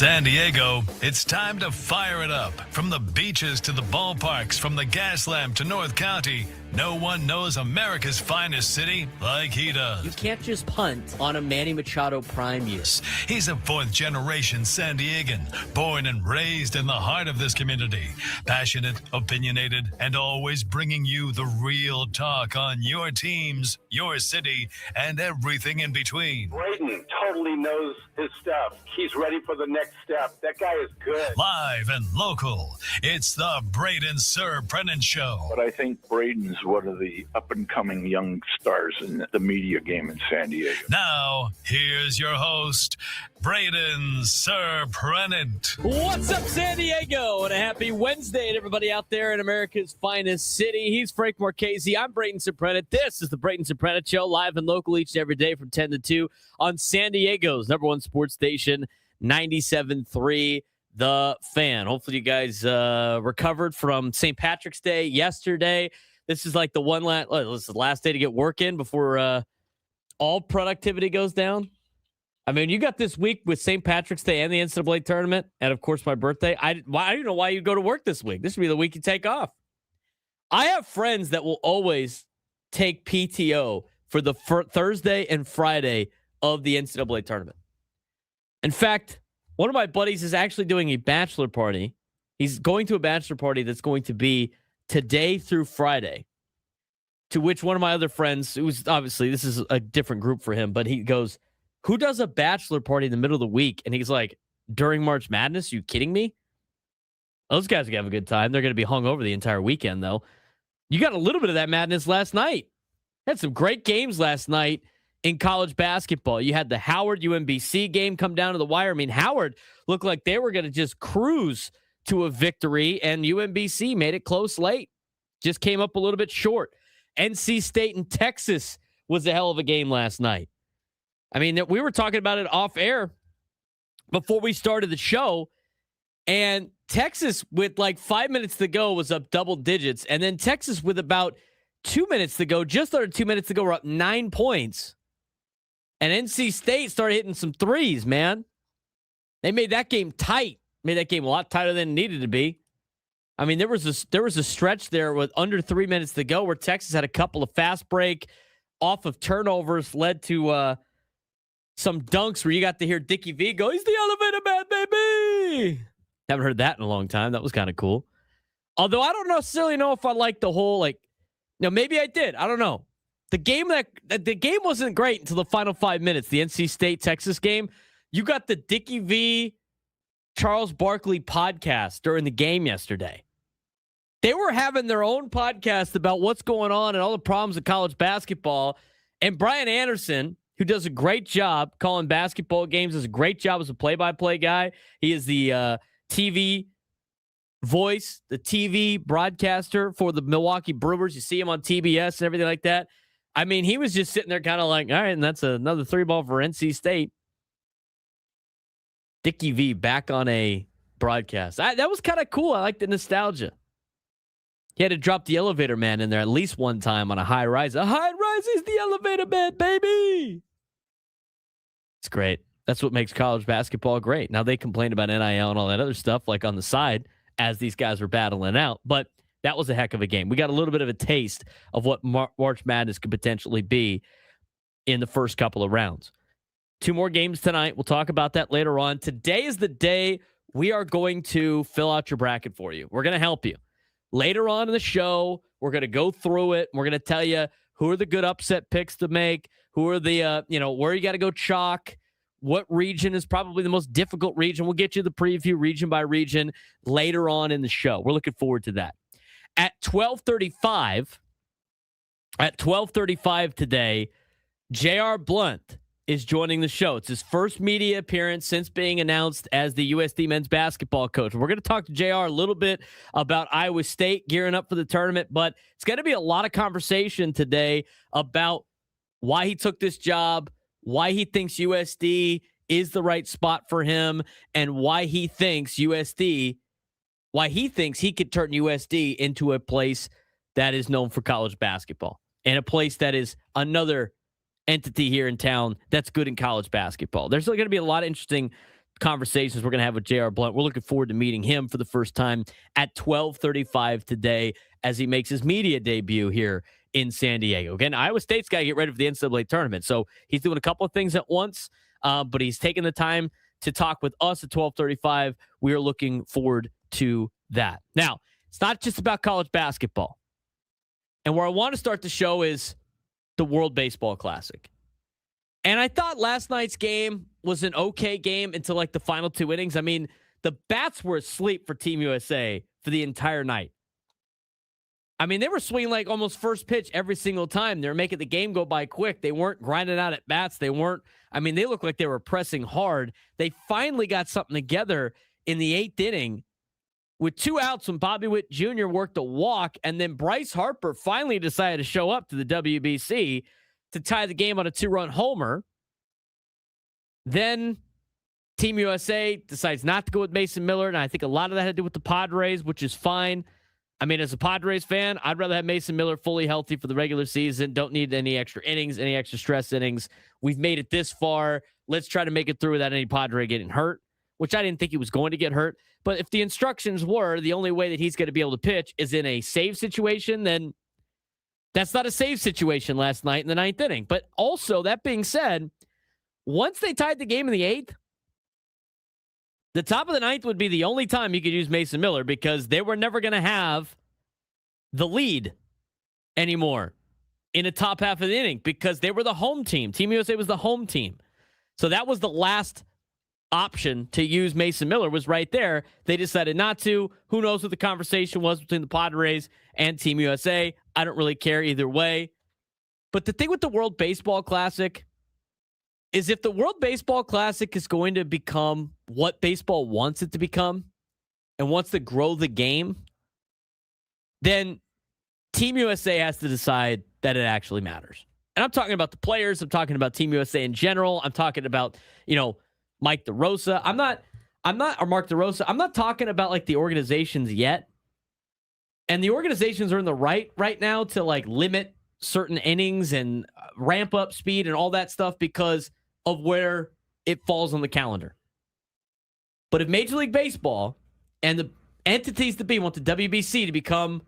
San Diego, it's time to fire it up. From the beaches to the ballparks, from the Gaslamp to North County, no one knows America's finest city like he does. You can't just punt on a Manny Machado prime year. He's a fourth-generation San Diegan, born and raised in the heart of this community. Passionate, opinionated, and always bringing you the real talk on your teams, your city, and everything in between. Braden totally knows his stuff. He's ready for the next step. That guy is good. Live and local, it's the Braden Surprenant Show. But I think Braden's one of the up-and-coming young stars in the media game in San Diego. Now, here's your host, Braden Surprenant. What's up, San Diego? And a happy Wednesday to everybody out there in America's finest city. He's Frank Marquez. I'm Braden Surprenant. This is the Braden Surprenant Show, live and local each and every day from 10 to 2 on San Diego's #1 sports station, 97.3 The Fan. Hopefully you guys recovered from St. Patrick's Day yesterday. This is like the this is the last day to get work in before all productivity goes down. I mean, you got this week with St. Patrick's Day and the NCAA tournament, and of course my birthday. I don't know why you go to work this week. This would be the week you take off. I have friends that will always take PTO for the Thursday and Friday of the NCAA tournament. In fact, one of my buddies is actually doing a bachelor party. He's going to a bachelor party that's going to be today through Friday, to which one of my other friends, who's obviously, this is a different group for him, but he goes, who does a bachelor party in the middle of the week? And he's like, during March Madness? You kidding me? Those guys are going to have a good time. They're going to be hung over the entire weekend, though. You got a little bit of that madness last night. Had some great games last night in college basketball. You had the Howard UMBC game come down to the wire. I mean, Howard looked like they were going to just cruise to a victory, and UMBC made it close late. Just came up a little bit short. NC State and Texas was a hell of a game last night. I mean, we were talking about it off air before we started the show, and Texas with like 5 minutes to go was up double digits, and then Texas with about 2 minutes to go, just under 2 minutes to go, were up 9 points. And NC State started hitting some threes, man. They made that game tight. Made that game a lot tighter than it needed to be. I mean, there was a stretch there with under 3 minutes to go where Texas had a couple of fast break off of turnovers, led to some dunks where you got to hear Dickie V go, "He's the elevator man, baby." Haven't heard that in a long time. That was kind of cool. Although I don't necessarily know if I like the whole, maybe I did. I don't know. The game wasn't great until the final 5 minutes. The NC State Texas game. You got the Dickie V, Charles Barkley podcast during the game yesterday. They were having their own podcast about what's going on and all the problems of college basketball. And Brian Anderson, who does a great job calling basketball games, does a great job as a play-by-play guy. He is the TV voice, the TV broadcaster for the Milwaukee Brewers. You see him on TBS and everything like that. I mean, he was just sitting there kind of like, all right, and that's another 3-ball for NC State. Dickie V back on a broadcast. That was kind of cool. I like the nostalgia. He had to drop the elevator man in there at least one time on a high rise. A high rise is the elevator man, baby. It's great. That's what makes college basketball great. Now, they complain about NIL and all that other stuff, like on the side, as these guys were battling out. But that was a heck of a game. We got a little bit of a taste of what March Madness could potentially be in the first couple of rounds. 2 more games tonight. We'll talk about that later on. Today is the day we are going to fill out your bracket for you. We're going to help you. Later on in the show, we're going to go through it. We're going to tell you who are the good upset picks to make, who are the, where you got to go chalk, what region is probably the most difficult region. We'll get you the preview region by region later on in the show. We're looking forward to that. At 12:35 today, JR Blount is joining the show. It's his first media appearance since being announced as the USD men's basketball coach. We're going to talk to JR a little bit about Iowa State gearing up for the tournament, but it's going to be a lot of conversation today about why he took this job, why he thinks USD is the right spot for him, and why he thinks he could turn USD into a place that is known for college basketball and a place that is another entity here in town that's good in college basketball. There's going to be a lot of interesting conversations we're going to have with JR Blount. We're looking forward to meeting him for the first time at 12:35 today as he makes his media debut here in San Diego. Again, Iowa State's got to get ready for the NCAA tournament. So he's doing a couple of things at once, but he's taking the time to talk with us at 12:35. We are looking forward to that. Now, it's not just about college basketball. And where I want to start the show is the World Baseball Classic. And I thought last night's game was an okay game until like the final 2 innings. I mean, the bats were asleep for Team USA for the entire night. I mean, they were swinging like almost first pitch every single time. They were making the game go by quick. They weren't grinding out at bats. They looked like they were pressing hard. They finally got something together in the 8th inning with 2 outs when Bobby Witt Jr. worked a walk, and then Bryce Harper finally decided to show up to the WBC to tie the game on a 2-run homer. Then Team USA decides not to go with Mason Miller, and I think a lot of that had to do with the Padres, which is fine. I mean, as a Padres fan, I'd rather have Mason Miller fully healthy for the regular season. Don't need any extra innings, any extra stress innings. We've made it this far. Let's try to make it through without any Padre getting hurt, which I didn't think he was going to get hurt. But if the instructions were the only way that he's going to be able to pitch is in a save situation, then that's not a save situation last night in the 9th inning. But also, that being said, once they tied the game in the 8th, the top of the 9th would be the only time you could use Mason Miller because they were never going to have the lead anymore in the top half of the inning because they were the home team. Team USA was the home team. So that was the last option to use Mason Miller was right there. They decided not to. Who knows what the conversation was between the Padres and Team USA? I don't really care either way. But the thing with the World Baseball Classic is if the World Baseball Classic is going to become what baseball wants it to become and wants to grow the game, then Team USA has to decide that it actually matters. And I'm talking about the players. I'm talking about Team USA in general. I'm talking about, Mike DeRosa. Or Mark DeRosa. I'm not talking about like the organizations yet. And the organizations are in the right now to like limit certain innings and ramp up speed and all that stuff because of where it falls on the calendar. But if Major League Baseball and the entities that want the WBC to become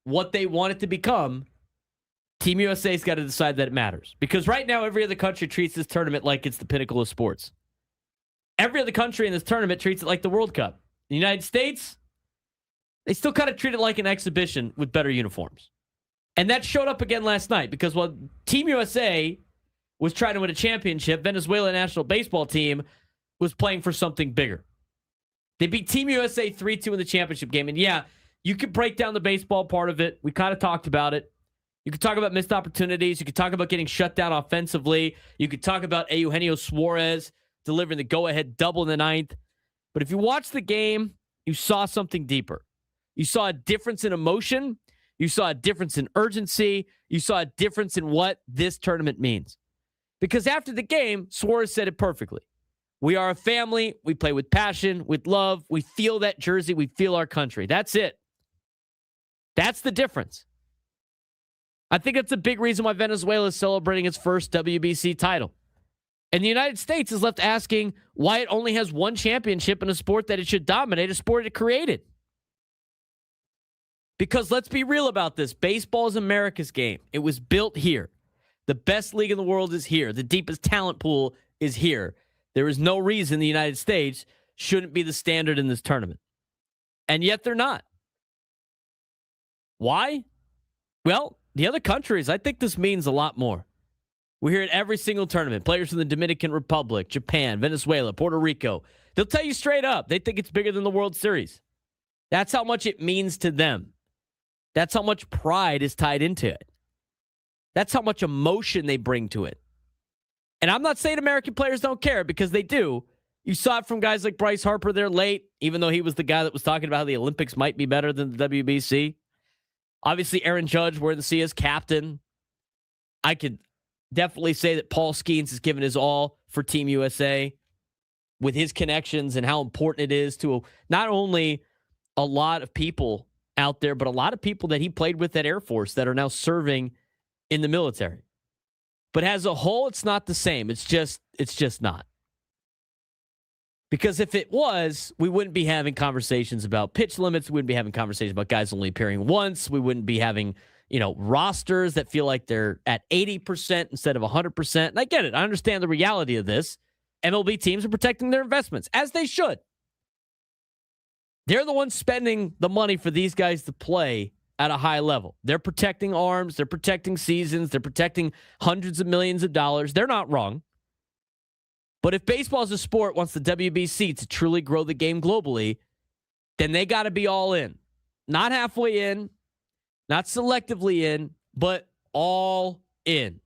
what they want it to become, Team USA's got to decide that it matters. Because right now, every other country treats this tournament like it's the pinnacle of sports. Every other country in this tournament treats it like the World Cup. The United States, they still kind of treat it like an exhibition with better uniforms. And that showed up again last night because while Team USA was trying to win a championship, Venezuela national baseball team was playing for something bigger. They beat Team USA 3-2 in the championship game. And yeah, you could break down the baseball part of it. We kind of talked about it. You could talk about missed opportunities. You could talk about getting shut down offensively. You could talk about Eugenio Suarez delivering the go-ahead double in the 9th. But if you watch the game, you saw something deeper. You saw a difference in emotion. You saw a difference in urgency. You saw a difference in what this tournament means. Because after the game, Suarez said it perfectly. We are a family. We play with passion, with love. We feel that jersey. We feel our country. That's it. That's the difference. I think that's a big reason why Venezuela is celebrating its first WBC title. And the United States is left asking why it only has one championship in a sport that it should dominate, a sport it created. Because let's be real about this. Baseball is America's game. It was built here. The best league in the world is here. The deepest talent pool is here. There is no reason the United States shouldn't be the standard in this tournament. And yet they're not. Why? Well, the other countries, I think this means a lot more. We hear it every single tournament. Players from the Dominican Republic, Japan, Venezuela, Puerto Rico. They'll tell you straight up, they think it's bigger than the World Series. That's how much it means to them. That's how much pride is tied into it. That's how much emotion they bring to it. And I'm not saying American players don't care, because they do. You saw it from guys like Bryce Harper there late, even though he was the guy that was talking about how the Olympics might be better than the WBC. Obviously, Aaron Judge, we're to see as captain. I could definitely say that Paul Skeens has given his all for Team USA with his connections and how important it is to not only a lot of people out there, but a lot of people that he played with at Air Force that are now serving in the military. But as a whole, it's not the same. It's just not. Because if it was, we wouldn't be having conversations about pitch limits. We wouldn't be having conversations about guys only appearing once. We wouldn't be having, rosters that feel like they're at 80% instead of 100%. And I get it. I understand the reality of this. MLB teams are protecting their investments, as they should. They're the ones spending the money for these guys to play at a high level. They're protecting arms. They're protecting seasons. They're protecting hundreds of millions of dollars. They're not wrong. But if baseball as a sport wants the WBC to truly grow the game globally, then they got to be all in. Not halfway in, not selectively in, but all in.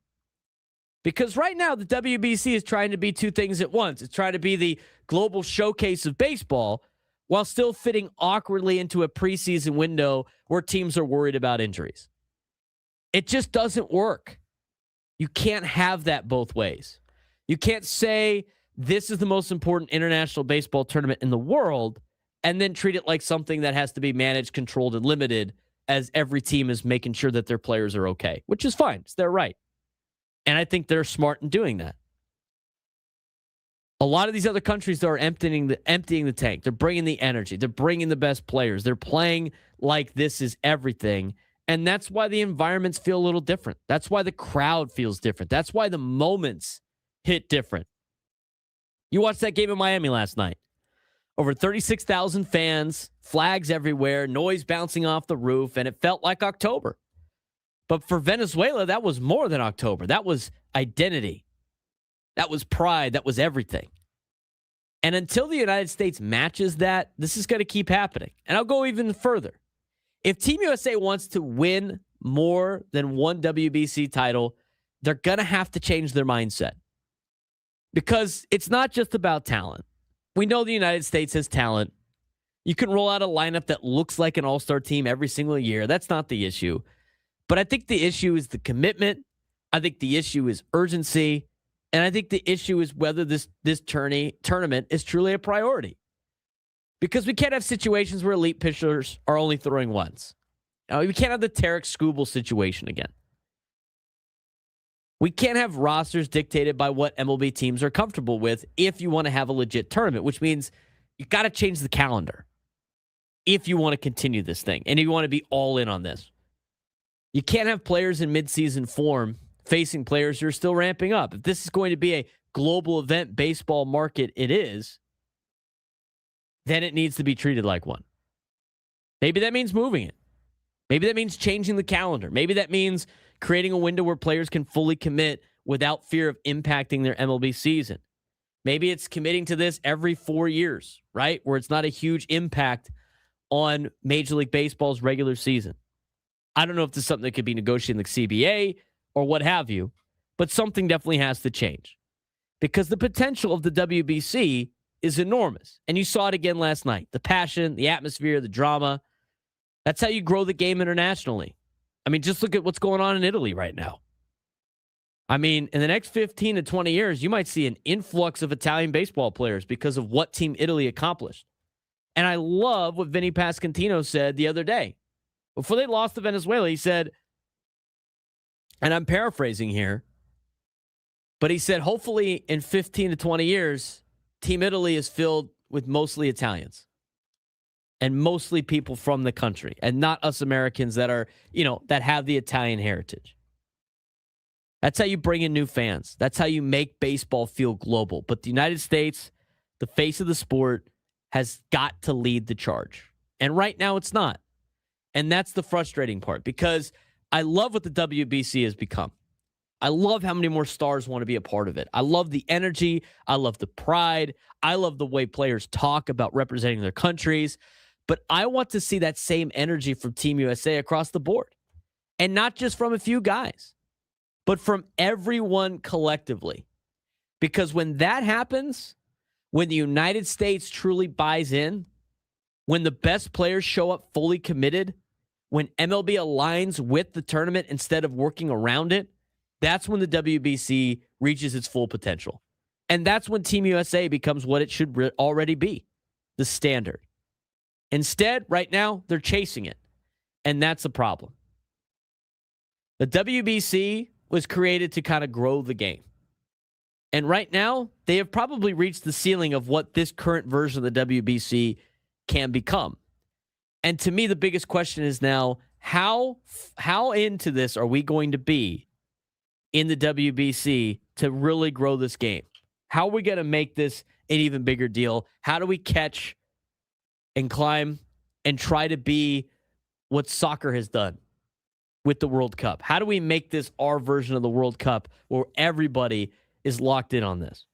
Because right now, the WBC is trying to be two things at once. It's trying to be the global showcase of baseball while still fitting awkwardly into a preseason window where teams are worried about injuries. It just doesn't work. You can't have that both ways. You can't say this is the most important international baseball tournament in the world and then treat it like something that has to be managed, controlled, and limited as every team is making sure that their players are okay, which is fine. It's their right. And I think they're smart in doing that. A lot of these other countries, though, are emptying the tank. They're bringing the energy. They're bringing the best players. They're playing like this is everything. And that's why the environments feel a little different. That's why the crowd feels different. That's why the moments hit different. You watched that game in Miami last night. Over 36,000 fans, flags everywhere, noise bouncing off the roof, and it felt like October. But for Venezuela, that was more than October. That was identity. That was pride. That was everything. And until the United States matches that, this is going to keep happening. And I'll go even further. If Team USA wants to win more than one WBC title, they're going to have to change their mindset. Because it's not just about talent. We know the United States has talent. You can roll out a lineup that looks like an all-star team every single year. That's not the issue. But I think the issue is the commitment. I think the issue is urgency. And I think the issue is whether this tournament is truly a priority. Because we can't have situations where elite pitchers are only throwing once. We can't have the Tarek Skubal situation again. We can't have rosters dictated by what MLB teams are comfortable with if you want to have a legit tournament, which means you got to change the calendar if you want to continue this thing and if you want to be all in on this. You can't have players in midseason form facing players who are still ramping up. If this is going to be a global event baseball market, it is, then it needs to be treated like one. Maybe that means moving it. Maybe that means changing the calendar. Maybe that means creating a window where players can fully commit without fear of impacting their MLB season. Maybe it's committing to this every 4 years, right? Where it's not a huge impact on Major League Baseball's regular season. I don't know if this is something that could be negotiated in the CBA or what have you, but something definitely has to change because the potential of the WBC is enormous. And you saw it again last night. The passion, the atmosphere, the drama. That's how you grow the game internationally. I mean, just look at what's going on in Italy right now. I mean, in the next 15 to 20 years, you might see an influx of Italian baseball players because of what Team Italy accomplished. And I love what Vinny Pasquantino said the other day. Before they lost to Venezuela, he said, and I'm paraphrasing here, but he said, hopefully in 15 to 20 years, Team Italy is filled with mostly Italians and mostly people from the country and not us Americans that are, that have the Italian heritage. That's how you bring in new fans. That's how you make baseball feel global. But the United States, the face of the sport, has got to lead the charge. And right now it's not. And that's the frustrating part because I love what the WBC has become. I love how many more stars want to be a part of it. I love the energy. I love the pride. I love the way players talk about representing their countries. But I want to see that same energy from Team USA across the board. And not just from a few guys, but from everyone collectively. Because when that happens, when the United States truly buys in, when the best players show up fully committed, when MLB aligns with the tournament instead of working around it, that's when the WBC reaches its full potential. And that's when Team USA becomes what it should already be, the standard. Instead, right now, they're chasing it. And that's the problem. The WBC was created to kind of grow the game. And right now, they have probably reached the ceiling of what this current version of the WBC can become. And to me, the biggest question is now, how into this are we going to be in the WBC to really grow this game? How are we going to make this an even bigger deal? How do we catch and climb and try to be what soccer has done with the World Cup? How do we make this our version of the World Cup where everybody is locked in on this?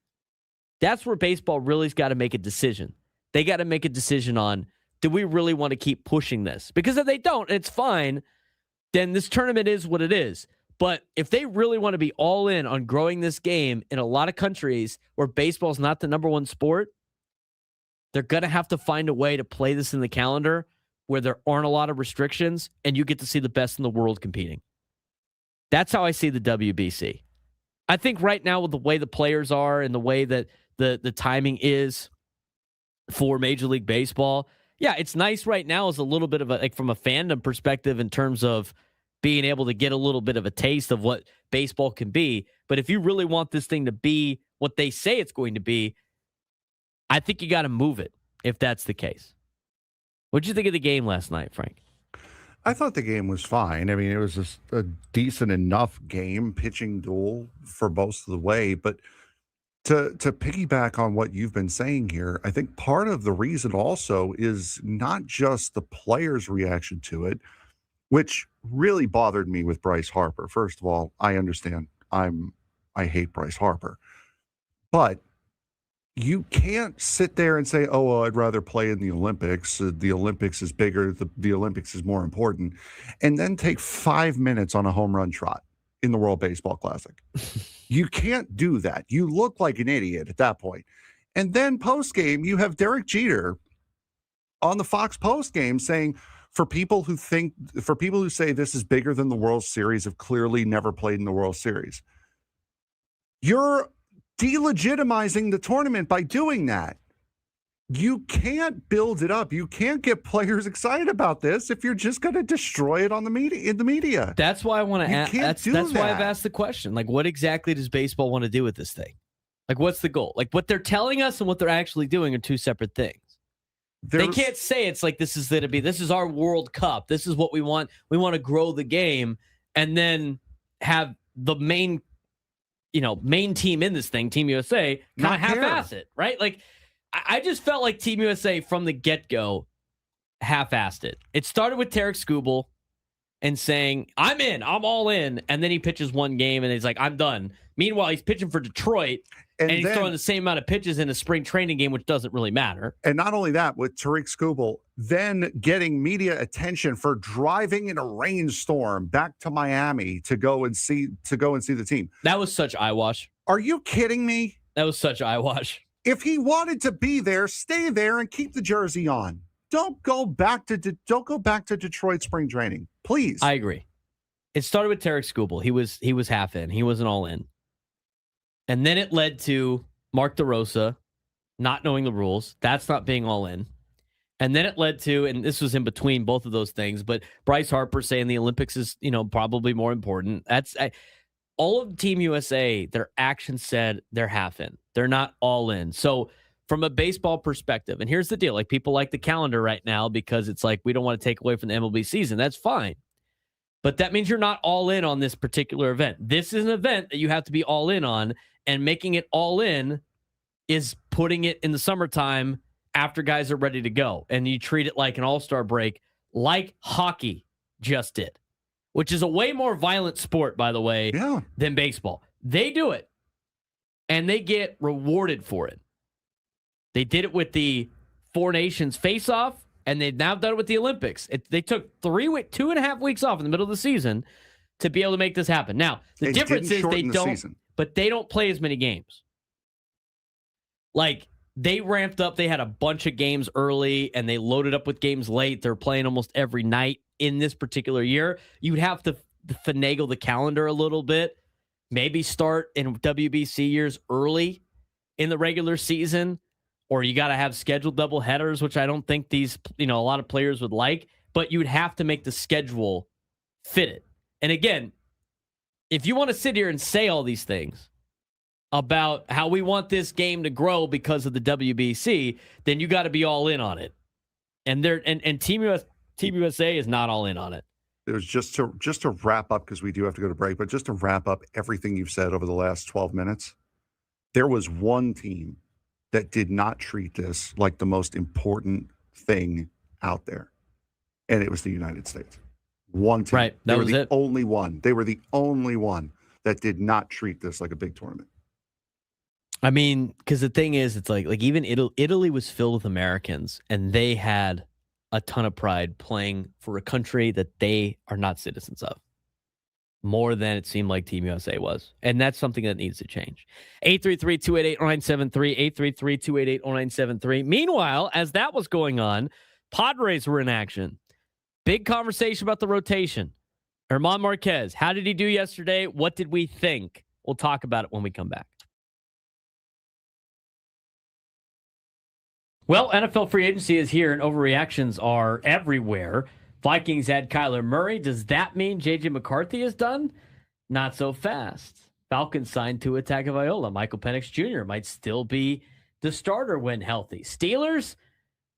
That's where baseball really's got to make a decision. They got to make a decision on, do we really want to keep pushing this? Because if they don't, it's fine, then this tournament is what it is. But if they really want to be all in on growing this game in a lot of countries where baseball is not the number one sport, they're going to have to find a way to play this in the calendar where there aren't a lot of restrictions and you get to see the best in the world competing. That's how I see the WBC. I think right now with the way the players are and the way that the timing is for Major League Baseball, yeah, it's nice right now as a little bit of a, like from a fandom perspective in terms of being able to get a little bit of a taste of what baseball can be. But if you really want this thing to be what they say it's going to be, I think you got to move it if that's the case. What'd you think of the game last night, Frank? I thought the game was fine. I mean, it was a decent enough game, pitching duel for most of the way. But to piggyback on what you've been saying here, I think part of the reason also is not just the players' reaction to it, which really bothered me with Bryce Harper. First of all, I understand I hate Bryce Harper. But you can't sit there and say, oh, well, I'd rather play in the Olympics. The Olympics is bigger. The Olympics is more important. And then take 5 minutes on a home run trot in the World Baseball Classic. You can't do that. You look like an idiot at that point. And then post-game, you have Derek Jeter on the Fox post-game saying, for people who say this is bigger than the World Series, have clearly never played in the World Series. You're delegitimizing the tournament by doing that. You can't build it up. You can't get players excited about this if you're just going to destroy it on the media in the media. That's why I want to ask. That's why I've asked the question. Like, what exactly does baseball want to do with this thing? Like, what's the goal? Like, what they're telling us and what they're actually doing are two separate things. They can't say it's like this is our World Cup. This is what we want. We want to grow the game and then have the main team in this thing, Team USA, kind of half-ass it, right? Like, I just felt like Team USA from the get-go half-assed it. It started with Tarek Skubal and saying, I'm in, I'm all in, and then he pitches one game and he's like, I'm done. Meanwhile, he's pitching for Detroit, and he's throwing the same amount of pitches in a spring training game, which doesn't really matter. And not only that, with Tarek Skubal, then getting media attention for driving in a rainstorm back to Miami to go and see the team. That was such eyewash. Are you kidding me? That was such eyewash. If he wanted to be there, stay there and keep the jersey on. Don't go back to Detroit spring training, please. I agree. It started with Tarek Skubal. He was half in. He wasn't all in. And then it led to Mark DeRosa not knowing the rules. That's not being all in. And then it led to, and this was in between both of those things, but Bryce Harper saying the Olympics is, probably more important. All of Team USA, their actions said they're half in. They're not all in. So from a baseball perspective, and here's the deal, like people like the calendar right now because it's like we don't want to take away from the MLB season. That's fine. But that means you're not all in on this particular event. This is an event that you have to be all in on, and making it all in is putting it in the summertime after guys are ready to go. And you treat it like an all-star break, like hockey just did, which is a way more violent sport, by the way, than baseball. They do it, and they get rewarded for it. They did it with the Four Nations face-off, and they've now done it with the Olympics. They took 2.5 weeks off in the middle of the season to be able to make this happen. Now, the difference is they don't play as many games. Like, they ramped up. They had a bunch of games early, and they loaded up with games late. They're playing almost every night in this particular year. You'd have to finagle the calendar a little bit. Maybe start in WBC years early in the regular season, or you got to have scheduled double headers, which I don't think a lot of players would like, but you'd have to make the schedule fit it. And again, if you want to sit here and say all these things about how we want this game to grow because of the WBC, then you got to be all in on it. And Team USA is not all in on it. It was just to wrap up, because we do have to go to break, but just to wrap up everything you've said over the last 12 minutes, there was one team that did not treat this like the most important thing out there, and it was the United States. One team. Right. That was it. Only one. They were the only one that did not treat this like a big tournament. I mean, because the thing is, it's like even Italy was filled with Americans, and they had a ton of pride playing for a country that they are not citizens of, more than it seemed like Team USA was. And that's something that needs to change. 833-288-0973, 833-288-0973. Meanwhile, as that was going on, Padres were in action. Big conversation about the rotation. German Marquez, how did he do yesterday? What did we think? We'll talk about it when we come back. Well, NFL free agency is here, and overreactions are everywhere. Vikings add Kyler Murray. Does that mean J.J. McCarthy is done? Not so fast. Falcons signed Tua Tagovailoa. Michael Penix Jr. might still be the starter when healthy. Steelers,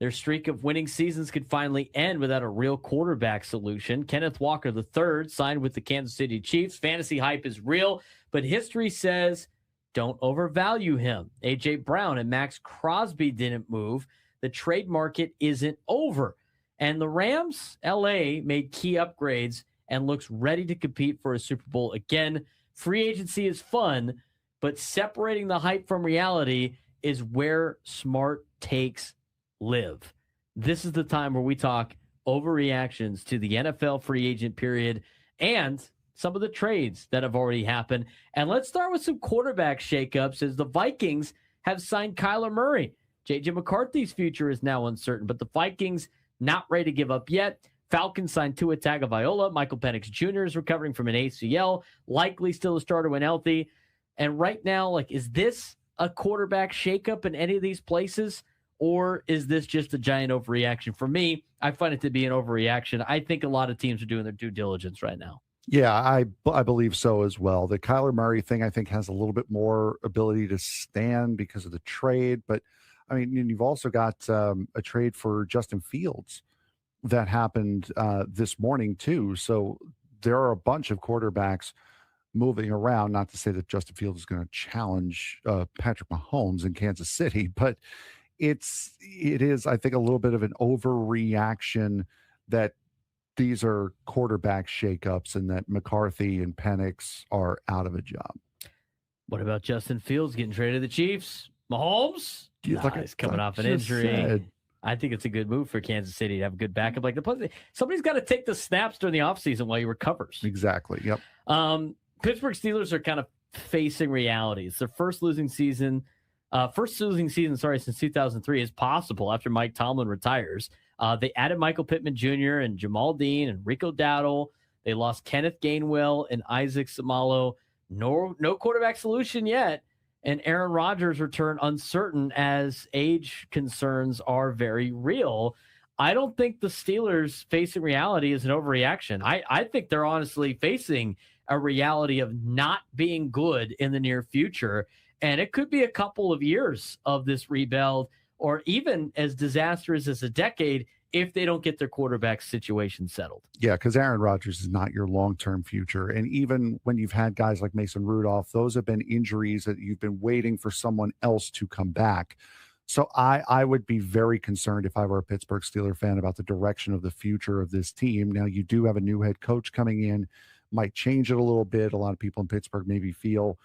their streak of winning seasons could finally end without a real quarterback solution. Kenneth Walker III signed with the Kansas City Chiefs. Fantasy hype is real, but history says don't overvalue him. A.J. Brown and Max Crosby didn't move. The trade market isn't over. And the Rams, L.A., made key upgrades and looks ready to compete for a Super Bowl again. Free agency is fun, but separating the hype from reality is where smart takes live. This is the time where we talk overreactions to the NFL free agent period and some of the trades that have already happened. And let's start with some quarterback shakeups, as the Vikings have signed Kyler Murray. J.J. McCarthy's future is now uncertain, but the Vikings not ready to give up yet. Falcons signed Tua Tagovailoa. Michael Penix Jr. is recovering from an ACL, likely still a starter when healthy. And right now, is this a quarterback shakeup in any of these places? Or is this just a giant overreaction? For me, I find it to be an overreaction. I think a lot of teams are doing their due diligence right now. Yeah, I believe so as well. The Kyler Murray thing, I think, has a little bit more ability to stand because of the trade. But, I mean, you've also got a trade for Justin Fields that happened this morning, too. So there are a bunch of quarterbacks moving around. Not to say that Justin Fields is going to challenge Patrick Mahomes in Kansas City, but it is, I think, a little bit of an overreaction that these are quarterback shakeups and that McCarthy and Penix are out of a job. What about Justin Fields getting traded to the Chiefs? Mahomes? He's coming off an injury. I think it's a good move for Kansas City to have a good backup. Somebody's got to take the snaps during the offseason while he recovers. Exactly. Yep. Pittsburgh Steelers are kind of facing reality. It's their first losing season since 2003 is possible after Mike Tomlin retires. They added Michael Pittman Jr. and Jamal Dean and Rico Dowdle. They lost Kenneth Gainwell and Isaac Samalo. No quarterback solution yet. And Aaron Rodgers' return uncertain as age concerns are very real. I don't think the Steelers facing reality is an overreaction. I think they're honestly facing a reality of not being good in the near future. And it could be a couple of years of this rebuild, or even as disastrous as a decade if they don't get their quarterback situation settled. Yeah, because Aaron Rodgers is not your long-term future. And even when you've had guys like Mason Rudolph, those have been injuries that you've been waiting for someone else to come back. So I would be very concerned if I were a Pittsburgh Steelers fan about the direction of the future of this team. Now, you do have a new head coach coming in, might change it a little bit. A lot of people in Pittsburgh maybe feel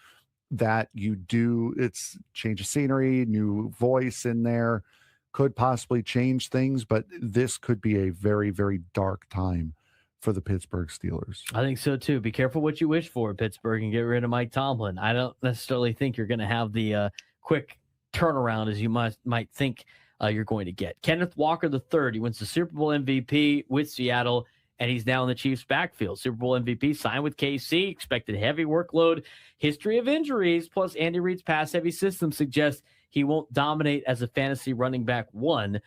that it's change of scenery, new voice in there, could possibly change things, but this could be a very, very dark time for the Pittsburgh Steelers. I think so too. Be careful what you wish for, Pittsburgh, and get rid of Mike Tomlin. I don't necessarily think you're going to have the quick turnaround as you might think you're going to get. Kenneth Walker III, he wins the Super Bowl MVP with Seattle, and he's now in the Chiefs' backfield. Super Bowl MVP, signed with KC, expected heavy workload. History of injuries, plus Andy Reid's pass-heavy system suggests he won't dominate as a fantasy running back one.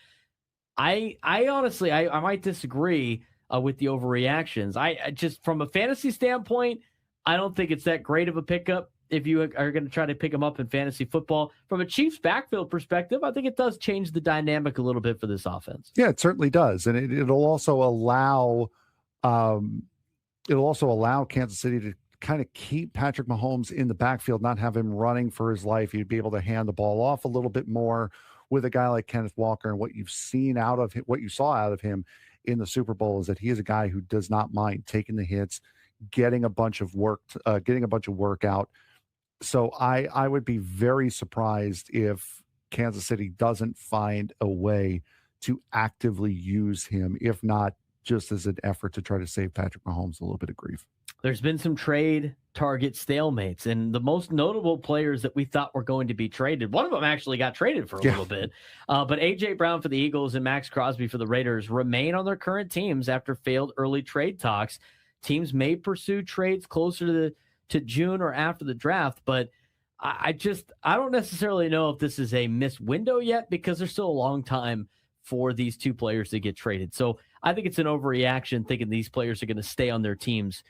I honestly might disagree with the overreactions. I just, from a fantasy standpoint, I don't think it's that great of a pickup. if you are going to try to pick him up in fantasy football. From a Chiefs backfield perspective, I think it does change the dynamic a little bit for this offense. Yeah, it certainly does. And it'll also allow Kansas City to kind of keep Patrick Mahomes in the backfield, not have him running for his life. You'd be able to hand the ball off a little bit more with a guy like Kenneth Walker. And what you saw out of him in the Super Bowl is that he is a guy who does not mind taking the hits, getting a bunch of work out. So I would be very surprised if Kansas City doesn't find a way to actively use him, if not just as an effort to try to save Patrick Mahomes a little bit of grief. There's been some trade target stalemates, and the most notable players that we thought were going to be traded, one of them actually got traded for a little bit, but A.J. Brown for the Eagles and Max Crosby for the Raiders remain on their current teams after failed early trade talks. Teams may pursue trades closer to June or after the draft, but I don't necessarily know if this is a missed window yet, because there's still a long time for these two players to get traded. So I think it's an overreaction thinking these players are going to stay on their teams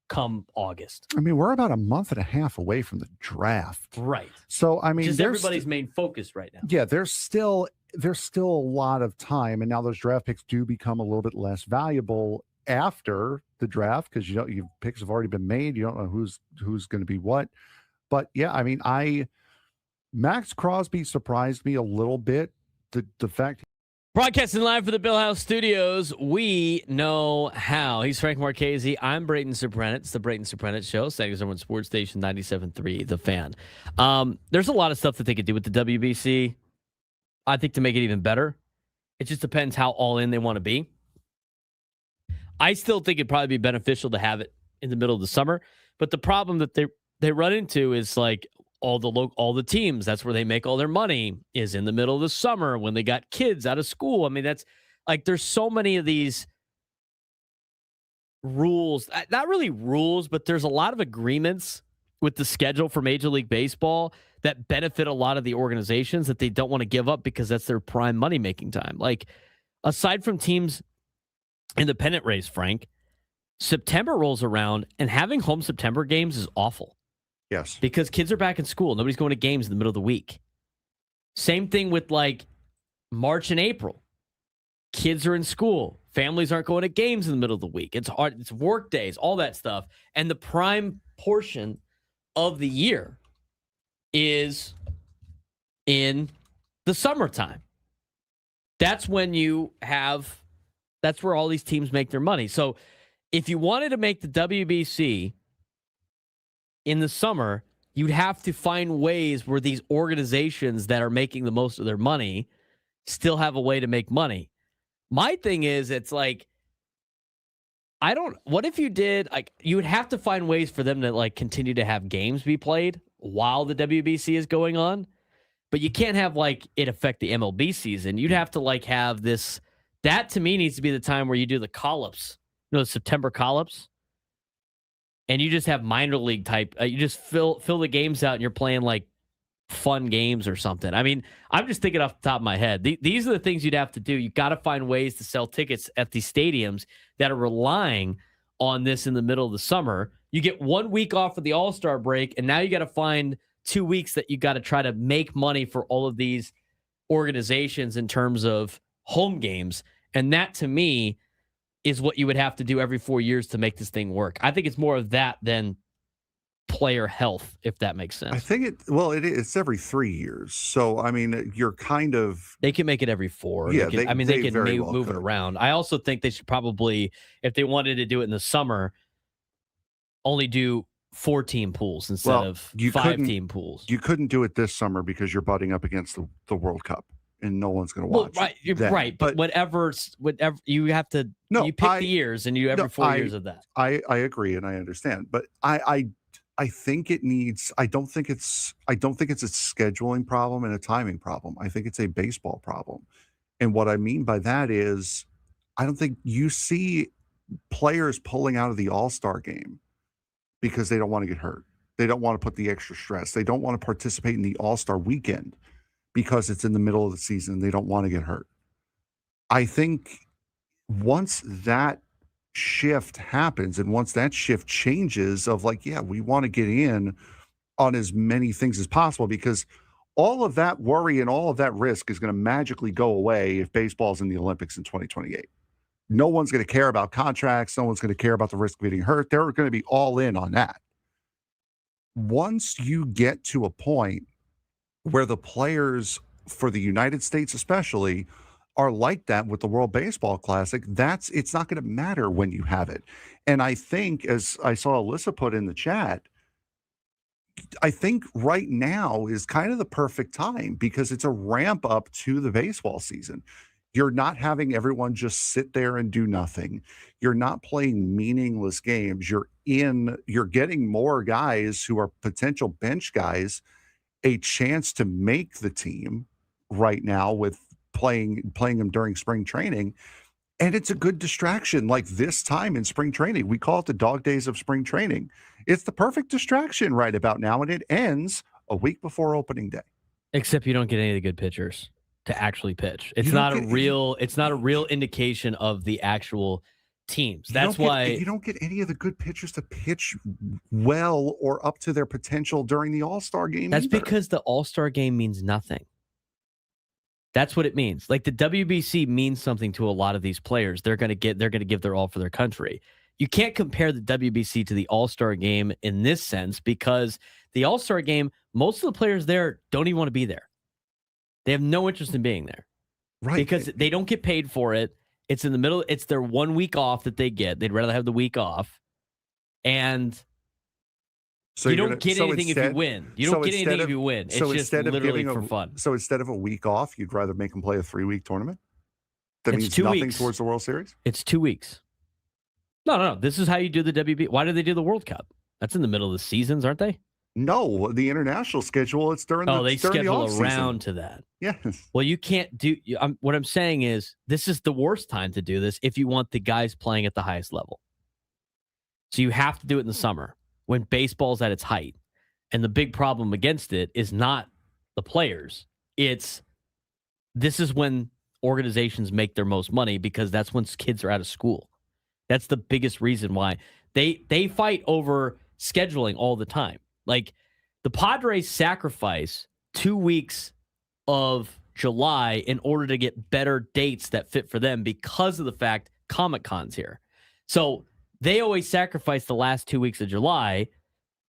come August. I mean, we're about a month and a half away from the draft. Right. So, I mean, just everybody's main focus right now. Yeah, there's still a lot of time. And now those draft picks do become a little bit less valuable after the draft, because your picks have already been made. You don't know who's going to be what. But yeah, I mean, Max Crosby surprised me a little bit. The fact. Broadcasting live for the Bill House Studios, we know how. He's Frank Marchese. I'm Braden Surprenant. It's the Braden Surprenant Show. San Diego's #1 sports station, 97.3 The Fan. There's a lot of stuff that they could do with the WBC, I think, to make it even better. It just depends how all in they want to be. I still think it'd probably be beneficial to have it in the middle of the summer. But the problem that they run into is like all the teams, that's where they make all their money, is in the middle of the summer when they got kids out of school. I mean, that's like, there's so many of these rules, not really rules, but there's a lot of agreements with the schedule for Major League Baseball that benefit a lot of the organizations that they don't want to give up because that's their prime money making time. Like, aside from teams in the pennant race, Frank, September rolls around and having home September games is awful. Yes. Because kids are back in school. Nobody's going to games in the middle of the week. Same thing with like March and April. Kids are in school. Families aren't going to games in the middle of the week. It's hard. It's work days, all that stuff. And the prime portion of the year is in the summertime. That's when that's where all these teams make their money. So if you wanted to make the WBC in the summer, you'd have to find ways where these organizations that are making the most of their money still have a way to make money. My thing is, it's like, what if you did, like, you would have to find ways for them to like continue to have games be played while the WBC is going on, but you can't have like it affect the MLB season. You'd have to like have this, that to me needs to be the time where you do the call-ups, the September call-ups. And you just have minor league type. You just fill the games out, and you're playing like fun games or something. I mean, I'm just thinking off the top of my head. These are the things you'd have to do. You got to find ways to sell tickets at these stadiums that are relying on this in the middle of the summer. You get 1 week off of the All-Star break, and now you got to find 2 weeks that you got to try to make money for all of these organizations in terms of home games. And that, to me, is what you would have to do every 4 years to make this thing work. I think it's more of that than player health, if that makes sense. I think it's every 3 years. So, I mean, you're kind of... They can make it every 4. Yeah, they can move it around. I also think they should probably, if they wanted to do it in the summer, only do 4-team pools instead of 5-team pools. You couldn't do it this summer because you're butting up against the World Cup. And no one's going to watch. Right, you're right. But whatever you have to, you pick the years, and you every 4 years of that. I agree and I understand, but I think it needs. I don't think it's a scheduling problem and a timing problem. I think it's a baseball problem, and what I mean by that is, I don't think you see players pulling out of the All-Star game because they don't want to get hurt. They don't want to put the extra stress. They don't want to participate in the All-Star weekend because it's in the middle of the season. They don't want to get hurt. I think once that shift happens and once that shift changes of like, yeah, we want to get in on as many things as possible, because all of that worry and all of that risk is going to magically go away if baseball's in the Olympics in 2028. No one's going to care about contracts. No one's going to care about the risk of getting hurt. They're going to be all in on that. Once you get to a point where the players for the United States especially are like that with the World Baseball Classic, it's not going to matter when you have it. And I think, as I saw Alyssa put in the chat, I think right now is kind of the perfect time because it's a ramp up to the baseball season. You're not having everyone just sit there and do nothing. You're not playing meaningless games. You're getting more guys who are potential bench guys a chance to make the team right now with playing them during spring training. And it's a good distraction. Like this time in spring training, we call it the dog days of spring training. It's the perfect distraction right about now, and it ends a week before opening day. Except you don't get any of the good pitchers to actually pitch. It's not a real indication of the actual teams. That's why you don't get any of the good pitchers to pitch well or up to their potential during the All-Star game. That's either. because the All-Star game means nothing. That's what it means. Like the WBC means something to a lot of these players. They're going to give their all for their country. You can't compare the WBC to the All-Star game in this sense because the All-Star game, most of the players there don't even want to be there. They have no interest in being there. Right. Because they don't get paid for it. It's in the middle. It's their 1 week off that they get. They'd rather have the week off. And so you don't get anything if you win. You don't get anything if you win. It's just literally for fun. So instead of a week off, you'd rather make them play a 3-week tournament? That means 2 nothing weeks. Towards the World Series? It's 2 weeks. No. This is how you do the WB. Why do they do the World Cup? That's in the middle of the seasons, aren't they? No, the international schedule, it's during they schedule the around to that. Yes. Well, you can't do what I'm saying is this is the worst time to do this if you want the guys playing at the highest level. So you have to do it in the summer when baseball's at its height. And the big problem against it is not the players. This is when organizations make their most money because that's when kids are out of school. That's the biggest reason why they fight over scheduling all the time. Like the Padres sacrifice 2 weeks of July in order to get better dates that fit for them because of the fact Comic-Con's here. So they always sacrifice the last 2 weeks of July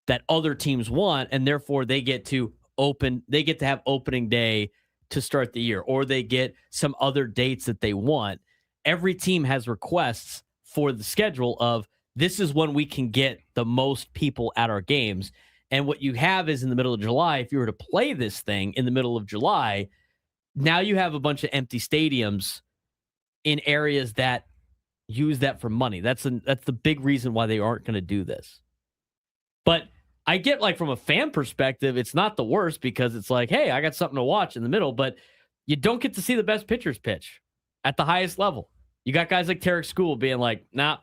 that other teams want, and therefore they get to have opening day to start the year, or they get some other dates that they want. Every team has requests for the schedule of this is when we can get the most people at our games. And what you have is in the middle of July, if you were to play this thing in the middle of July, now you have a bunch of empty stadiums in areas that use that for money. That's the big reason why they aren't going to do this. But I get like from a fan perspective, it's not the worst because it's like, hey, I got something to watch in the middle, but you don't get to see the best pitchers pitch at the highest level. You got guys like Tarek School being like, nah,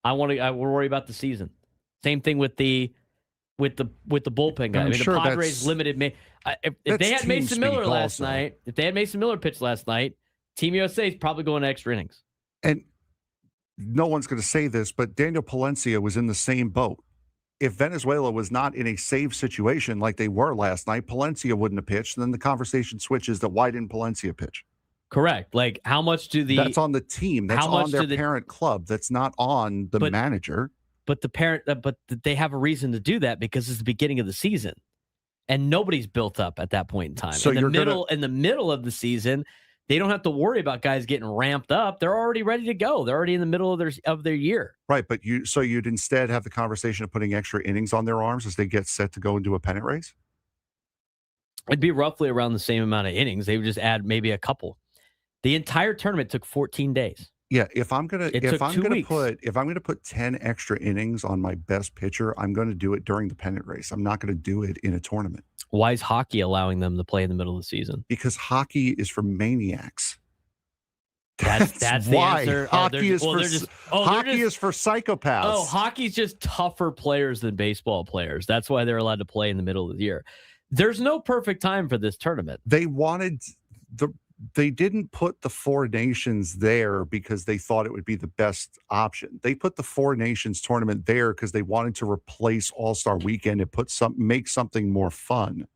I will worry about the season. Same thing with the bullpen guy. I mean, sure the Padres limited. If they had Mason Miller last night, if they had Mason Miller pitch last night, Team USA is probably going to extra innings. And no one's going to say this, but Daniel Palencia was in the same boat. If Venezuela was not in a save situation like they were last night, Palencia wouldn't have pitched. And then the conversation switches to why didn't Palencia pitch? Correct. Like how much do that's on the team. That's on their parent club. That's not on the manager. But the parent, but they have a reason to do that because it's the beginning of the season, and nobody's built up at that point in time. So in the middle of the season, they don't have to worry about guys getting ramped up. They're already ready to go. They're already in the middle of their year. Right, but you'd instead have the conversation of putting extra innings on their arms as they get set to go into a pennant race. It'd be roughly around the same amount of innings. They would just add maybe a couple. The entire tournament took 14 days. Yeah, if I'm gonna put 10 extra innings on my best pitcher, I'm going to do it during the pennant race. I'm not going to do it in a tournament. Why is hockey allowing them to play in the middle of the season? Because hockey is for maniacs. That's the why answer. Hockey is for psychopaths. Oh, hockey's just tougher players than baseball players. That's why they're allowed to play in the middle of the year. There's no perfect time for this tournament. They wanted they didn't put the Four Nations there because they thought it would be the best option. They put the Four Nations tournament there because they wanted to replace All-Star Weekend and make something more fun.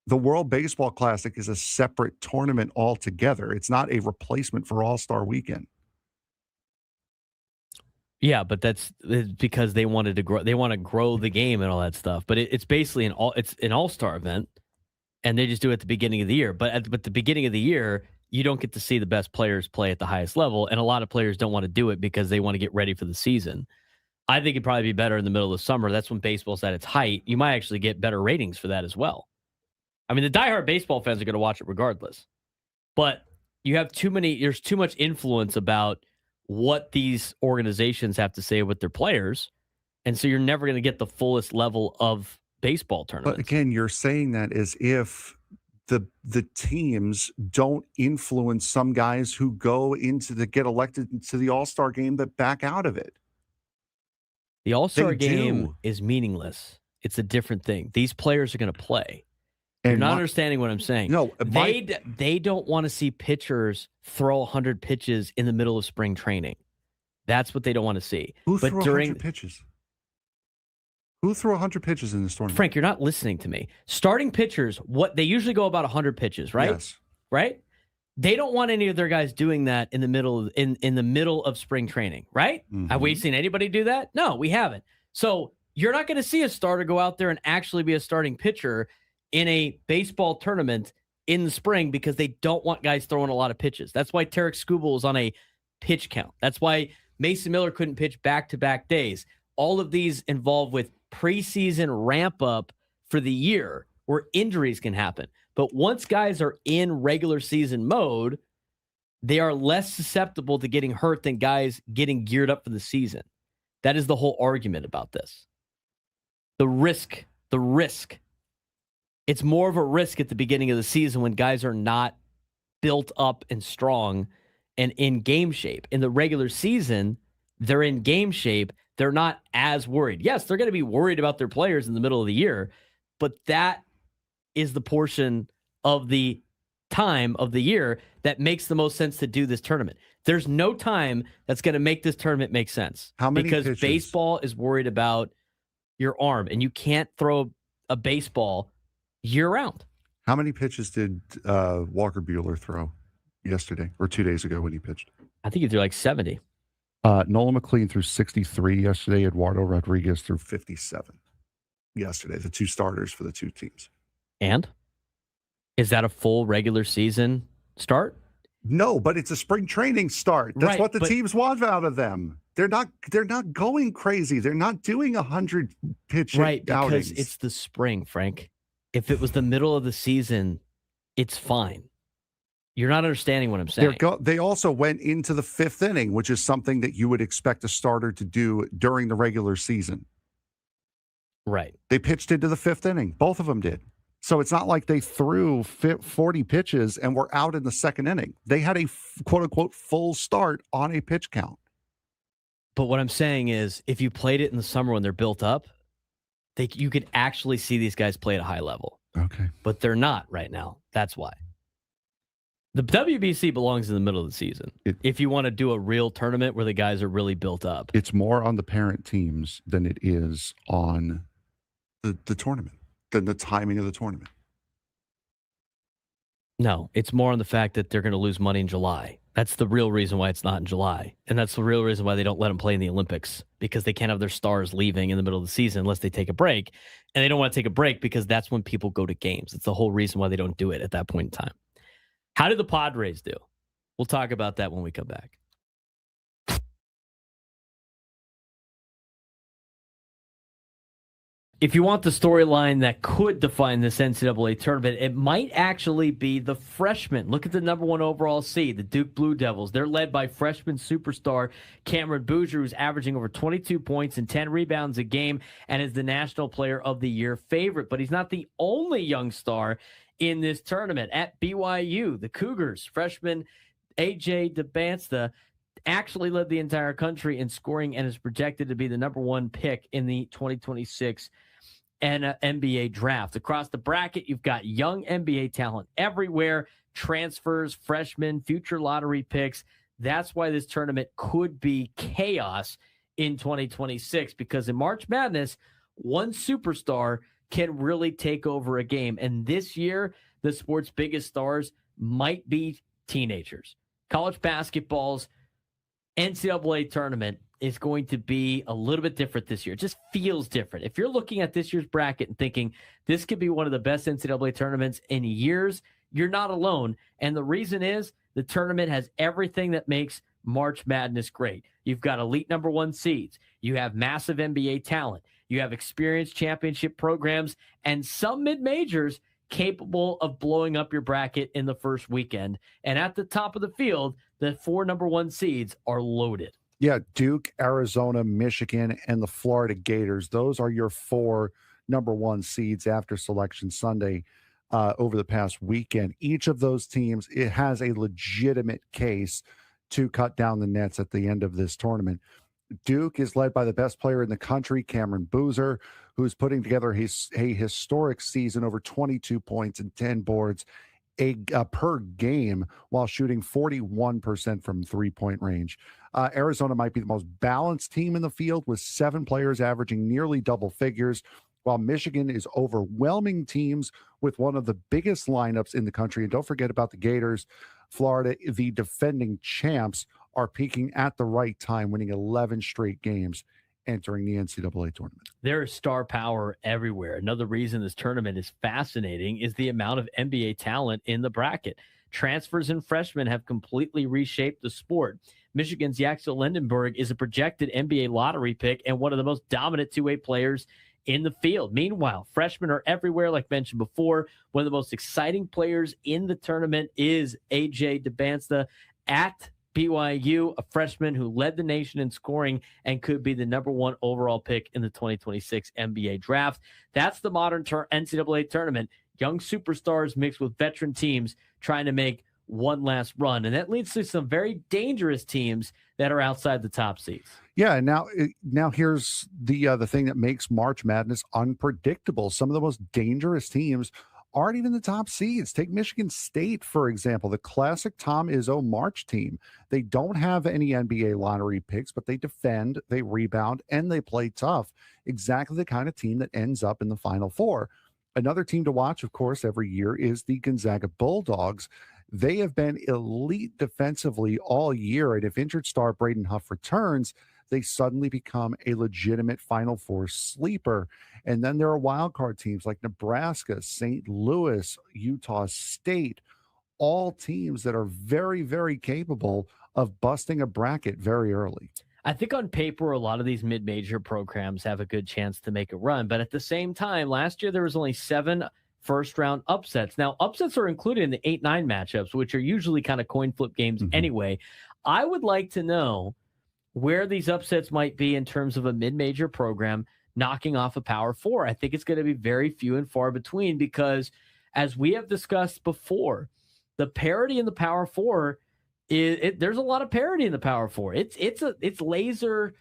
The World Baseball Classic is a separate tournament altogether. It's not a replacement for All-Star Weekend. Yeah, but it's because they wanted to grow. They want to grow the game and all that stuff. But it's basically an all-star event, and they just do it at the beginning of the year. But at the beginning of the year, you don't get to see the best players play at the highest level, and a lot of players don't want to do it because they want to get ready for the season. I think it'd probably be better in the middle of the summer. That's when baseball's at its height. You might actually get better ratings for that as well. I mean, the diehard baseball fans are going to watch it regardless, but there's too much influence about what these organizations have to say with their players. And so you're never going to get the fullest level of baseball tournaments. But again, you're saying that as if the teams don't influence some guys who go get elected into the All-Star game that back out of it. The All-Star game is meaningless. It's a different thing. These players are going to play. You're not understanding what I'm saying. No, they don't want to see pitchers throw 100 pitches in the middle of spring training. That's what they don't want to see. Who threw 100 pitches? Who threw 100 pitches in this tournament? Frank, you're not listening to me. Starting pitchers, what they usually go about 100 pitches, right? Yes. Right? They don't want any of their guys doing that in the middle of spring training, right? Mm-hmm. Have we seen anybody do that? No, we haven't. So you're not going to see a starter go out there and actually be a starting pitcher in a baseball tournament in the spring because they don't want guys throwing a lot of pitches. That's why Tarek Skubal is on a pitch count. That's why Mason Miller couldn't pitch back-to-back days. All of these involved with preseason ramp-up for the year where injuries can happen. But once guys are in regular season mode, they are less susceptible to getting hurt than guys getting geared up for the season. That is the whole argument about this. The risk. It's more of a risk at the beginning of the season when guys are not built up and strong and in game shape. In the regular season, they're in game shape. They're not as worried. Yes, they're going to be worried about their players in the middle of the year, but that is the portion of the time of the year that makes the most sense to do this tournament. There's no time that's going to make this tournament make sense. How many because pitches? Baseball is worried about your arm, and you can't throw a baseball year-round. How many pitches did Walker Buehler throw yesterday or 2 days ago when he pitched? I think he threw like 70. Nolan McLean threw 63 yesterday. Eduardo Rodriguez threw 57 yesterday, the two starters for the two teams. And? Is that a full regular season start? No, but it's a spring training start. That's Right, what the but- teams want out of them. They're not going crazy. They're not doing 100 pitch Right, because outings. it's the spring, Frank. If it was the middle of the season, it's fine. You're not understanding what I'm saying. They also went into the fifth inning, which is something that you would expect a starter to do during the regular season. Right. They pitched into the fifth inning. Both of them did. So it's not like they threw 40 pitches and were out in the second inning. They had a quote-unquote full start on a pitch count. But what I'm saying is, if you played it in the summer when they're built up, you could actually see these guys play at a high level. Okay. But they're not right now. That's why. The WBC belongs in the middle of the season. If you want to do a real tournament where the guys are really built up. It's more on the parent teams than it is on the tournament, than the timing of the tournament. No, it's more on the fact that they're going to lose money in July. That's the real reason why it's not in July. And that's the real reason why they don't let them play in the Olympics, because they can't have their stars leaving in the middle of the season unless they take a break. And they don't want to take a break because that's when people go to games. It's the whole reason why they don't do it at that point in time. How did the Padres do? We'll talk about that when we come back. If you want the storyline that could define this NCAA tournament, it might actually be the freshmen. Look at the number one overall seed, the Duke Blue Devils. They're led by freshman superstar Cameron Bouger, who's averaging over 22 points and 10 rebounds a game and is the National Player of the Year favorite. But he's not the only young star in this tournament. At BYU, the Cougars, freshman AJ DeBansta actually led the entire country in scoring and is projected to be the number one pick in the 2026 NBA draft. Across the bracket, you've got young NBA talent everywhere. transfers, freshmen, future lottery picks. That's why this tournament could be chaos in 2026, because in March Madness, one superstar can really take over a game. And this year, the sport's biggest stars might be teenagers. College basketball's NCAA tournament is going to be a little bit different this year. It just feels different. If you're looking at this year's bracket and thinking this could be one of the best NCAA tournaments in years, you're not alone. And the reason is the tournament has everything that makes March Madness great. You've got elite number one seeds. You have massive NBA talent. You have experienced championship programs and some mid-majors capable of blowing up your bracket in the first weekend. And at the top of the field, the 4 number one seeds are loaded. Yeah, Duke, Arizona, Michigan, and the Florida Gators. Those are your 4 number one seeds after Selection Sunday over the past weekend. Each of those teams, it has a legitimate case to cut down the nets at the end of this tournament. Duke is led by the best player in the country, Cameron Boozer, who's putting together a historic season, over 22 points and 10 boards per game, while shooting 41% from three-point range. Arizona might be the most balanced team in the field, with 7 players averaging nearly double figures, while Michigan is overwhelming teams with one of the biggest lineups in the country. And don't forget about the Gators. Florida, the defending champs, are peaking at the right time, winning 11 straight games entering the NCAA tournament. There is star power everywhere. Another reason this tournament is fascinating is the amount of NBA talent in the bracket. Transfers and freshmen have completely reshaped the sport. Michigan's Yaxel Lindenberg is a projected NBA lottery pick and one of the most dominant two-way players in the field. Meanwhile, freshmen are everywhere, like mentioned before. One of the most exciting players in the tournament is AJ DeBansta at BYU, a freshman who led the nation in scoring and could be the number 1 overall pick in the 2026 NBA draft. That's the modern NCAA tournament. Young superstars mixed with veteran teams trying to make one last run. And that leads to some very dangerous teams that are outside the top seeds. Yeah, and now here's the thing that makes March Madness unpredictable. Some of the most dangerous teams aren't even the top seeds. Take Michigan State, for example, the classic Tom Izzo March team. They don't have any NBA lottery picks, but they defend, they rebound, and they play tough. Exactly the kind of team that ends up in the Final Four. Another team to watch, of course, every year is the Gonzaga Bulldogs. They have been elite defensively all year, and if injured star Braden Huff returns, they suddenly become a legitimate Final Four sleeper. And then there are wildcard teams like Nebraska, St. Louis, Utah State, all teams that are very, very capable of busting a bracket very early. I think on paper, a lot of these mid-major programs have a good chance to make a run. But at the same time, last year there was only 7 first-round upsets. Now, upsets are included in the 8-9 matchups, which are usually kind of coin flip games anyway. I would like to know where these upsets might be in terms of a mid-major program knocking off a Power 4. I think it's going to be very few and far between because, as we have discussed before, the parity in the Power 4 there's a lot of parity in the Power 4. It's razor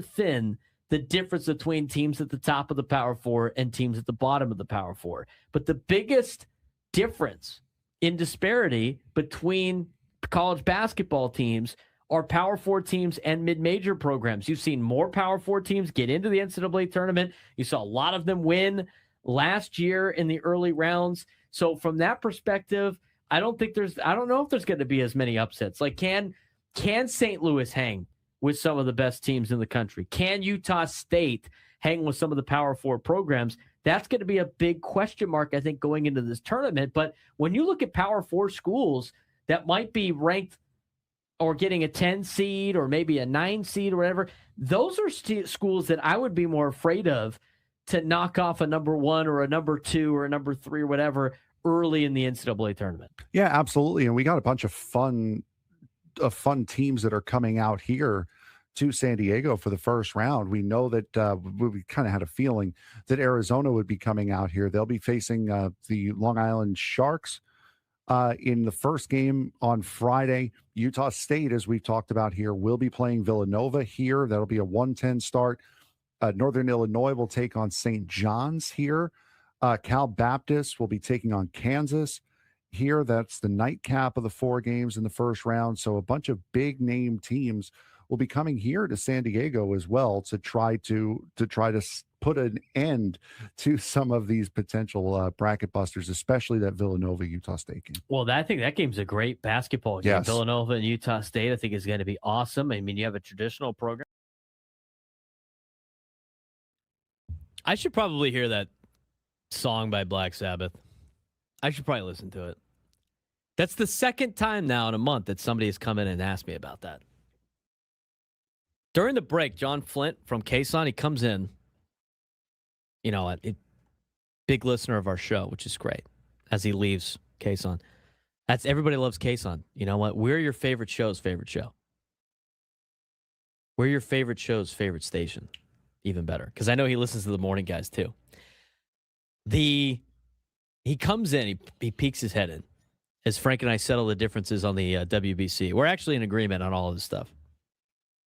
thin, the difference between teams at the top of the Power 4 and teams at the bottom of the Power 4. But the biggest difference in disparity between college basketball teams are Power 4 teams and mid-major programs. You've seen more Power 4 teams get into the NCAA tournament. You saw a lot of them win last year in the early rounds. So from that perspective, I don't know if there's going to be as many upsets. Like, can St. Louis hang with some of the best teams in the country? Can Utah State hang with some of the Power 4 programs? That's going to be a big question mark, I think, going into this tournament. But when you look at Power 4 schools that might be ranked or getting a 10 seed or maybe a 9 seed or whatever, those are schools that I would be more afraid of to knock off a number 1 or a number 2 or a number 3 or whatever early in the NCAA tournament. Yeah, absolutely. And we got a bunch of fun teams that are coming out here to San Diego for the first round. We know that we kind of had a feeling that Arizona would be coming out here. They'll be facing the Long Island Sharks in the first game on Friday. Utah State, as we've talked about here, will be playing Villanova here. That'll be a 1:10 start. Northern Illinois will take on St. John's here. Cal Baptist will be taking on Kansas. here. That's the nightcap of the 4 games in the first round. So a bunch of big name teams will be coming here to San Diego as well to try to put an end to some of these potential bracket busters, especially that Villanova Utah State game. Well, I think that game's a great basketball game. Yes. Villanova and Utah State, I think, is going to be awesome. I mean, you have a traditional program. I should probably hear that song by Black Sabbath. I should probably listen to it. That's the second time now in a month that somebody has come in and asked me about that. During the break, John Flint from Quezon, he comes in. You know, a big listener of our show, which is great, as he leaves Quezon. That's everybody loves Quezon. You know what? We're your favorite show's favorite show. We're your favorite show's favorite station. Even better, because I know he listens to the morning guys too. He comes in, he peeks his head in, as Frank and I settle the differences on the WBC. We're actually in agreement on all of this stuff.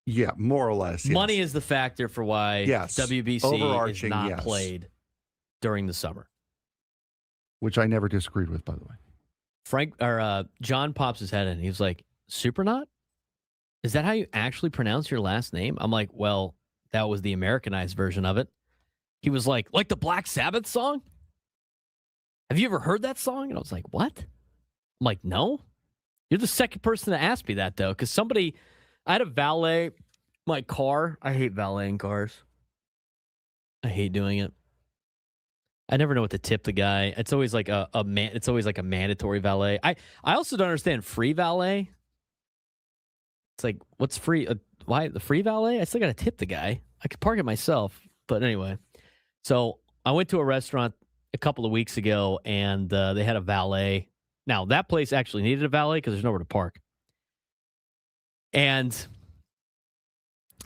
Yeah, more or less. Yes. Money is the factor for why WBC is not played during the summer. Which I never disagreed with, by the way. John pops his head in. He was like, Surprenant? Is that how you actually pronounce your last name? I'm like, well, that was the Americanized version of it. He was like the Black Sabbath song? Have you ever heard that song? And I was like, what? I'm like, no. You're the second person to ask me that, though, because I had a valet my car. I hate valeting cars. I hate doing it. I never know what to tip the guy. It's always like it's always like a mandatory valet. I also don't understand free valet. It's like, what's free? Why the free valet? I still got to tip the guy. I could park it myself. But anyway, so I went to a restaurant a couple of weeks ago, and they had a valet. Now, that place actually needed a valet because there's nowhere to park. And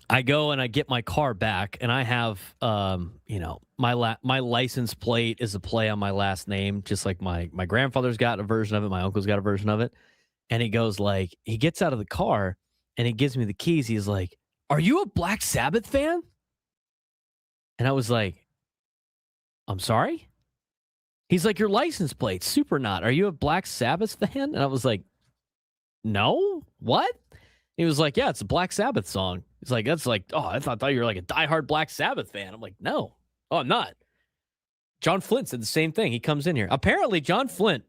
I go and I get my car back, and I have, my license plate is a play on my last name, just like my grandfather's got a version of it, my uncle's got a version of it. And he goes he gets out of the car, and he gives me the keys. He's like, "Are you a Black Sabbath fan?" And I was like, "I'm sorry?" He's like, "Your license plate, Surprenant. Are you a Black Sabbath fan?" And I was like, "No, what?" He was like, "Yeah, it's a Black Sabbath song." He's like, "That's like, oh, I thought you were like a diehard Black Sabbath fan." I'm like, "No, I'm not." John Flint said the same thing. He comes in here. Apparently, John Flint,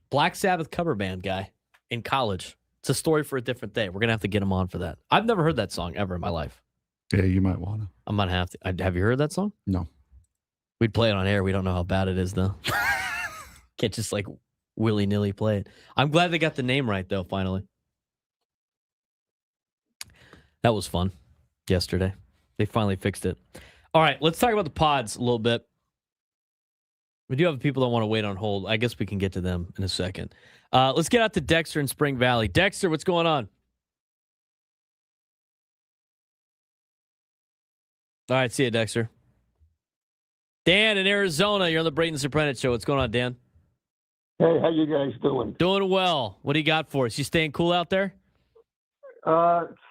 Black Sabbath cover band guy in college. It's a story for a different day. We're going to have to get him on for that. I've never heard that song ever in my life. Yeah, you might want to. I'm going to have to. Have you heard that song? No. We'd play it on air. We don't know how bad it is, though. Can't just like willy-nilly play it. I'm glad they got the name right, though, finally. That was fun yesterday. They finally fixed it. All right, let's talk about the pods a little bit. We do have people that want to wait on hold. I guess we can get to them in a second. Let's get out to Dexter in Spring Valley. Dexter, what's going on? All right, see you, Dexter. Dan in Arizona, you're on the Braden Surprenant Show. What's going on, Dan? Hey, how you guys doing? Doing well. What do you got for us? You staying cool out there?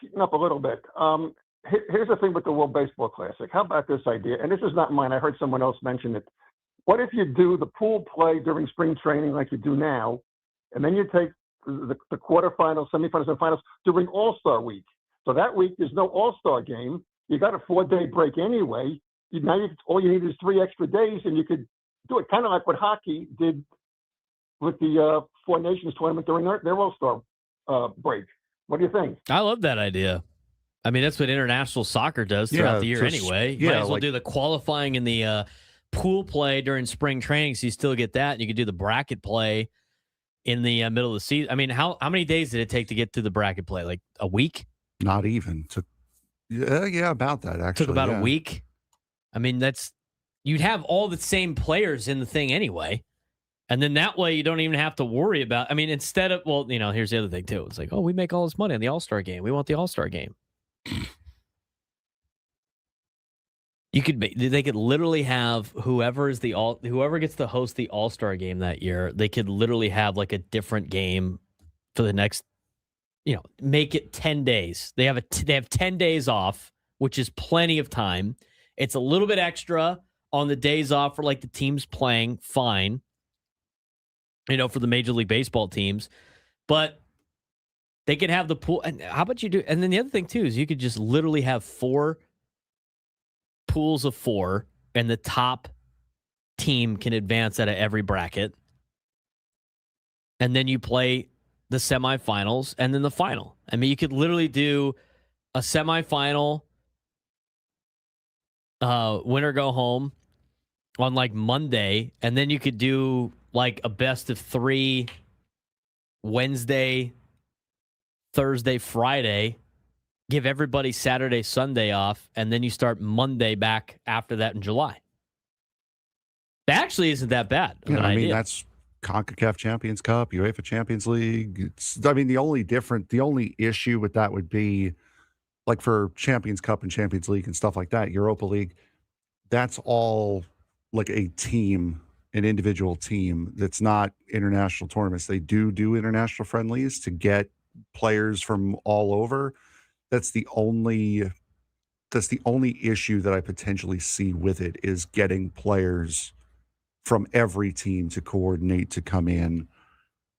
Heating up a little bit. Here's the thing with the World Baseball Classic. How about this idea? And this is not mine. I heard someone else mention it. What if you do the pool play during spring training like you do now, and then you take the quarterfinals, semifinals, and finals during All-Star week? So that week there's no All-Star game. You got a 4-day break anyway. All you need is 3 extra days, and you could do it kind of like what hockey did with the Four Nations tournament during their All-Star break. What do you think? I love that idea. I mean, that's what international soccer does throughout the year anyway. You might as well do the qualifying and the pool play during spring training, so you still get that. And you could do the bracket play in the middle of the season. I mean, how many days did it take to get through the bracket play? Like a week? Not even. Yeah, about that, actually. Took about a week. I mean, you'd have all the same players in the thing anyway. And then that way you don't even have to worry about, here's the other thing too. It's like, oh, we make all this money on the All-Star game. We want the All-Star game. They could literally have whoever gets to host the All-Star game that year, they could literally have like a different game for the next, make it 10 days. They have 10 days off, which is plenty of time. It's a little bit extra on the days off for like the teams playing, fine. for the Major League Baseball teams. But they could have the pool. And how about you do? And then the other thing too is you could just literally have 4 pools of 4, and the top team can advance out of every bracket. And then you play the semifinals and then the final. I mean, you could literally do a semifinal, winner go home on like Monday, and then you could do like a best of 3 Wednesday, Thursday, Friday, give everybody Saturday, Sunday off, and then you start Monday back after that in July. That actually isn't that bad. Yeah, I mean, that's CONCACAF Champions Cup, UEFA Champions League. The only issue with that would be like for Champions Cup and Champions League and stuff like that, Europa League, that's all like a team, an individual team. That's not international tournaments. They do international friendlies to get players from all over. That's the only issue that I potentially see with it, is getting players from every team to coordinate to come in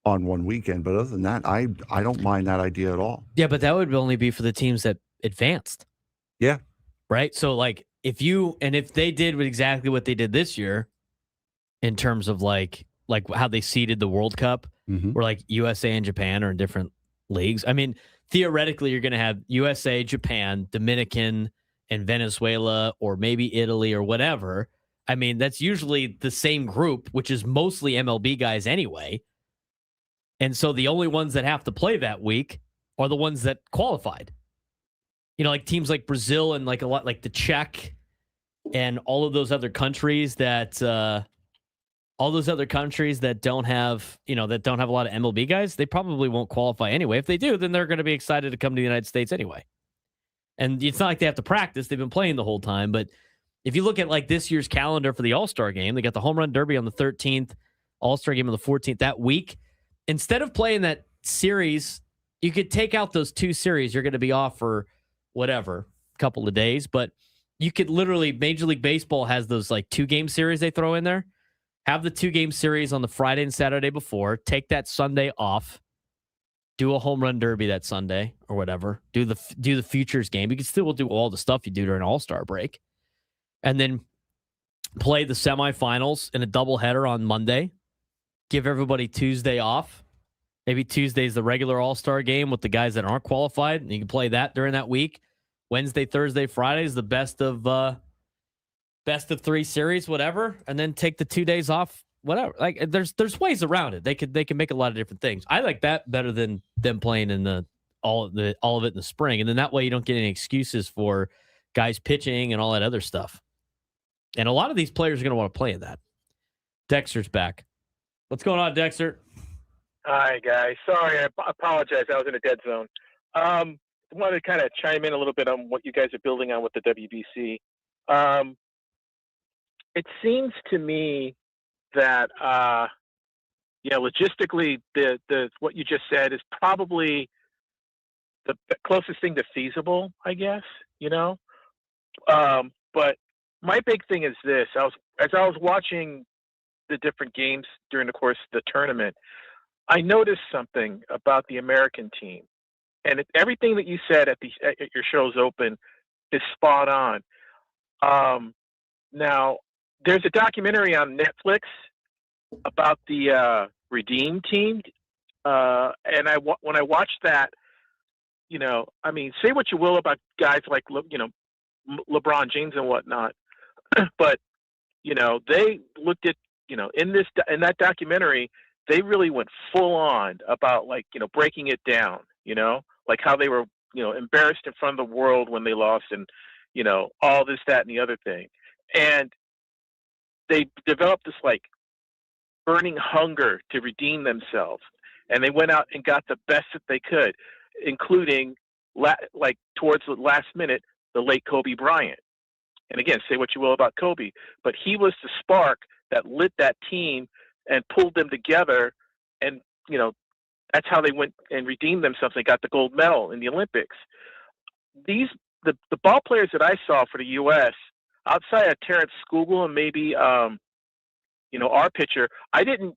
on one weekend. But other than that, I don't mind that idea at all. Yeah, but that would only be for the teams that advanced. Yeah. Right? So like if they did exactly what they did this year in terms of like how they seeded the World Cup, where like USA and Japan are in different leagues. I mean, theoretically, you're going to have USA, Japan, Dominican, and Venezuela, or maybe Italy or whatever. I mean, that's usually the same group, which is mostly MLB guys anyway. And so the only ones that have to play that week are the ones that qualified. Like teams like Brazil and like a lot like the Czech and all of those other countries that don't have, that don't have a lot of MLB guys, they probably won't qualify anyway. If they do, then they're going to be excited to come to the United States anyway. And it's not like they have to practice. They've been playing the whole time. But if you look at like this year's calendar for the All-Star game, they got the Home Run Derby on the 13th, All-Star game on the 14th. That week, instead of playing that series, you could take out those 2 series. You're going to be off for whatever, a couple of days. But you could literally, Major League Baseball has those like 2-game series they throw in there. Have the 2-game series on the Friday and Saturday before. Take that Sunday off. Do a home run derby that Sunday or whatever. Do the futures game. You can still do all the stuff you do during All-Star break. And then play the semifinals in a doubleheader on Monday. Give everybody Tuesday off. Maybe Tuesday's the regular All-Star game with the guys that aren't qualified, and you can play that during that week. Wednesday, Thursday, Friday is the best of 3 series, whatever, and then take the 2 days off, whatever. Like there's ways around it. They can make a lot of different things. I like that better than them playing in all of it in the spring, and then that way you don't get any excuses for guys pitching and all that other stuff. And a lot of these players are going to want to play in that. Dexter's back. What's going on, Dexter? Hi, guys. Sorry, I apologize. I was in a dead zone. I wanted to kind of chime in a little bit on what you guys are building on with the WBC. It seems to me that, logistically, the what you just said is probably the closest thing to feasible, I guess. But my big thing is this: as I was watching the different games during the course of the tournament, I noticed something about the American team, and everything that you said at your show's open is spot on. Now, there's a documentary on Netflix about the Redeem team, and when I watched that, I mean, say what you will about guys like LeBron James and whatnot, but they looked at in that documentary, they really went full on about breaking it down, like how they were embarrassed in front of the world when they lost, and all this, that, and the other thing. And they developed this burning hunger to redeem themselves, and they went out and got the best that they could, including towards the last minute, the late Kobe Bryant. And again, say what you will about Kobe, but he was the spark that lit that team and pulled them together, and that's how they went and redeemed themselves. They got the gold medal in the Olympics. The ball players that I saw for the U.S., outside of Terrence Skugel and maybe our pitcher, I didn't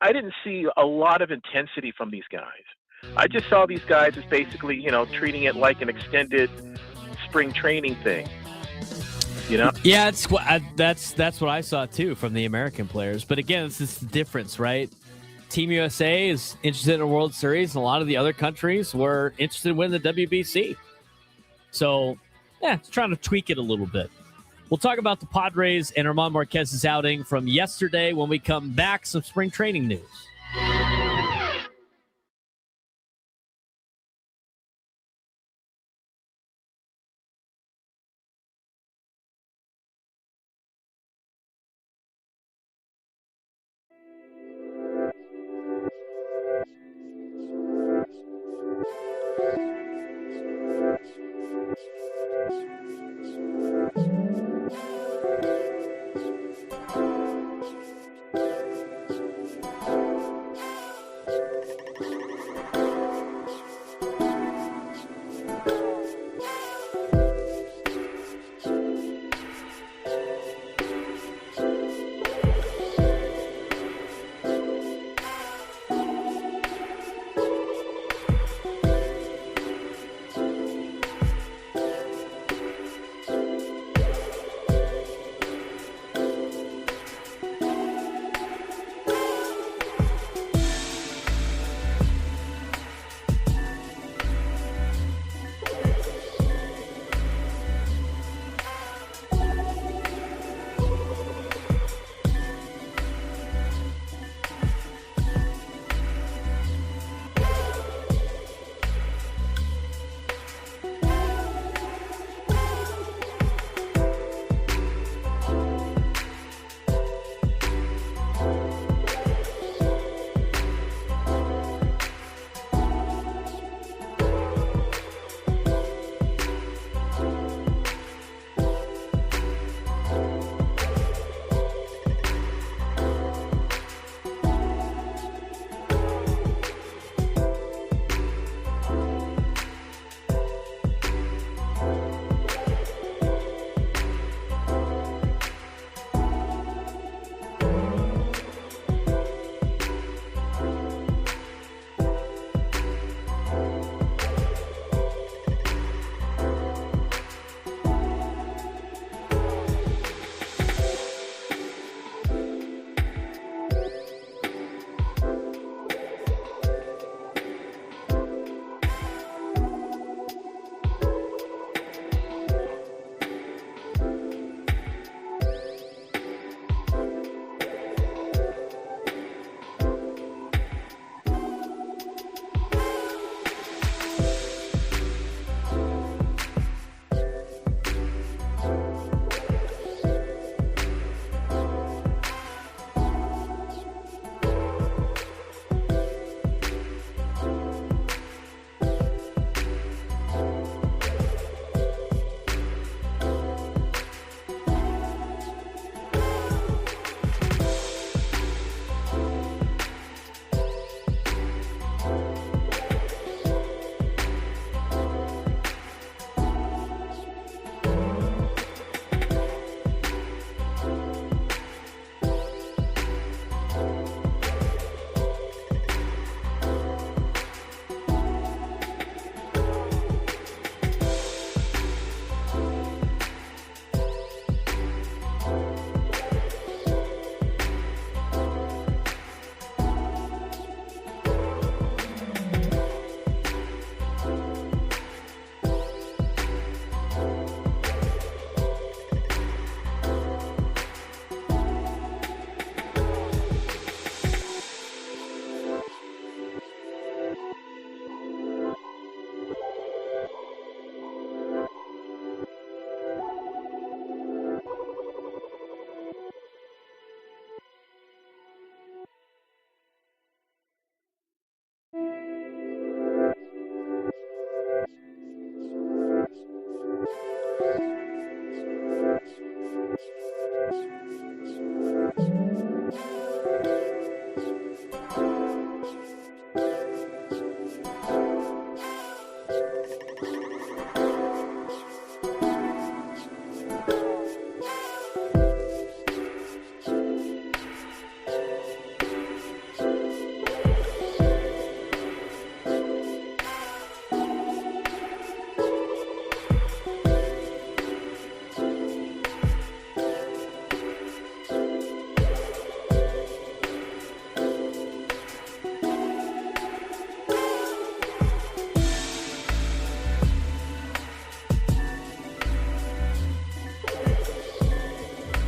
I didn't see a lot of intensity from these guys. I just saw these guys as basically, treating it like an extended spring training thing. Yeah, that's what I saw too from the American players. But again, it's this difference, right? Team USA is interested in a World Series, and a lot of the other countries were interested in winning the WBC. So, yeah, it's trying to tweak it a little bit. We'll talk about the Padres and German Marquez's outing from yesterday when we come back. Some spring training news.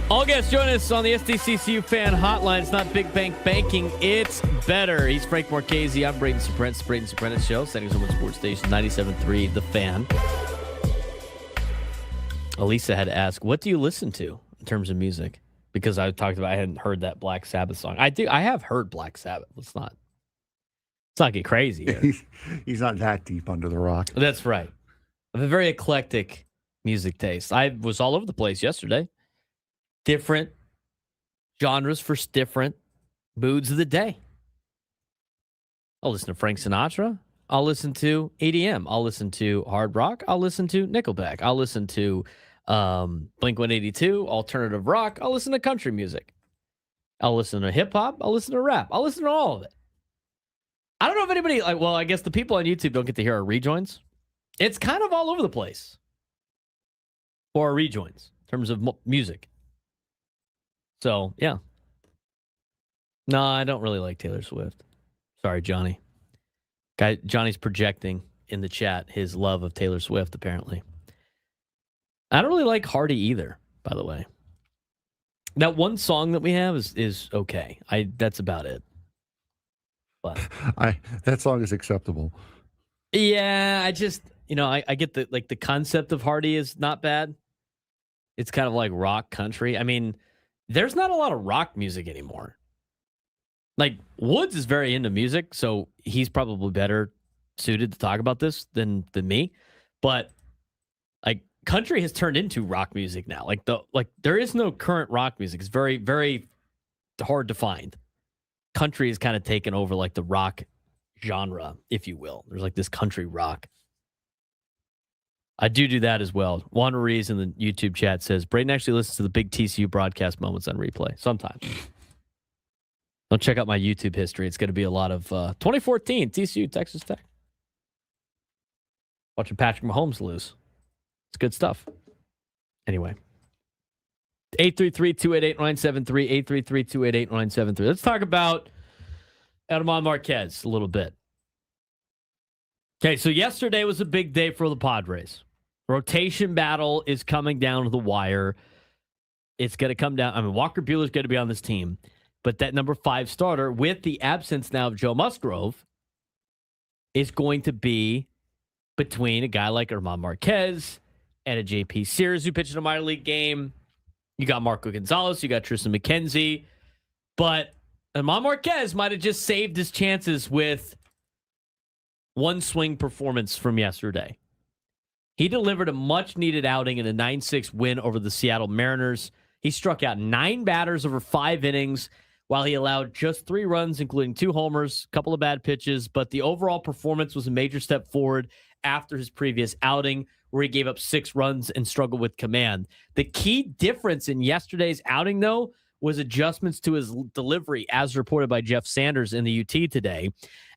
All guests join us on the SDCCU fan hotline. It's not big bank banking, it's better. He's Frank Marchese. I'm Braden Surprenant. It's the Braden Surprenant Show, San Diego Sports Station 97.3, The Fan. Elisa had to ask, what do you listen to in terms of music? Because I talked about I hadn't heard that Black Sabbath song. I have heard Black Sabbath. Let's not get crazy here. He's not that deep under the rock. That's right. I have a very eclectic music taste. I was all over the place yesterday. Different genres for different moods of the day. I'll listen to Frank Sinatra. I'll listen to EDM. I'll listen to hard rock. I'll listen to Nickelback. I'll listen to Blink-182, alternative rock. I'll listen to country music. I'll listen to hip hop. I'll listen to rap. I'll listen to all of it. I don't know if anybody, I guess the people on YouTube don't get to hear our rejoins. It's kind of all over the place for our rejoins in terms of music. So, yeah. No, I don't really like Taylor Swift. Sorry, Johnny. Johnny's projecting in the chat his love of Taylor Swift, apparently. I don't really like Hardy either, by the way. That one song that we have is okay. That's about it. But that song is acceptable. Yeah, I just, I get the concept of Hardy is not bad. It's kind of like rock country. I mean, there's not a lot of rock music anymore. Like, Woods is very into music, so he's probably better suited to talk about this than me. But like, country has turned into rock music now. Like there is no current rock music. It's very, very hard to find. Country has kind of taken over like the rock genre, if you will. There's like this country rock. I do that as well. Juan Ruiz in the YouTube chat says, Braden actually listens to the big TCU broadcast moments on replay. Sometimes. Don't check out my YouTube history. It's going to be a lot of 2014 TCU, Texas Tech. Watching Patrick Mahomes lose. It's good stuff. Anyway. 833-288-973. 833-288-973. Let's talk about Edman Marquez a little bit. Okay, so yesterday was a big day for the Padres. Rotation battle is coming down to the wire. It's going to come down. I mean, Walker Buehler's going to be on this team. But that number 5 starter, with the absence now of Joe Musgrove, is going to be between a guy like Edman Marquez and a JP Sears who pitched in a minor league game. You got Marco Gonzalez. You got Tristan McKenzie. But Edman Marquez might have just saved his chances with one swing performance from yesterday. He delivered a much-needed outing in a 9-6 win over the Seattle Mariners. He struck out 9 batters over 5 innings while he allowed just 3 runs, including 2 homers, a couple of bad pitches. But the overall performance was a major step forward after his previous outing, where he gave up 6 runs and struggled with command. The key difference in yesterday's outing, though, was adjustments to his delivery, as reported by Jeff Sanders in the UT today.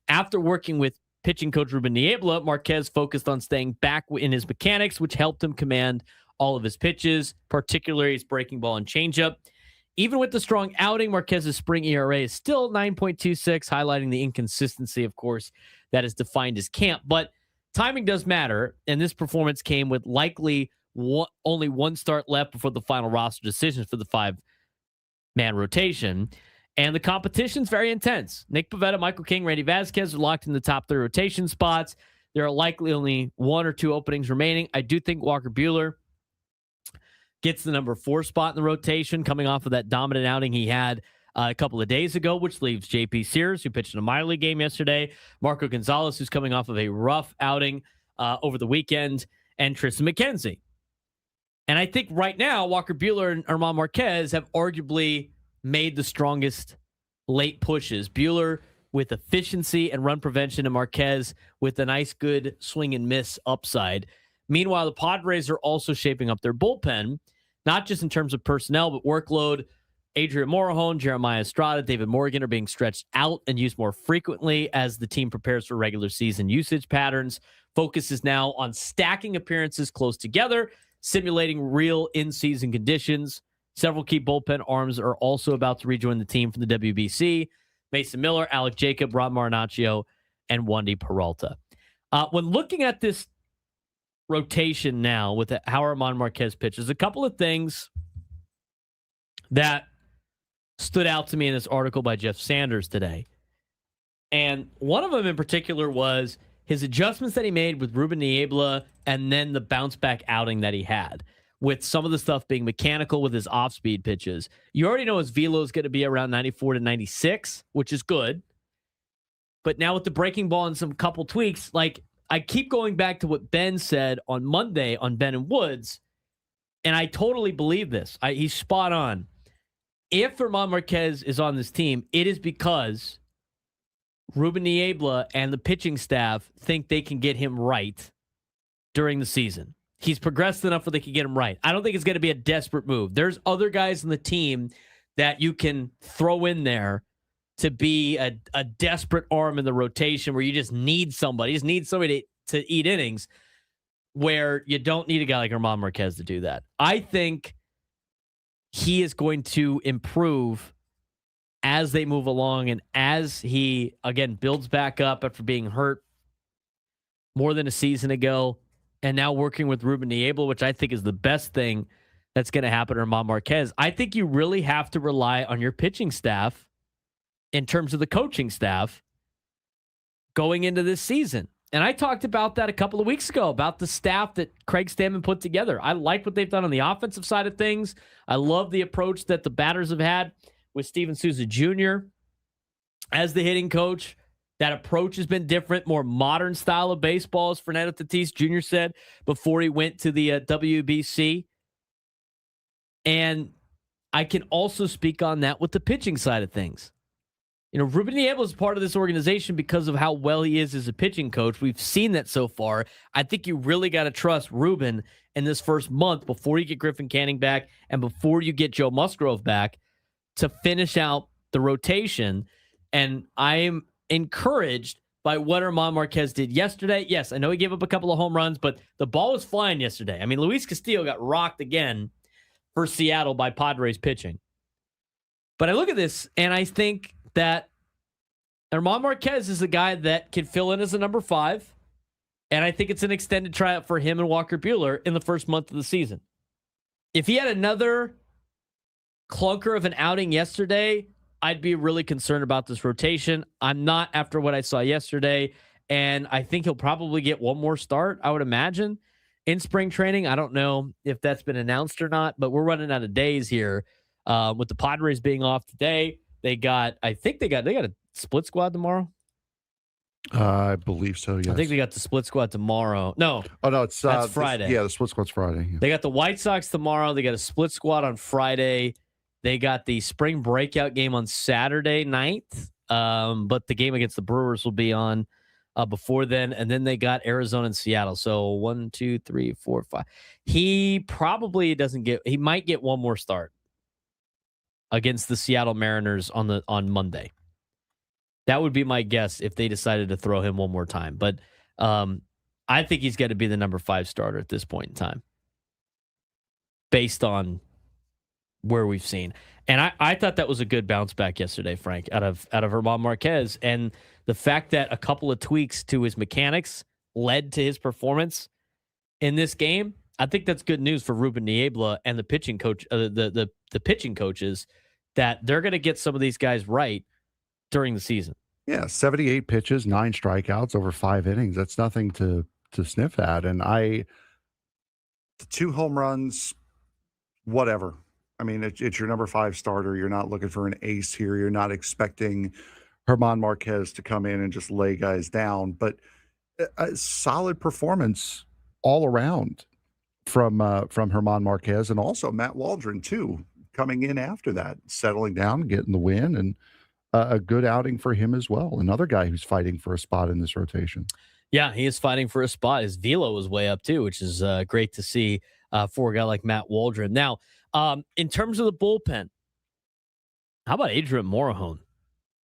After working with pitching coach Ruben Niebla, Marquez focused on staying back in his mechanics, which helped him command all of his pitches, particularly his breaking ball and changeup. Even with the strong outing, Marquez's spring ERA is still 9.26, highlighting the inconsistency, of course, that has defined his camp. But timing does matter, and this performance came with likely only 1 start left before the final roster decisions for the 5-man rotation. And the competition's very intense. Nick Pivetta, Michael King, Randy Vasquez are locked in the top 3 rotation spots. There are likely only 1 or 2 openings remaining. I do think Walker Buehler gets the number 4 spot in the rotation, coming off of that dominant outing he had a couple of days ago, which leaves JP Sears, who pitched in a minor league game yesterday, Marco Gonzalez, who's coming off of a rough outing over the weekend, and Tristan McKenzie. And I think right now, Walker Buehler and Edman Marquez have arguably made the strongest late pushes. Buehler with efficiency and run prevention, and Marquez with a nice, good swing and miss upside. Meanwhile, the Padres are also shaping up their bullpen, not just in terms of personnel, but workload. Adrian Morejon, Jeremiah Estrada, David Morgan are being stretched out and used more frequently as the team prepares for regular season usage patterns. Focus is now on stacking appearances close together, simulating real in-season conditions. Several key bullpen arms are also about to rejoin the team from the WBC. Mason Miller, Alec Jacob, Rob Marinaccio, and Wandy Peralta. When looking at this rotation now with how Edman Marquez pitches, a couple of things that stood out to me in this article by Jeff Sanders today. And one of them in particular was his adjustments that he made with Ruben Niebla and then the bounce back outing that he had, with some of the stuff being mechanical with his off-speed pitches. You already know his velo is going to be around 94 to 96, which is good. But now with the breaking ball and some couple tweaks, like I keep going back to what Ben said on Monday on Ben and Woods, and I totally believe this. He's spot on. If German Marquez is on this team, it is because Ruben Niebla and the pitching staff think they can get him right during the season. He's progressed enough where they can get him right. I don't think it's going to be a desperate move. There's other guys in the team that you can throw in there to be a desperate arm in the rotation where you just need somebody. You just need somebody to eat innings, where you don't need a guy like German Marquez to do that. I think he is going to improve as they move along and as he, again, builds back up after being hurt more than a season ago and now working with Ruben Niebla, which I think is the best thing that's going to happen to German Marquez. I think you really have to rely on your pitching staff in terms of the coaching staff going into this season. And I talked about that a couple of weeks ago, about the staff that Craig Stammen put together. I like what they've done on the offensive side of things. I love the approach that the batters have had with Steven Souza Jr. as the hitting coach. That approach has been different, more modern style of baseball, as Fernando Tatis Jr. said before he went to the WBC. And I can also speak on that with the pitching side of things. You know, Ruben Niebla is part of this organization because of how well he is as a pitching coach. We've seen that so far. I think you really got to trust Ruben in this first month before you get Griffin Canning back and before you get Joe Musgrove back to finish out the rotation. And I am encouraged by what German Marquez did yesterday. Yes, I know he gave up a couple of home runs, but the ball was flying yesterday. I mean, Luis Castillo got rocked again for Seattle by Padres pitching. But I look at this and I think that German Marquez is a guy that can fill in as a number 5. And I think it's an extended tryout for him and Walker Buehler in the first month of the season. If he had another clunker of an outing yesterday, I'd be really concerned about this rotation. I'm not after what I saw yesterday. And I think he'll probably get one more start, I would imagine, in spring training. I don't know if that's been announced or not, but we're running out of days here with the Padres being off today. I think they got a split squad tomorrow. I believe so, yes. I think they got the split squad tomorrow. No. Oh, no, that's Friday. The split squad's Friday. Yeah. They got the White Sox tomorrow. They got a split squad on Friday. They got the spring breakout game on Saturday night. But the game against the Brewers will be on before then. And then they got Arizona and Seattle. So 1, 2, 3, 4, 5. He probably he might get one more start against the Seattle Mariners on Monday. That would be my guess if they decided to throw him one more time. But I think he's got to be the number 5 starter at this point in time, based on where we've seen. And I thought that was a good bounce back yesterday, Frank, out of German Marquez. And the fact that a couple of tweaks to his mechanics led to his performance in this game, I think that's good news for Ruben Niebla and the pitching coach, the pitching coaches, that they're going to get some of these guys right during the season. Yeah, 78 pitches, 9 strikeouts over 5 innings. That's nothing to sniff at. And the 2 home runs, whatever. I mean, it's your number 5 starter. You're not looking for an ace here. You're not expecting German Marquez to come in and just lay guys down. But a solid performance all around from German Marquez, and also Matt Waldron too, coming in after that, settling down, getting the win, and a good outing for him as well. Another guy who's fighting for a spot in this rotation. Yeah, he is fighting for a spot. His velo is way up too, which is great to see for a guy like Matt Waldron. Now, in terms of the bullpen, how about Adrian Morejon?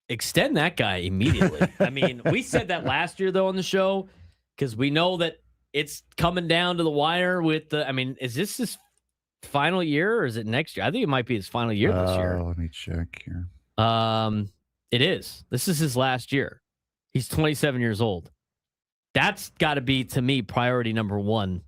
Extend that guy immediately. I mean, we said that last year, though, on the show, because we know that it's coming down to the wire with the, I mean, is this his final year or is it next year? I think it might be his final year this year. Let me check here. It is. This is his last year. He's 27 years old. That's got to be, to me, priority number 1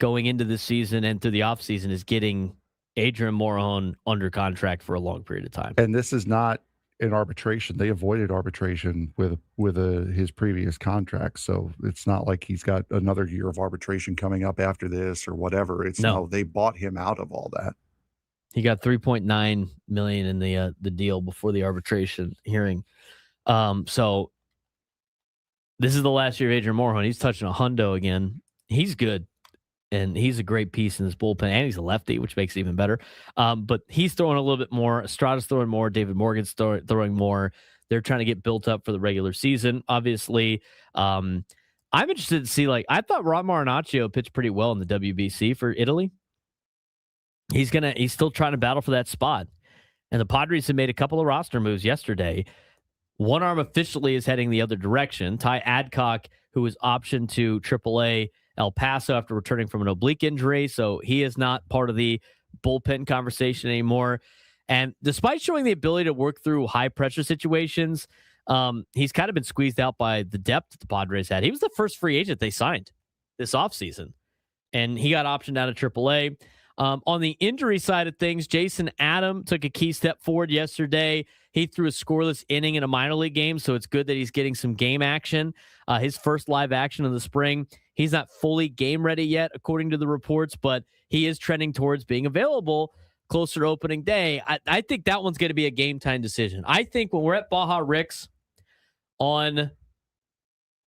going into this season and through the offseason, is getting Adrian Morejon under contract for a long period of time. And this is not an arbitration. They avoided arbitration with his previous contract. So it's not like he's got another year of arbitration coming up after this or whatever. It's no, they bought him out of all that. He got $3.9 million in the deal before the arbitration hearing. So this is the last year of Adrian Morejon. He's touching a hundo again. He's good. And he's a great piece in this bullpen, and he's a lefty, which makes it even better. But he's throwing a little bit more. Estrada's throwing more. David Morgan's throwing more. They're trying to get built up for the regular season, obviously. I'm interested to see, I thought Ron Marinaccio pitched pretty well in the WBC for Italy. He's still trying to battle for that spot. And the Padres have made a couple of roster moves yesterday. One arm officially is heading the other direction. Ty Adcock, who was optioned to AAA El Paso after returning from an oblique injury, so he is not part of the bullpen conversation anymore. And despite showing the ability to work through high-pressure situations, he's kind of been squeezed out by the depth that the Padres had. He was the first free agent they signed this offseason, and he got optioned out of AAA. On the injury side of things, Jason Adam took a key step forward yesterday. He threw a scoreless inning in a minor league game, so it's good that he's getting some game action. His first live action of the spring. He's not fully game ready yet, according to the reports, but he is trending towards being available closer to opening day. I think that one's going to be a game time decision. I think when we're at Baja Ricks on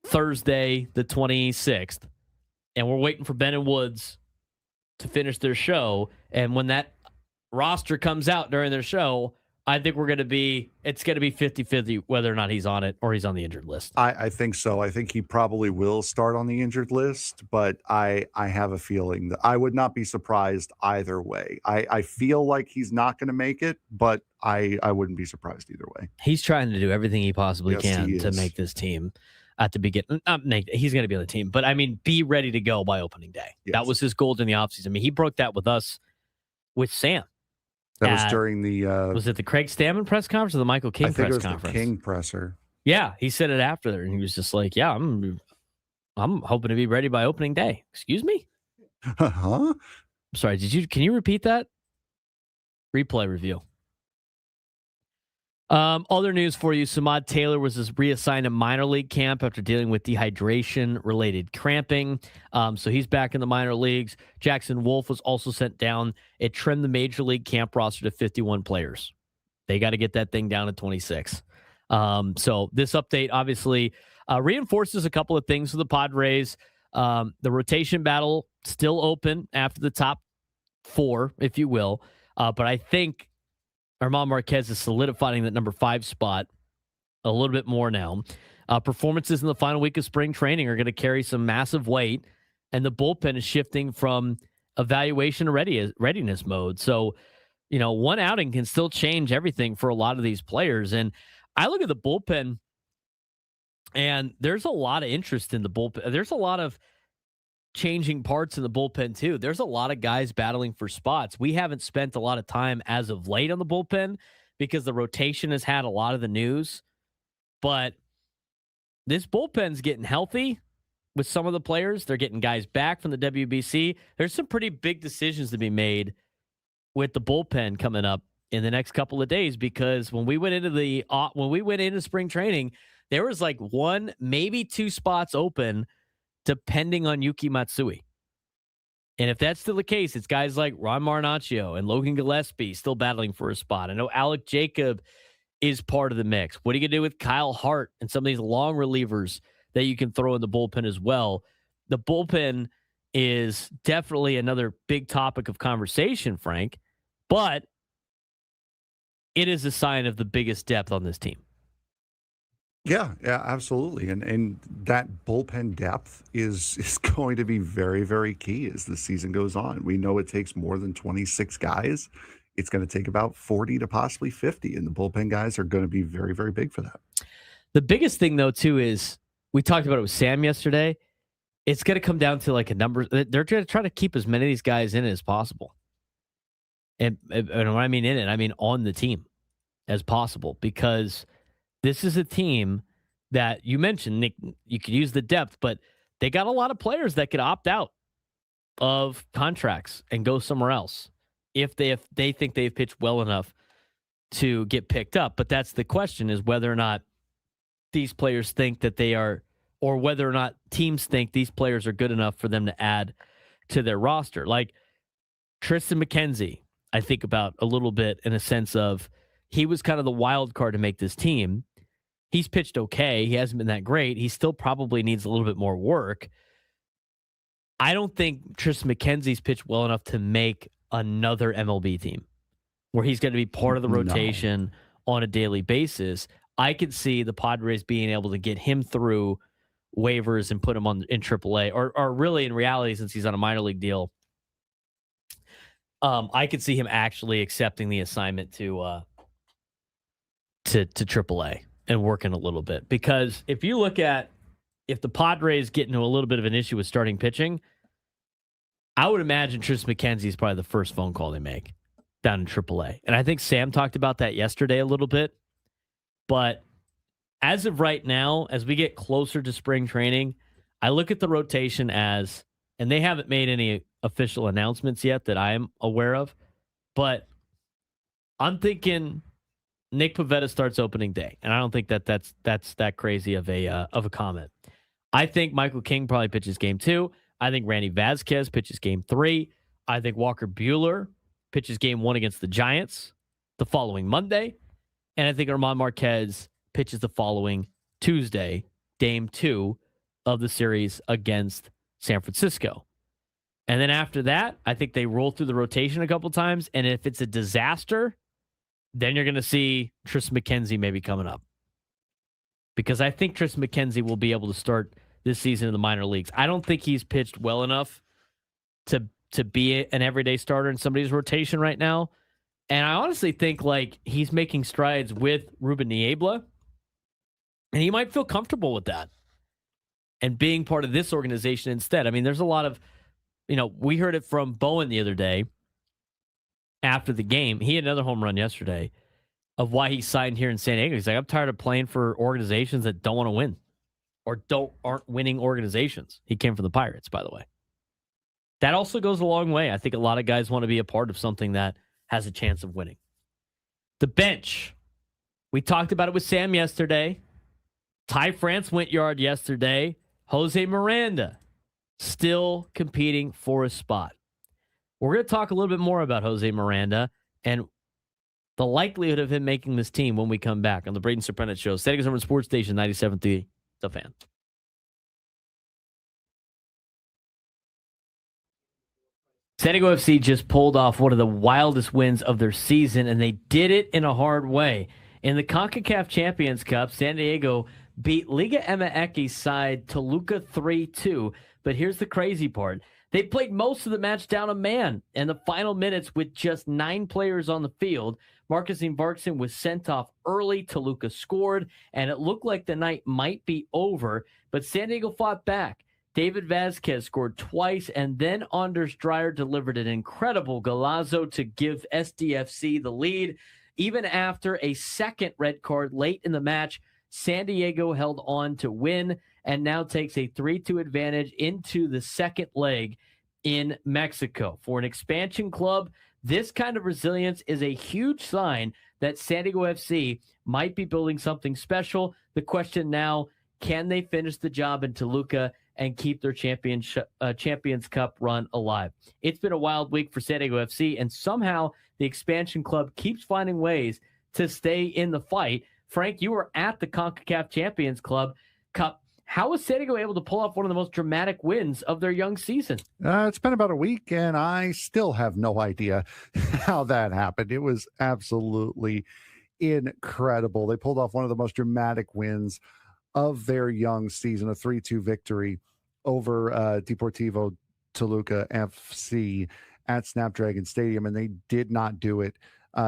Thursday, the 26th, and we're waiting for Ben and Woods to finish their show, and when that roster comes out during their show, I think it's going to be 50-50 whether or not he's on it or he's on the injured list. I think so. I think he probably will start on the injured list, but I have a feeling that I would not be surprised either way. I feel like he's not going to make it, but I wouldn't be surprised either way. He's trying to do everything he possibly can to make this team at the beginning. He's going to be on the team, but be ready to go by opening day. Yes. That was his goal in the offseason. He broke that with us, with Sam. That was during the... was it the Craig Stammen press conference or the Michael King press conference? I think it was the King presser. Yeah, he said it after there, and he was just like, yeah, I'm hoping to be ready by opening day. Excuse me? Huh? Sorry, can you repeat that? Replay review. Other news for you, Samad Taylor was reassigned a minor league camp after dealing with dehydration-related cramping. So he's back in the minor leagues. Jackson Wolf was also sent down. It trimmed the major league camp roster to 51 players. They got to get that thing down to 26. So this update obviously reinforces a couple of things for the Padres. The rotation battle still open after the top four, if you will. But I think Armand Marquez is solidifying that number 5 spot a little bit more now. Performances in the final week of spring training are going to carry some massive weight, and the bullpen is shifting from evaluation to readiness mode. So, one outing can still change everything for a lot of these players. And I look at the bullpen, and there's a lot of interest in the bullpen. There's a lot of changing parts in the bullpen too. There's a lot of guys battling for spots. We haven't spent a lot of time as of late on the bullpen because the rotation has had a lot of the news, but this bullpen's getting healthy with some of the players. They're getting guys back from the WBC. There's some pretty big decisions to be made with the bullpen coming up in the next couple of days, because when we went into spring training, there was 1, maybe 2 spots open depending on Yuki Matsui. And if that's still the case, it's guys like Ron Marinaccio and Logan Gillespie still battling for a spot. I know Alec Jacob is part of the mix. What are you going to do with Kyle Hart and some of these long relievers that you can throw in the bullpen as well? The bullpen is definitely another big topic of conversation, Frank, but it is a sign of the biggest depth on this team. Yeah, absolutely. And that bullpen depth is going to be very, very key as the season goes on. We know it takes more than 26 guys. It's going to take about 40 to possibly 50, and the bullpen guys are going to be very, very big for that. The biggest thing, though, too, is we talked about it with Sam yesterday. It's going to come down to a number. They're going to try to keep as many of these guys in it as possible. And when I mean in it, I mean on the team as possible, because this is a team that you mentioned, Nick, you could use the depth, but they got a lot of players that could opt out of contracts and go somewhere else if they think they've pitched well enough to get picked up. But that's the question, is whether or not these players think that they are, or whether or not teams think these players are good enough for them to add to their roster. Like Tristan McKenzie, I think about a little bit in a sense of he was kind of the wild card to make this team. He's pitched okay. He hasn't been that great. He still probably needs a little bit more work. I don't think Tristan McKenzie's pitched well enough to make another MLB team where he's going to be part of the rotation on a daily basis. I could see the Padres being able to get him through waivers and put him in AAA, or really in reality, since he's on a minor league deal, I could see him actually accepting the assignment to AAA and working a little bit. Because if you look at, if the Padres get into a little bit of an issue with starting pitching, I would imagine Tristan McKenzie is probably the first phone call they make down in AAA. And I think Sam talked about that yesterday a little bit. But as of right now, as we get closer to spring training, I look at the rotation as, and they haven't made any official announcements yet that I am aware of, but I'm thinking Nick Pivetta starts opening day, and I don't think that's that crazy of a comment. I think Michael King probably pitches game 2. I think Randy Vasquez pitches game 3. I think Walker Buehler pitches game 1 against the Giants the following Monday, and I think Armand Marquez pitches the following Tuesday, game 2 of the series against San Francisco. And then after that, I think they roll through the rotation a couple times, and if it's a disaster, then you're going to see Tristan McKenzie maybe coming up. Because I think Tristan McKenzie will be able to start this season in the minor leagues. I don't think he's pitched well enough to be an everyday starter in somebody's rotation right now. And I honestly think like he's making strides with Ruben Niebla, and he might feel comfortable with that and being part of this organization instead. I mean, there's a lot of, we heard it from Bowen the other day after the game. He had another home run yesterday of why he signed here in San Diego. He's like, I'm tired of playing for organizations that don't want to win or aren't winning organizations. He came from the Pirates, by the way. That also goes a long way. I think a lot of guys want to be a part of something that has a chance of winning. The bench. We talked about it with Sam yesterday. Ty France went yard yesterday. Jose Miranda still competing for a spot. We're going to talk a little bit more about Jose Miranda and the likelihood of him making this team when we come back on the Braden Surprenant Show. San Diego Sports Station 97.3, The Fan. San Diego FC just pulled off one of the wildest wins of their season, and they did it in a hard way. In the CONCACAF Champions Cup, San Diego beat Liga MX side Toluca 3-2. But here's the crazy part. They played most of the match down a man in the final minutes with just 9 players on the field. Marcus Varksen was sent off early. Toluca scored, and it looked like the night might be over. But San Diego fought back. David Vasquez scored twice, and then Anders Dreyer delivered an incredible golazo to give SDFC the lead. Even after a second red card late in the match, San Diego held on to win and now takes a 3-2 advantage into the second leg in Mexico. For an expansion club, this kind of resilience is a huge sign that San Diego FC might be building something special. The question now, can they finish the job in Toluca and keep their Champions Cup run alive? It's been a wild week for San Diego FC, and somehow the expansion club keeps finding ways to stay in the fight. Frank, you were at the CONCACAF Champions Cup. How was San Diego able to pull off one of the most dramatic wins of their young season? It's been about a week, and I still have no idea how that happened. It was absolutely incredible. They pulled off one of the most dramatic wins of their young season, a 3-2 victory over Deportivo Toluca FC at Snapdragon Stadium, and they did not do it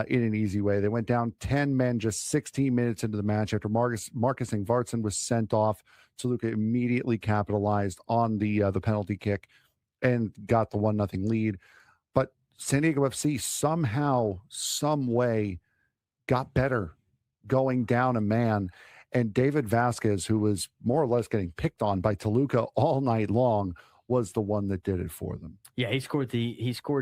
in an easy way. They went down 10 men just 16 minutes into the match after Marcus Varksen was sent off. Toluca immediately capitalized on the penalty kick and got the 1-0 lead. But San Diego FC somehow, some way got better going down a man. And David Vasquez, who was more or less getting picked on by Toluca all night long, was the one that did it for them. Yeah, he scored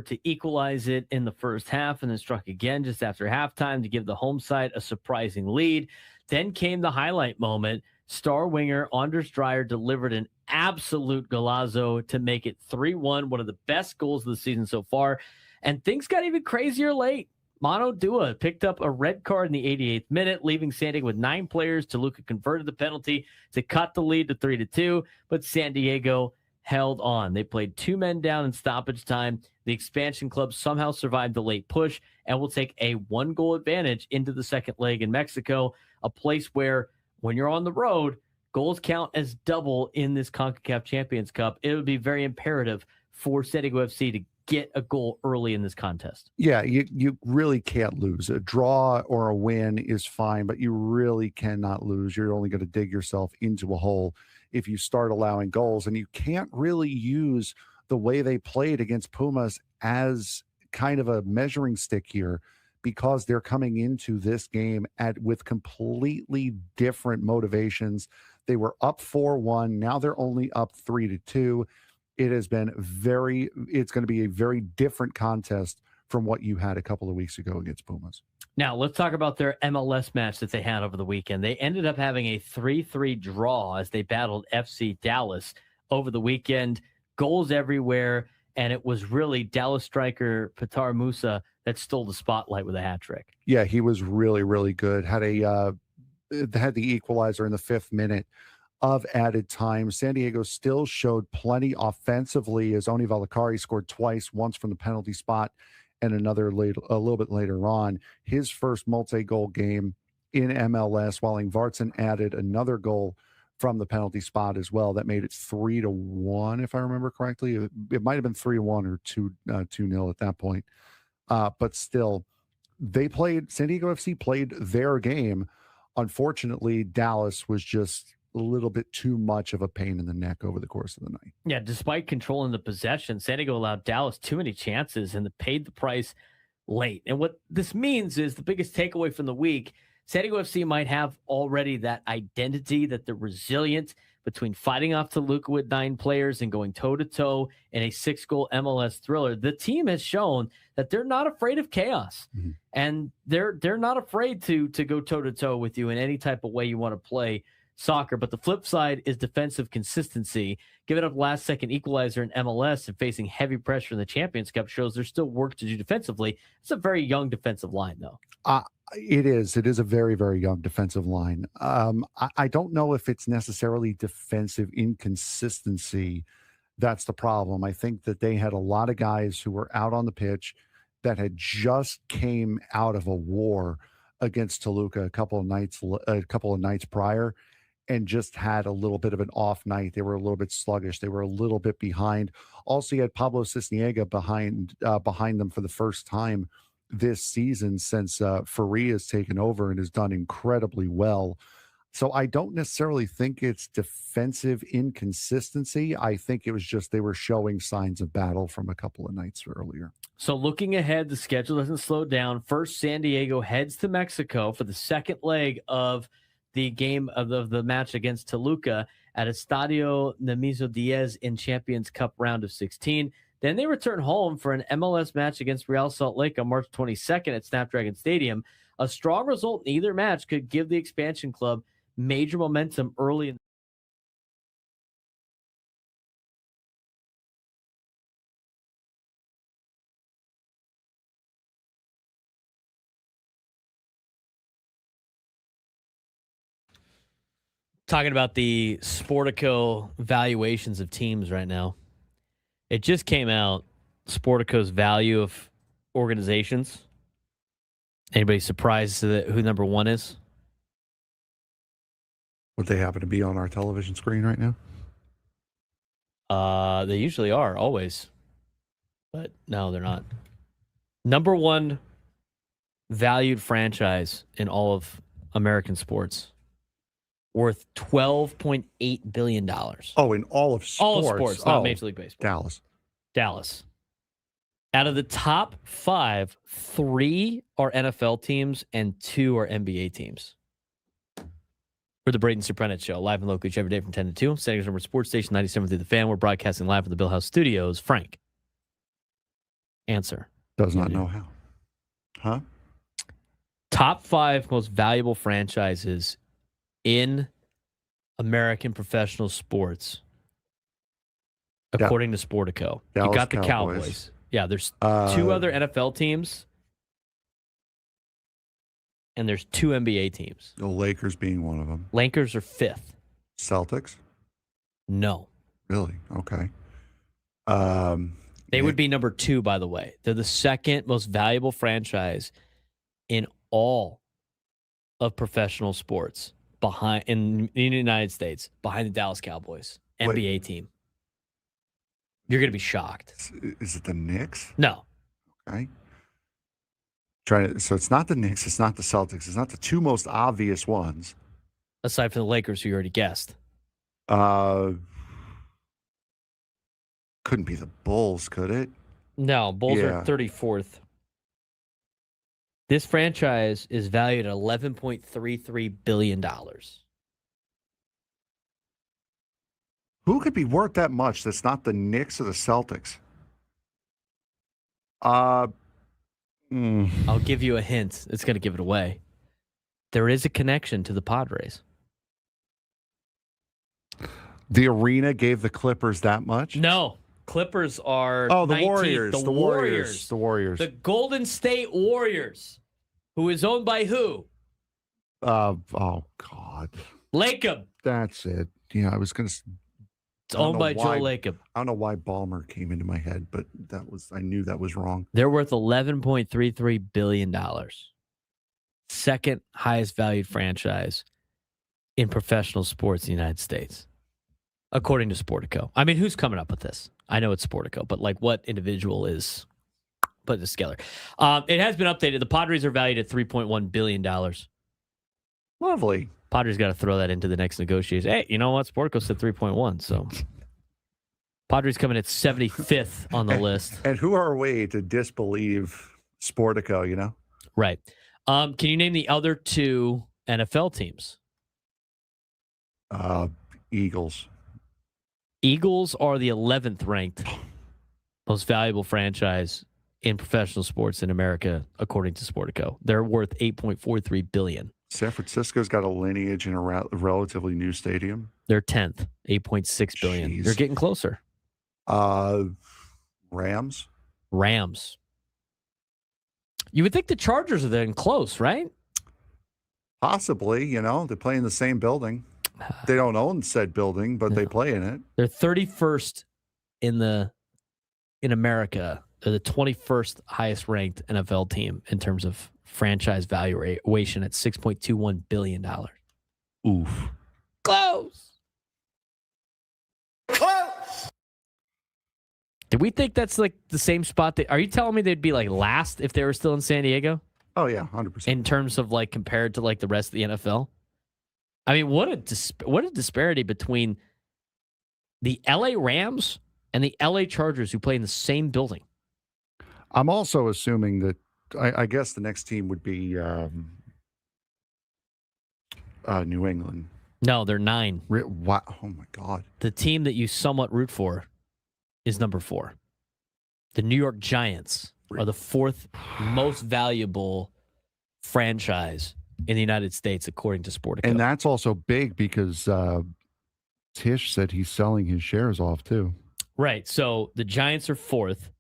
to equalize it in the first half and then struck again just after halftime to give the home side a surprising lead. Then came the highlight moment. Star winger Anders Dreyer delivered an absolute golazo to make it 3-1, one of the best goals of the season so far. And things got even crazier late. Mano Dua picked up a red card in the 88th minute, leaving San Diego with 9 players. Toluca converted the penalty to cut the lead to 3-2, but San Diego held on. They played 2 men down in stoppage time. The expansion club somehow survived the late push and will take a 1-goal advantage into the second leg in Mexico, a place where when you're on the road, goals count as double in this CONCACAF Champions Cup. It would be very imperative for San Diego FC to get a goal early in this contest. Yeah, you really can't lose. A draw or a win is fine, but you really cannot lose. You're only going to dig yourself into a hole if you start allowing goals, and you can't really use the way they played against Pumas as kind of a measuring stick here, because they're coming into this game with completely different motivations. They were up 4-1. Now they're only up 3-2. It's going to be a very different contest from what you had a couple of weeks ago against Pumas. Now, let's talk about their MLS match that they had over the weekend. They ended up having a 3-3 draw as they battled FC Dallas over the weekend. Goals everywhere, and it was really Dallas striker Petar Musa that stole the spotlight with a hat trick. Yeah, he was really, really good. Had the equalizer in the 5th minute of added time. San Diego still showed plenty offensively as Oni Valakari scored twice, once from the penalty spot and another a little bit later on. His first multi-goal game in MLS, while Ingvartsen added another goal from the penalty spot as well. That made it 3-1, if I remember correctly. It might have been 3-1 or 2-0 at that point. But still, San Diego FC played their game. Unfortunately, Dallas was just a little bit too much of a pain in the neck over the course of the night. Yeah, despite controlling the possession, San Diego allowed Dallas too many chances and paid the price late. And what this means is the biggest takeaway from the week, San Diego FC might have already that identity that they're resilient between fighting off Toluca with 9 players and going toe-to-toe in a 6-goal MLS thriller. The team has shown that they're not afraid of chaos. Mm-hmm. And they're not afraid to go toe-to-toe with you in any type of way you want to play soccer. But the flip side is defensive consistency. Giving up last-second equalizer in MLS and facing heavy pressure in the Champions Cup shows there's still work to do defensively. It's a very young defensive line, though. It is a very, very young defensive line. I don't know if it's necessarily defensive inconsistency that's the problem. I think that they had a lot of guys who were out on the pitch that had just came out of a war against Toluca a couple of nights prior, and just had a little bit of an off night. They were a little bit sluggish. They were a little bit behind. Also, you had Pablo Cisniega behind them for the first time this season since Faria has taken over and has done incredibly well. So I don't necessarily think it's defensive inconsistency. I think it was just they were showing signs of battle from a couple of nights earlier. So looking ahead, the schedule doesn't slow down. First, San Diego heads to Mexico for the second leg of the game of the match against Toluca at Estadio Nemesio Diaz in Champions Cup round of 16. Then they return home for an MLS match against Real Salt Lake on March 22nd at Snapdragon Stadium. A strong result in either match could give the expansion club major momentum early in talking about the Sportico valuations of teams right now. It just came out, Sportico's value of organizations. Anybody surprised who number one is? Would they happen to be on our television screen right now? They usually are, always. But no, they're not. Number one valued franchise in all of American sports. Worth $12.8 billion. Oh, in all of sports? All of sports, not Major League Baseball. Dallas. Out of the top 5, 3 are NFL teams and 2 are NBA teams. For the Braden Surprenant Show, live and local each every day from 10 to 2. San Diego's number sports station 97 through the fan. We're broadcasting live from the Bill House Studios. Frank, answer. Does not know how. Huh? Top 5 most valuable franchises in American professional sports, according to Sportico. Dallas You got the Cowboys. Cowboys. Yeah, there's 2 other NFL teams, and there's 2 NBA teams. The Lakers being one of them. Lakers are 5th. Celtics? No. Really? Okay. They would be number 2, by the way. They're the 2nd most valuable franchise in all of professional sports in the United States, behind the Dallas Cowboys NBA team. You're going to be shocked. Is it the Knicks? No. Okay. So it's not the Knicks. It's not the Celtics. It's not the 2 most obvious ones. Aside from the Lakers, who you already guessed. Couldn't be the Bulls, could it? No, Bulls are 34th. This franchise is valued at $11.33 billion. Who could be worth that much that's not the Knicks or the Celtics? I'll give you a hint. It's going to give it away. There is a connection to the Padres. The arena gave the Clippers that much? No. Clippers are the 19th. Warriors. The Warriors. The Golden State Warriors, who is owned by who? Oh, God. Lacob. That's it. Yeah, I was going to... It's owned by Joe Lacob. I don't know why Ballmer came into my head, but I knew that was wrong. They're worth $11.33 billion. 2nd highest valued franchise in professional sports in the United States, according to Sportico. I mean, who's coming up with this? I know it's Sportico, but like what individual is putting this together? It has been updated. The Padres are valued at $3.1 billion. Lovely. Padres got to throw that into the next negotiation. Hey, you know what? Sportico said 3.1, so Padres coming at 75th on the list. And who are we to disbelieve Sportico, you know? Right. Can you name the other 2 NFL teams? Eagles. Eagles are the 11th ranked most valuable franchise in professional sports in America, according to Sportico. They're worth $8.43 billion. San Francisco's got a lineage in a relatively new stadium. They're 10th, $8.6 billion. Jeez. They're getting closer. Rams. You would think the Chargers are then close, right? Possibly, you know, they play in the same building. They don't own said building, but they play in it. They're 31st in America. They're the 21st highest ranked NFL team in terms of franchise valuation at $6.21 billion. Oof. Close. Did we think that's like the same spot? Are you telling me they'd be like last if they were still in San Diego? Oh, yeah, 100%. In terms of like compared to like the rest of the NFL? I mean, what a disparity between the LA Rams and the LA Chargers who play in the same building. I'm also assuming that I guess the next team would be New England. No, they're 9. What? Oh, my God. The team that you somewhat root for is number 4. The New York Giants are the 4th most valuable franchise in the United States, according to Sportico. And that's also big because Tisch said he's selling his shares off, too. Right. So the Giants are 4th.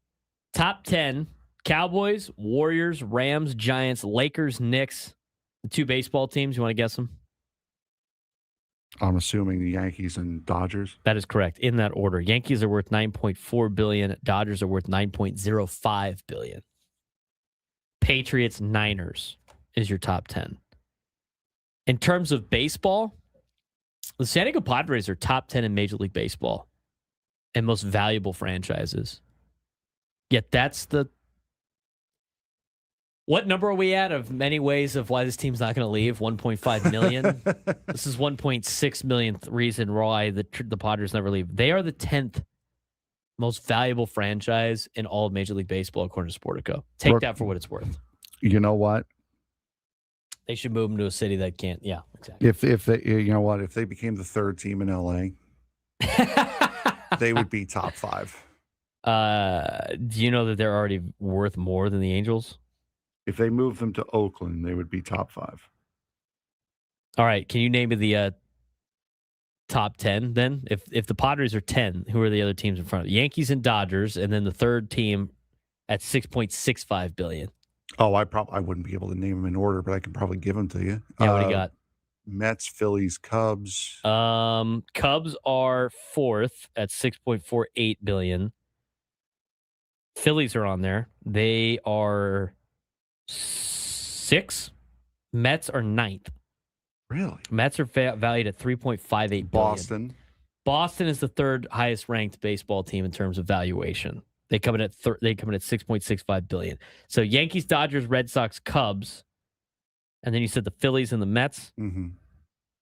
Top 10, Cowboys, Warriors, Rams, Giants, Lakers, Knicks. The 2 baseball teams. You want to guess them? I'm assuming the Yankees and Dodgers. That is correct. In that order. Yankees are worth $9.4 billion. Dodgers are worth $9.05 billion. Patriots, Niners is your top 10. In terms of baseball, the San Diego Padres are top 10 in Major League Baseball and most valuable franchises. Yet that's the... What number are we at of many ways of why this team's not going to leave? 1.5 million. This is 1.6 millionth reason why the Padres never leave. They are the 10th most valuable franchise in all of Major League Baseball, according to Sportico. Take that for what it's worth. You know what? They should move them to a city that can't. Yeah, exactly. If they, you know what, if they became the third team in LA, they would be top 5. Do you know that they're already worth more than the Angels? If they moved them to Oakland, they would be top 5. All right. Can you name me the top 10 then? If the Padres are 10, who are the other teams in front of Yankees and Dodgers, and then the third team at $6.65 billion? Oh, I wouldn't be able to name them in order, but I can probably give them to you. Yeah, what do you got? Mets, Phillies, Cubs. Cubs are 4th at $6.48 billion. Phillies are on there. They are 6. Mets are 9th. Really? Mets are valued at $3.58 billion. Boston is the third highest ranked baseball team in terms of valuation. They come in at $6.65 billion. So Yankees, Dodgers, Red Sox, Cubs, and then you said the Phillies and the Mets. Mm-hmm.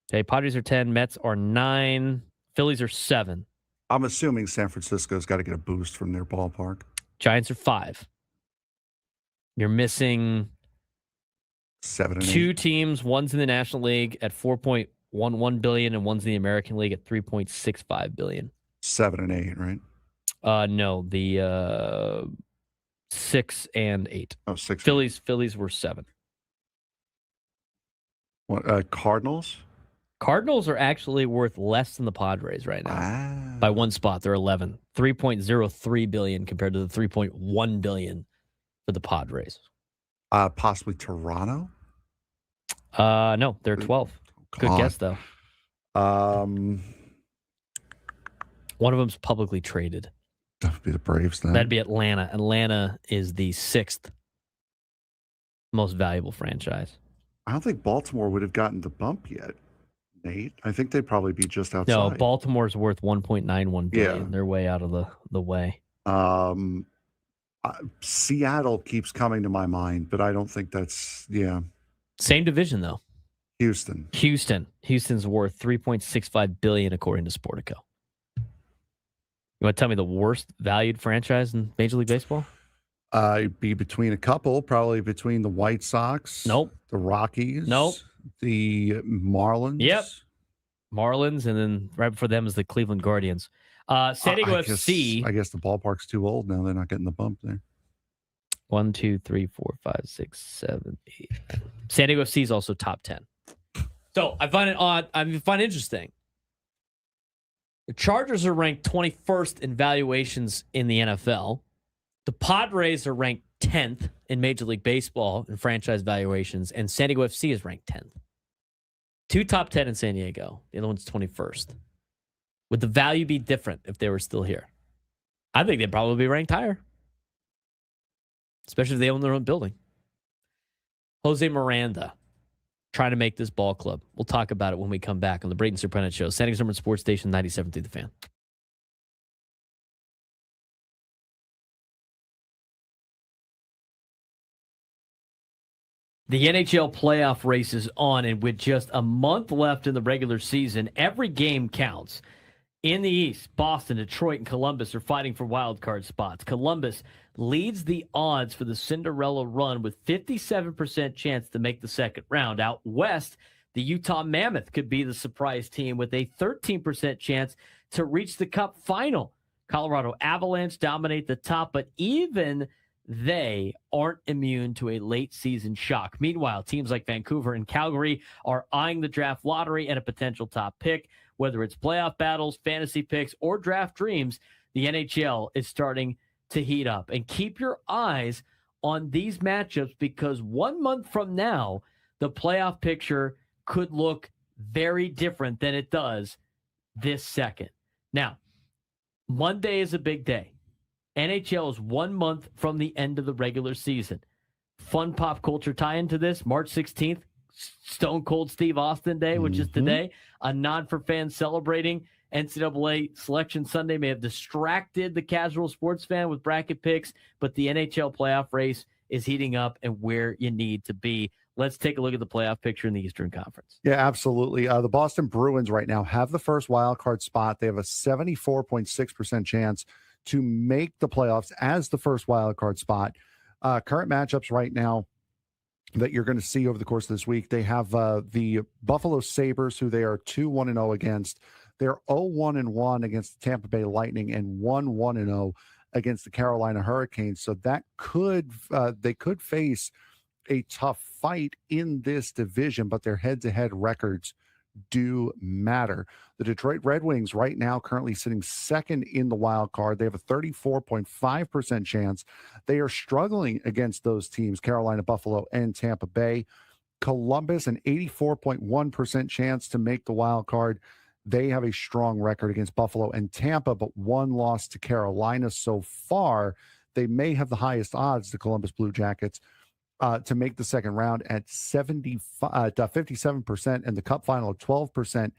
Okay, Padres are 10, Mets are 9, Phillies are 7. I'm assuming San Francisco's got to get a boost from their ballpark. Giants are 5. You're missing 7 and 2 8. teams. One's in the National League at $4.11 billion, and one's in the American League at $3.65 billion. 7 and 8, right? No, the 6 and 8. Oh, 6. Phillies were 7. What, Cardinals? Cardinals are actually worth less than the Padres right now by one spot. They're 11, $3.03 billion compared to the $3.1 billion for the Padres. Possibly Toronto? No, they're 12. Good guess though. One of them's publicly traded. That would be the Braves then. That'd be Atlanta. Atlanta is the 6th most valuable franchise. I don't think Baltimore would have gotten the bump yet, Nate. I think they'd probably be just outside. No, Baltimore's worth $1.91 billion. Yeah. They're way out of the way. Seattle keeps coming to my mind, but I don't think that's, Same division though. Houston's worth $3.65 billion according to Sportico. You want to tell me the worst valued franchise in Major League Baseball? It'd be between a couple, probably between the White Sox. Nope. The Rockies. Nope. The Marlins. Yep. Marlins, and then right before them is the Cleveland Guardians. San Diego FC. I guess the ballpark's too old now. They're not getting the bump there. 1, 2, 3, 4, 5, 6, 7, 8. San Diego FC is also top 10. So I find it odd. I find it interesting. The Chargers are ranked 21st in valuations in the NFL. The Padres are ranked 10th in Major League Baseball in franchise valuations, and San Diego FC is ranked 10th. 2 top 10 in San Diego. The other one's 21st. Would the value be different if they were still here? I think they'd probably be ranked higher, especially if they own their own building. Jose Miranda trying to make this ball club. We'll talk about it when we come back on the Braden Surprenant Show. San Diego Sports Station 97 through the Fan. The NHL playoff race is on, and with just a month left in the regular season, every game counts. In the East, Boston, Detroit, and Columbus are fighting for wild card spots. Columbus leads the odds for the Cinderella run with 57% chance to make the second round. Out West, the Utah Mammoth could be the surprise team with a 13% chance to reach the Cup final. Colorado Avalanche dominate the top, but even they aren't immune to a late season shock. Meanwhile, teams like Vancouver and Calgary are eyeing the draft lottery and a potential top pick. Whether it's playoff battles, fantasy picks, or draft dreams, the NHL is starting to heat up. And keep your eyes on these matchups because 1 month from now, the playoff picture could look very different than it does this second. Now, Monday is a big day. NHL is 1 month from the end of the regular season. Fun pop culture tie into this, March 16th, Stone Cold Steve Austin Day, which is today. A nod for fans celebrating NCAA Selection Sunday may have distracted the casual sports fan with bracket picks, but the NHL playoff race is heating up and where you need to be. Let's take a look at the playoff picture in the Eastern Conference. Yeah, absolutely. The Boston Bruins right now have the first wild card spot. They have a 74.6% chance to make the playoffs as the first wild card spot. Current matchups right now, that you're going to see over the course of this week. They have the Buffalo Sabres, who they are 2-1-0 against. They're 0-1-1 against the Tampa Bay Lightning and 1-1-0 against the Carolina Hurricanes. So that could they could face a tough fight in this division, but their head-to-head records do matter. The Detroit Red Wings right now currently sitting second in the wild card. They have a 34.5% chance. They are struggling against those teams, Carolina, Buffalo, and Tampa Bay. Columbus, an 84.1% chance to make the wild card. They have a strong record against Buffalo and Tampa, but one loss to Carolina so far. They may have the highest odds, the Columbus Blue Jackets, to make the second round at 57% and the Cup final at 12%.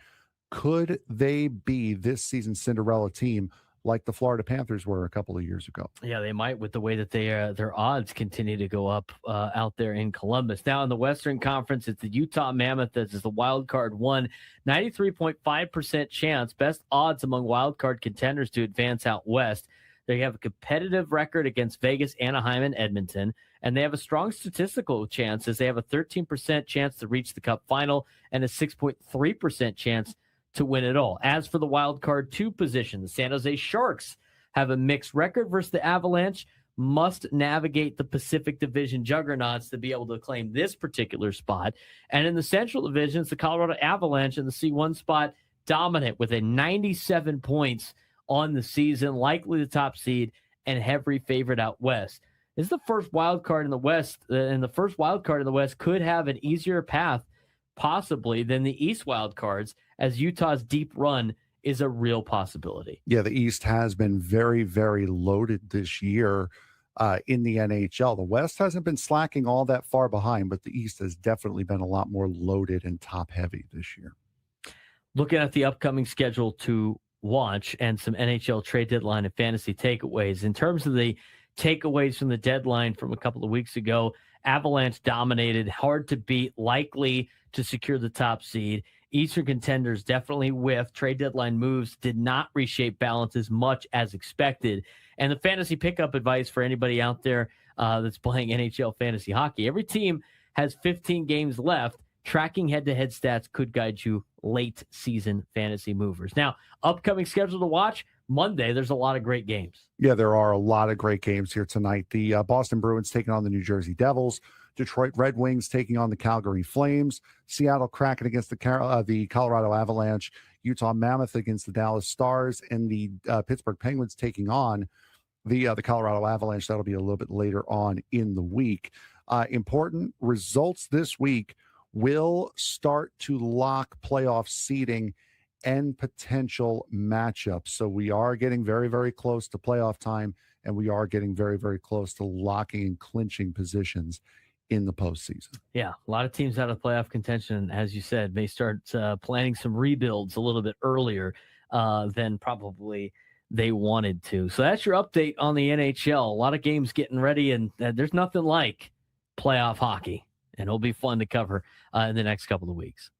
Could they be this season's Cinderella team like the Florida Panthers were a couple of years ago? Yeah, they might, with the way that their odds continue to go up out there in Columbus. Now in the Western Conference, it's the Utah Mammoth that is the wild card one, 93.5% chance, best odds among wild card contenders to advance out west. They have a competitive record against Vegas, Anaheim, and Edmonton, and they have a strong statistical chance as they have a 13% chance to reach the Cup final and a 6.3% chance to win it all. As for the wild card two position, the San Jose Sharks have a mixed record versus the Avalanche, must navigate the Pacific Division juggernauts to be able to claim this particular spot. And in the Central Division, it's the Colorado Avalanche in the C1 spot, dominant with a 97 points on the season, likely the top seed and heavy favorite out west. This is the first wild card in the West, and the first wild card in the West could have an easier path possibly than the East wild cards, as Utah's deep run is a real possibility. Yeah, the East has been very, very loaded this year in the NHL. The West hasn't been slacking all that far behind, but the East has definitely been a lot more loaded and top heavy this year. Looking at the upcoming schedule to watch and some NHL trade deadline and fantasy takeaways. In terms of the takeaways from the deadline from a couple of weeks ago, Avalanche dominated, hard to beat, likely to secure the top seed. Eastern contenders definitely whiffed. Trade deadline moves did not reshape balance as much as expected. And the fantasy pickup advice for anybody out there that's playing NHL fantasy hockey: every team has 15 games left. Tracking head-to-head stats could guide you late season fantasy movers. Now, upcoming schedule to watch: Monday, there's a lot of great games. Yeah, there are a lot of great games here tonight. The Boston Bruins taking on the New Jersey Devils, Detroit Red Wings taking on the Calgary Flames, Seattle Kraken against the Colorado Avalanche, Utah Mammoth against the Dallas Stars, and the Pittsburgh Penguins taking on the Colorado Avalanche. That'll be a little bit later on in the week. Important results this week will start to lock playoff seeding and potential matchups. So we are getting very, very close to playoff time, and we are getting very, very close to locking and clinching positions in the postseason. Yeah, a lot of teams out of playoff contention, as you said, may start planning some rebuilds a little bit earlier than probably they wanted to. So that's your update on the NHL. A lot of games getting ready, and there's nothing like playoff hockey. And it'll be fun to cover in the next couple of weeks.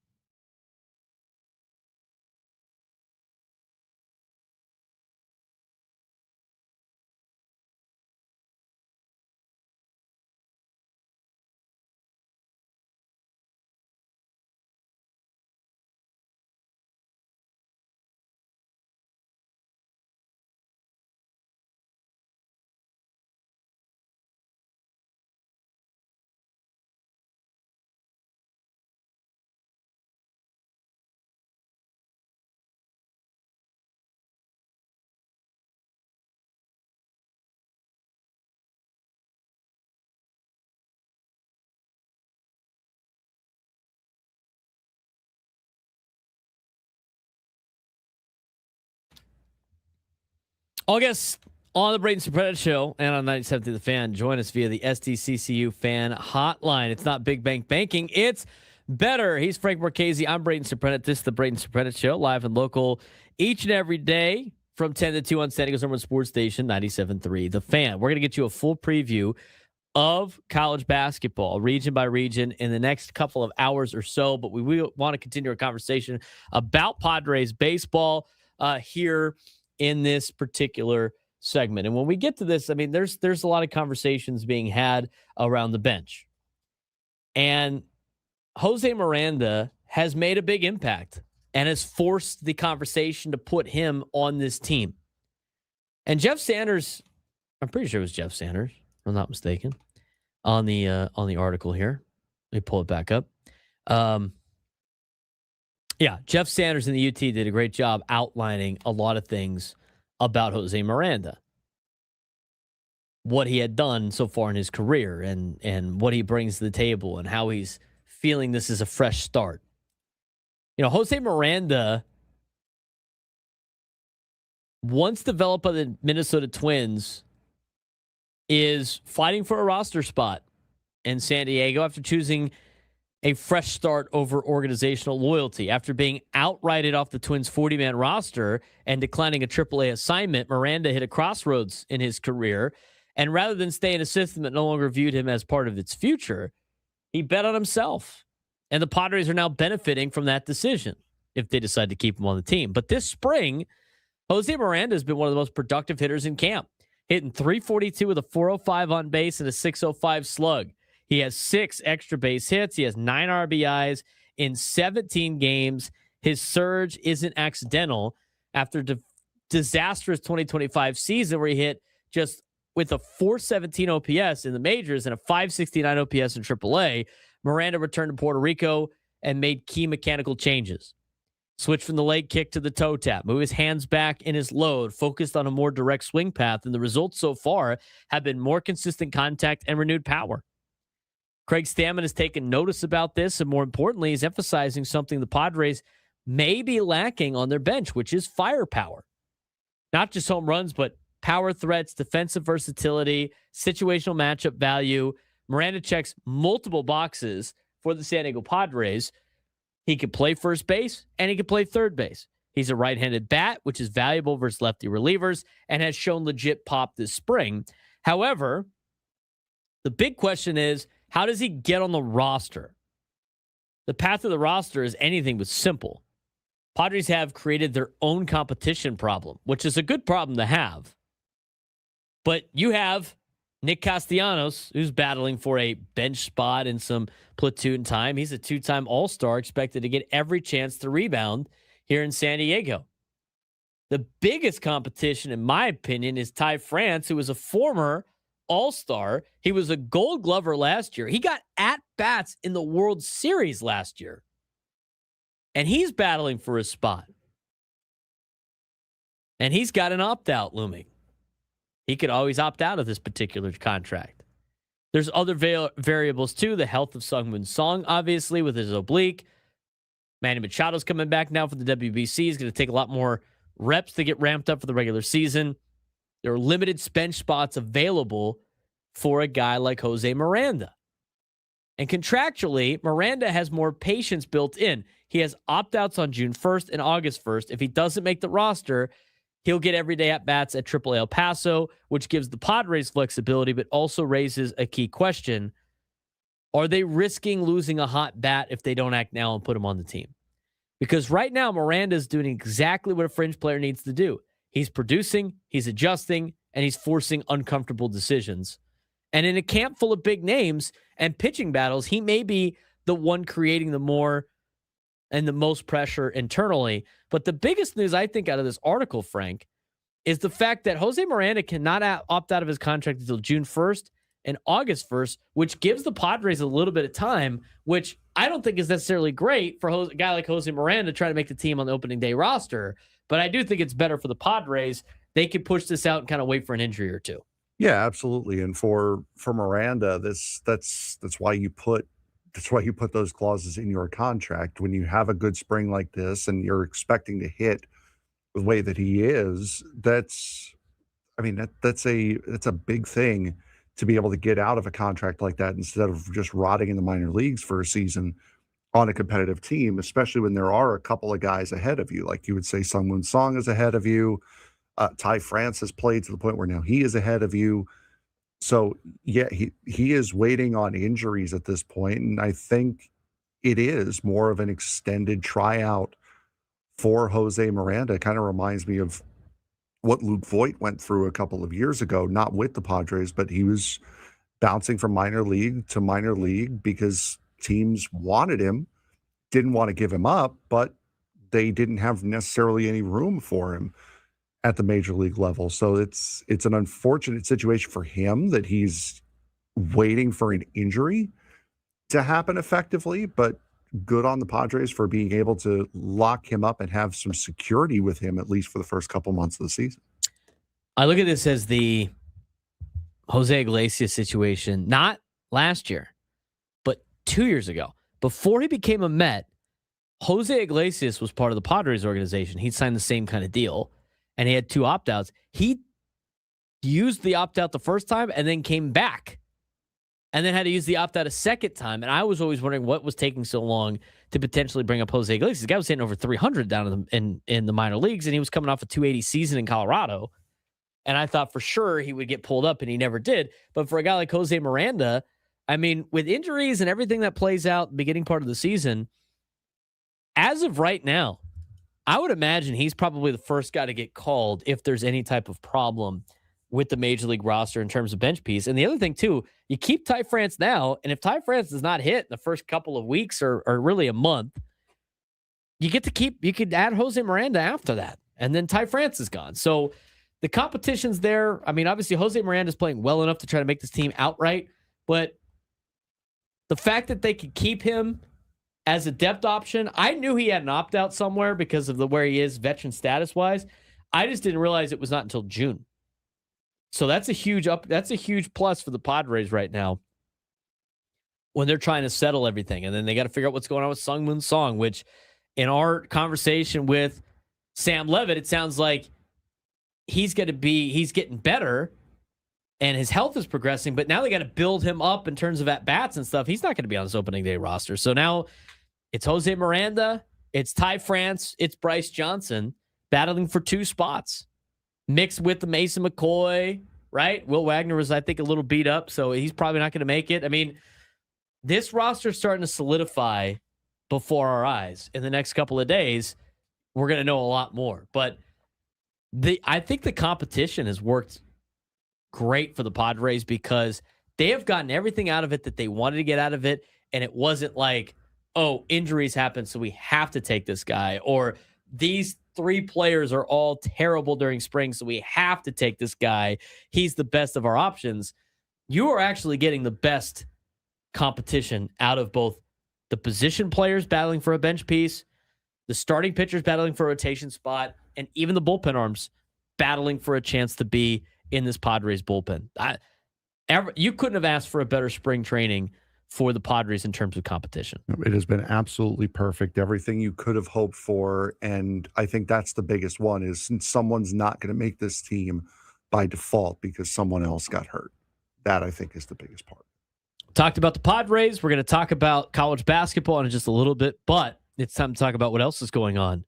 August on the Braden Surprenant Show and on 97th The Fan. Join us via the SDCCU fan hotline. It's not big bank banking, it's better. He's Frank Marquez. I'm Braden Surprenant. This is the Braden Surprenant Show, live and local each and every day from 10 to 2 on San Diego's #1 sports station, 97.3 The Fan. We're going to get you a full preview of college basketball, region by region, in the next couple of hours or so. But we will want to continue our conversation about Padres baseball here in this particular segment. And when we get to this, I mean, there's a lot of conversations being had around the bench. And Jose Miranda has made a big impact and has forced the conversation to put him on this team. And Jeff Sanders, I'm pretty sure it was Jeff Sanders, if I'm not mistaken, on the article here. Let me pull it back up. Yeah, Jeff Sanders in the UT did a great job outlining a lot of things about Jose Miranda, what he had done so far in his career and what he brings to the table and how he's feeling this is a fresh start. You know, Jose Miranda, once developed by the Minnesota Twins, is fighting for a roster spot in San Diego after choosing a fresh start over organizational loyalty. After being outrighted off the Twins' 40-man roster and declining a AAA assignment, Miranda hit a crossroads in his career, and rather than stay in a system that no longer viewed him as part of its future, he bet on himself. And the Padres are now benefiting from that decision if they decide to keep him on the team. But this spring, Jose Miranda has been one of the most productive hitters in camp, hitting .342 with a .405 on base and a .605 slug. He has 6 extra base hits. He has 9 RBIs in 17 games. His surge isn't accidental after disastrous 2025 season where he hit just with a .417 OPS in the majors and a .569 OPS in AAA. Miranda returned to Puerto Rico and made key mechanical changes. Switched from the leg kick to the toe tap, move his hands back in his load, focused on a more direct swing path, and the results so far have been more consistent contact and renewed power. Craig Stammen has taken notice about this, and more importantly, he's emphasizing something the Padres may be lacking on their bench, which is firepower. Not just home runs, but power threats, defensive versatility, situational matchup value. Miranda checks multiple boxes for the San Diego Padres. He can play first base, and he can play third base. He's a right-handed bat, which is valuable versus lefty relievers, and has shown legit pop this spring. However, the big question is, how does he get on the roster? The path to the roster is anything but simple. Padres have created their own competition problem, which is a good problem to have. But you have Nick Castellanos, who's battling for a bench spot and some platoon time. He's a 2-time All-Star, expected to get every chance to rebound here in San Diego. The biggest competition, in my opinion, is Ty France, who was a former All-Star. He was a Gold Glover last year. He got at-bats in the World Series last year. And he's battling for his spot. And he's got an opt-out looming. He could always opt out of this particular contract. There's other variables, too. The health of Sungmin Song, obviously, with his oblique. Manny Machado's coming back now for the WBC. He's going to take a lot more reps to get ramped up for the regular season. There are limited bench spots available for a guy like Jose Miranda. And contractually, Miranda has more patience built in. He has opt-outs on June 1st and August 1st. If he doesn't make the roster, he'll get everyday at-bats at AAA El Paso, which gives the Padres flexibility, but also raises a key question. Are they risking losing a hot bat if they don't act now and put him on the team? Because right now, Miranda's doing exactly what a fringe player needs to do. He's producing, he's adjusting, and he's forcing uncomfortable decisions. And in a camp full of big names and pitching battles, he may be the one creating the more and the most pressure internally. But the biggest news, I think, out of this article, Frank, is the fact that Jose Miranda cannot opt out of his contract until June 1st and August 1st, which gives the Padres a little bit of time, which I don't think is necessarily great for a guy like Jose Miranda trying to make the team on the opening day roster. But I do think it's better for the Padres. They can push this out and kind of wait for an injury or two. Yeah, absolutely. And for Miranda, that's why you put those clauses in your contract. When you have a good spring like this and you're expecting to hit the way that he is, that's a big thing to be able to get out of a contract like that instead of just rotting in the minor leagues for a season on a competitive team, especially when there are a couple of guys ahead of you. Like you would say Sungmin Song is ahead of you. Ty France has played to the point where now he is ahead of you. So, yeah, he is waiting on injuries at this point, and I think it is more of an extended tryout for Jose Miranda. It kind of reminds me of what Luke Voit went through a couple of years ago, not with the Padres, but he was bouncing from minor league to minor league because teams wanted him, didn't want to give him up, but they didn't have necessarily any room for him at the major league level. So it's an unfortunate situation for him that he's waiting for an injury to happen effectively, but good on the Padres for being able to lock him up and have some security with him, at least for the first couple months of the season. I look at this as the Jose Iglesias situation, not last year, but 2 years ago. Before he became a Met, Jose Iglesias was part of the Padres organization. He signed the same kind of deal, and he had 2 opt-outs. He used the opt-out the first time and then came back and then had to use the opt-out a second time. And I was always wondering what was taking so long to potentially bring up Jose Iglesias. The guy was hitting over 300 down in the minor leagues, and he was coming off a 280 season in Colorado. And I thought for sure he would get pulled up, and he never did. But for a guy like Jose Miranda, I mean, with injuries and everything that plays out beginning part of the season, as of right now, I would imagine he's probably the first guy to get called if there's any type of problem with the major league roster in terms of bench piece. And the other thing, too, you keep Ty France now, and if Ty France does not hit in the first couple of weeks or really a month, you could add Jose Miranda after that, and then Ty France is gone. So the competition's there. I mean, obviously, Jose Miranda is playing well enough to try to make this team outright, but the fact that they could keep him as a depth option, I knew he had an opt-out somewhere because of where he is veteran status-wise. I just didn't realize it was not until June. So that's a huge plus for the Padres right now when they're trying to settle everything. And then they got to figure out what's going on with Sungmoon Song, which in our conversation with Sam Levitt, it sounds like he's getting better and his health is progressing, but now they got to build him up in terms of at-bats and stuff. He's not going to be on this opening day roster. So now it's Jose Miranda, it's Ty France, it's Bryce Johnson battling for 2 spots, mixed with the Mason McCoy, right? Will Wagner was, I think, a little beat up, so he's probably not going to make it. I mean, this roster is starting to solidify before our eyes. In the next couple of days, we're going to know a lot more. But I think the competition has worked great for the Padres because they have gotten everything out of it that they wanted to get out of it, and it wasn't like, oh, injuries happen, so we have to take this guy, or these 3 players are all terrible during spring, so we have to take this guy. He's the best of our options. You are actually getting the best competition out of both the position players battling for a bench piece, the starting pitchers battling for a rotation spot, and even the bullpen arms battling for a chance to be in this Padres bullpen. You couldn't have asked for a better spring training for the Padres in terms of competition. It has been absolutely perfect. Everything you could have hoped for. And I think that's the biggest one is since someone's not going to make this team by default because someone else got hurt. That I think is the biggest part. Talked about the Padres. We're going to talk about college basketball in just a little bit, but it's time to talk about what else is going on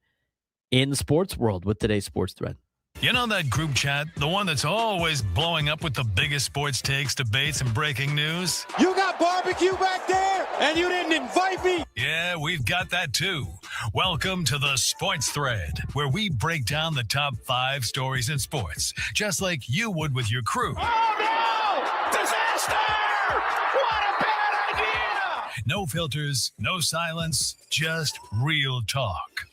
in the sports world with today's Sports Thread. You know that group chat? The one that's always blowing up with the biggest sports takes, debates, and breaking news? You got barbecue back there, and you didn't invite me? Yeah, we've got that too. Welcome to the Sports Thread, where we break down the top 5 stories in sports, just like you would with your crew. Oh, no! Disaster! What a bad idea! No filters, no silence, just real talk.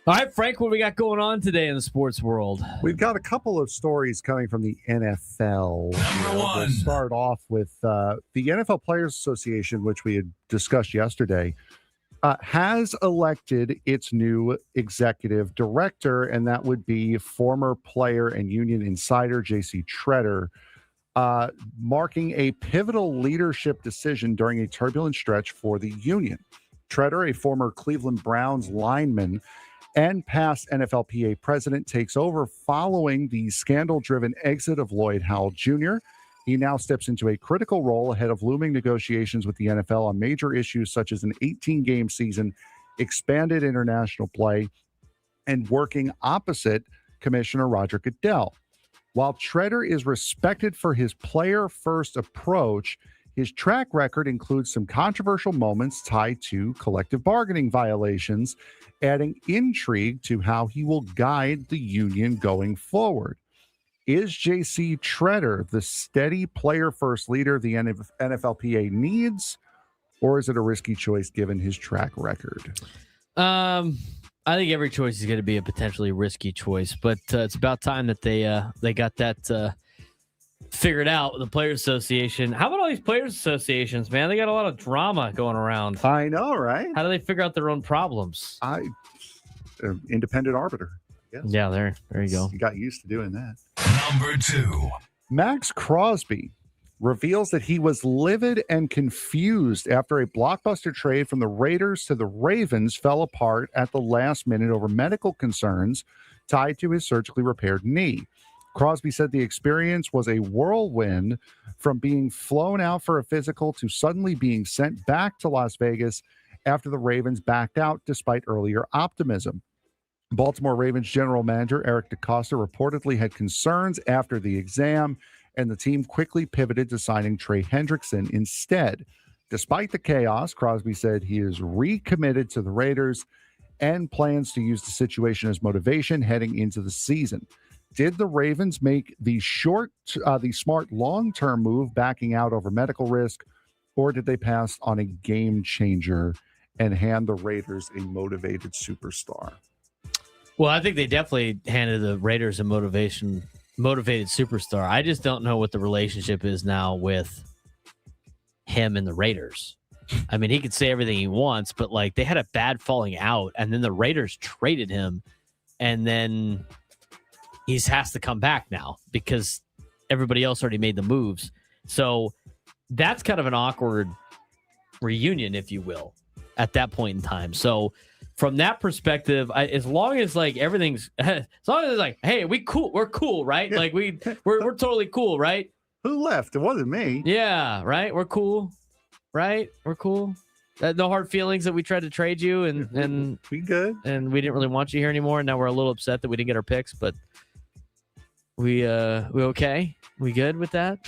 All right, Frank, what we got going on today in the sports world? We've got a couple of stories coming from the NFL. Number 1. We'll start off with the NFL Players Association, which we had discussed yesterday, has elected its new executive director, and that would be former player and union insider J.C. Tretter, marking a pivotal leadership decision during a turbulent stretch for the union. Tretter, a former Cleveland Browns lineman, and past NFLPA president, takes over following the scandal-driven exit of Lloyd Howell Jr. He now steps into a critical role ahead of looming negotiations with the NFL on major issues such as an 18-game season, expanded international play, and working opposite Commissioner Roger Goodell. While Tretter is respected for his player-first approach, his track record includes some controversial moments tied to collective bargaining violations, adding intrigue to how he will guide the union going forward. Is JC Treader the steady player-first leader the NFLPA needs, or is it a risky choice given his track record? I think every choice is going to be a potentially risky choice, but it's about time that they got that figured out with the Players Association. How about all these Players Associations, man? They got a lot of drama going around. I know, right? How do they figure out their own problems? Independent arbiter. Yes. Yeah, there you go. You got used to doing that. Number 2. Max Crosby reveals that he was livid and confused after a blockbuster trade from the Raiders to the Ravens fell apart at the last minute over medical concerns tied to his surgically repaired knee. Crosby said the experience was a whirlwind from being flown out for a physical to suddenly being sent back to Las Vegas after the Ravens backed out despite earlier optimism. Baltimore Ravens general manager Eric DeCosta reportedly had concerns after the exam, and the team quickly pivoted to signing Trey Hendrickson instead. Despite the chaos, Crosby said he is recommitted to the Raiders and plans to use the situation as motivation heading into the season. Did the Ravens make the smart long-term move backing out over medical risk, or did they pass on a game changer and hand the Raiders a motivated superstar? Well, I think they definitely handed the Raiders a motivated superstar. I just don't know what the relationship is now with him and the Raiders. I mean, he could say everything he wants, but like they had a bad falling out, and then the Raiders traded him, and then he has to come back now because everybody else already made the moves. So that's kind of an awkward reunion, if you will, at that point in time. So from that perspective, as long as like everything's, as long as it's like, hey, we're cool, right? Like we're totally cool, right? Who left? It wasn't me. Yeah, right. We're cool, right? We're cool. No hard feelings that we tried to trade you and we good, and we didn't really want you here anymore. And now we're a little upset that we didn't get our picks, but we okay? We good with that?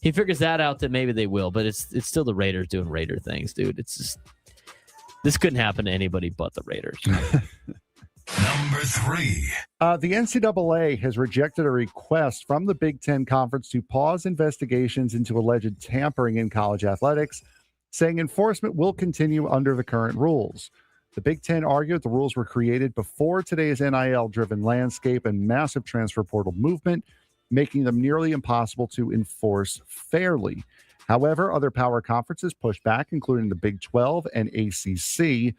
He figures that out that maybe they will, but it's still the Raiders doing Raider things, dude. It's just. This couldn't happen to anybody but the Raiders. Number 3. The NCAA has rejected a request from the Big Ten Conference to pause investigations into alleged tampering in college athletics, saying enforcement will continue under the current rules. The Big Ten argued the rules were created before today's NIL-driven landscape and massive transfer portal movement, making them nearly impossible to enforce fairly. However, other power conferences pushed back, including the Big 12 and ACC,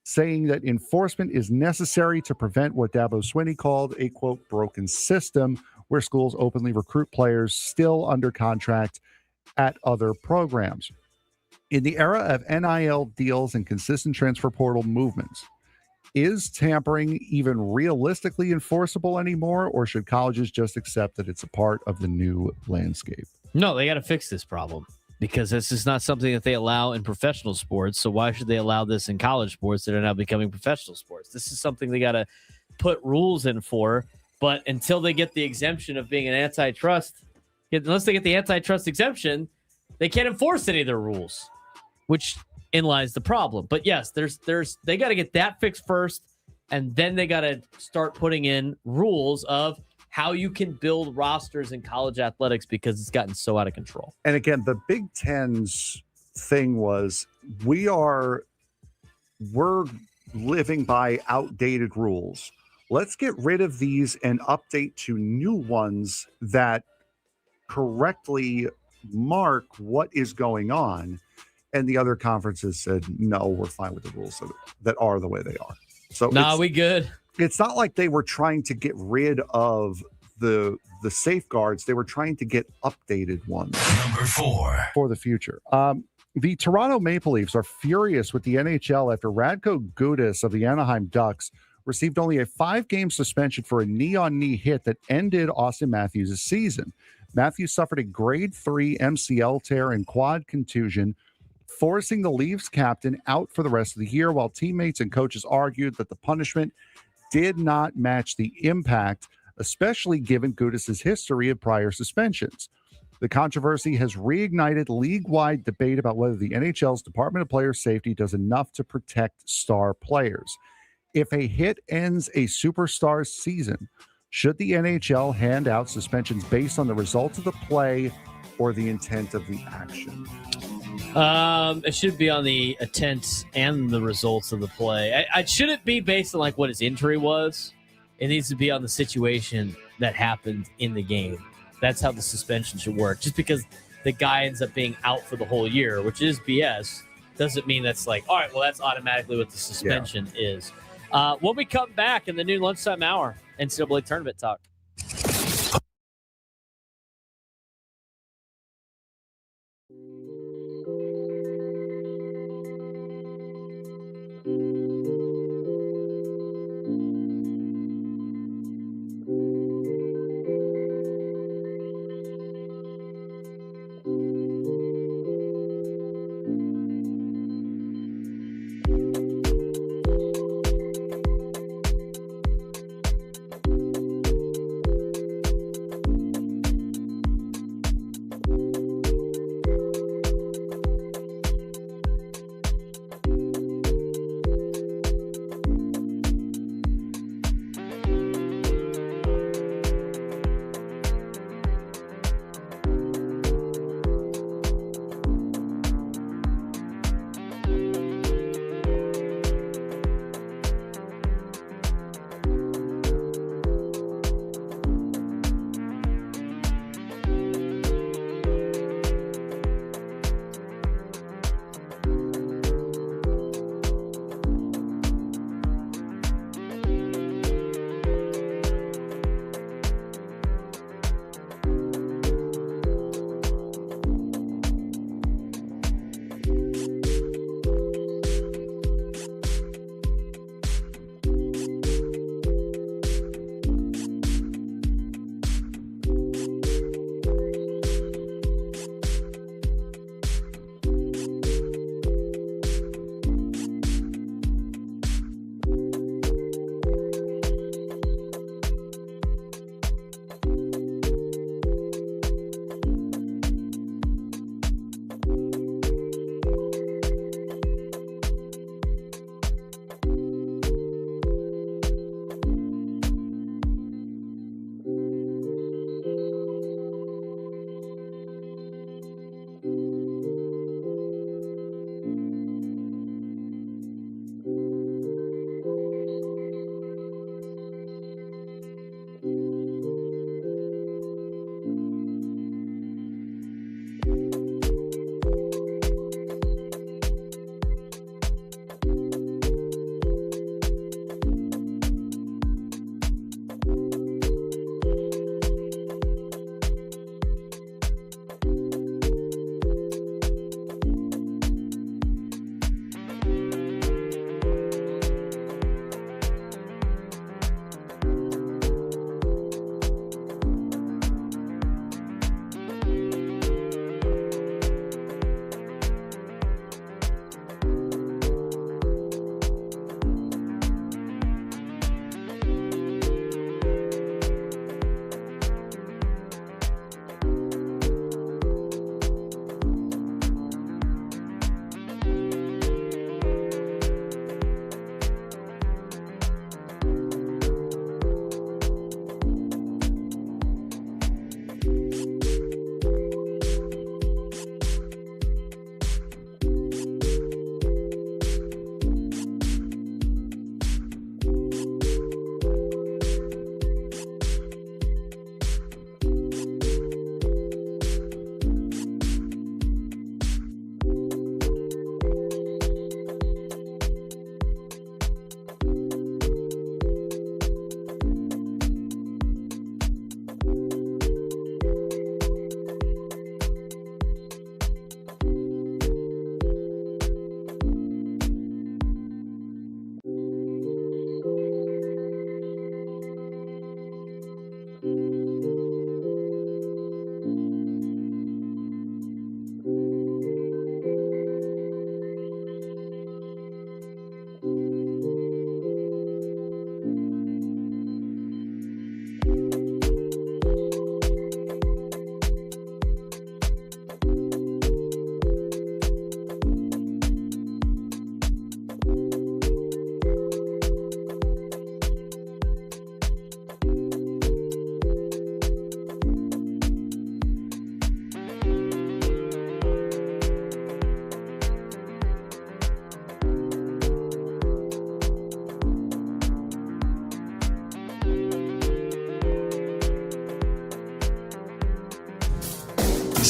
saying that enforcement is necessary to prevent what Dabo Swinney called a, quote, broken system, where schools openly recruit players still under contract at other programs. In the era of NIL deals and consistent transfer portal movements, is tampering even realistically enforceable anymore, or should colleges just accept that it's a part of the new landscape? No, they got to fix this problem because this is not something that they allow in professional sports. So why should they allow this in college sports that are now becoming professional sports? This is something they got to put rules in for. But until they get the exemption of being an antitrust, unless they get the antitrust exemption, they can't enforce any of their rules, which in lies the problem. But yes, they got to get that fixed first, and then they got to start putting in rules of how you can build rosters in college athletics because it's gotten so out of control. And again, the Big Ten's thing was we're living by outdated rules. Let's get rid of these and update to new ones that correctly mark what is going on. And the other conferences said, no, we're fine with the rules that are the way they are. So we good. It's not like they were trying to get rid of the safeguards. They were trying to get updated ones. Number 4. For the future. The Toronto Maple Leafs are furious with the NHL after Radko Gudas of the Anaheim Ducks received only a 5-game suspension for a knee-on-knee hit that ended Austin Matthews' season. Matthews suffered a grade 3 MCL tear and quad contusion, forcing the Leafs captain out for the rest of the year, while teammates and coaches argued that the punishment did not match the impact, especially given Gudas' history of prior suspensions. The controversy has reignited league-wide debate about whether the NHL's Department of Player Safety does enough to protect star players. If a hit ends a superstar's season, Should the NHL hand out suspensions based on the results of the play or the intent of the action? It should be on the intent and the results of the play. I shouldn't be based on like what his injury was. It needs to be on the situation that happened in the game. That's how the suspension should work. Just because the guy ends up being out for the whole year, which is BS, doesn't mean that's like, all right, well, that's automatically what the suspension is. When we come back in the new lunchtime hour, NCAA tournament talk.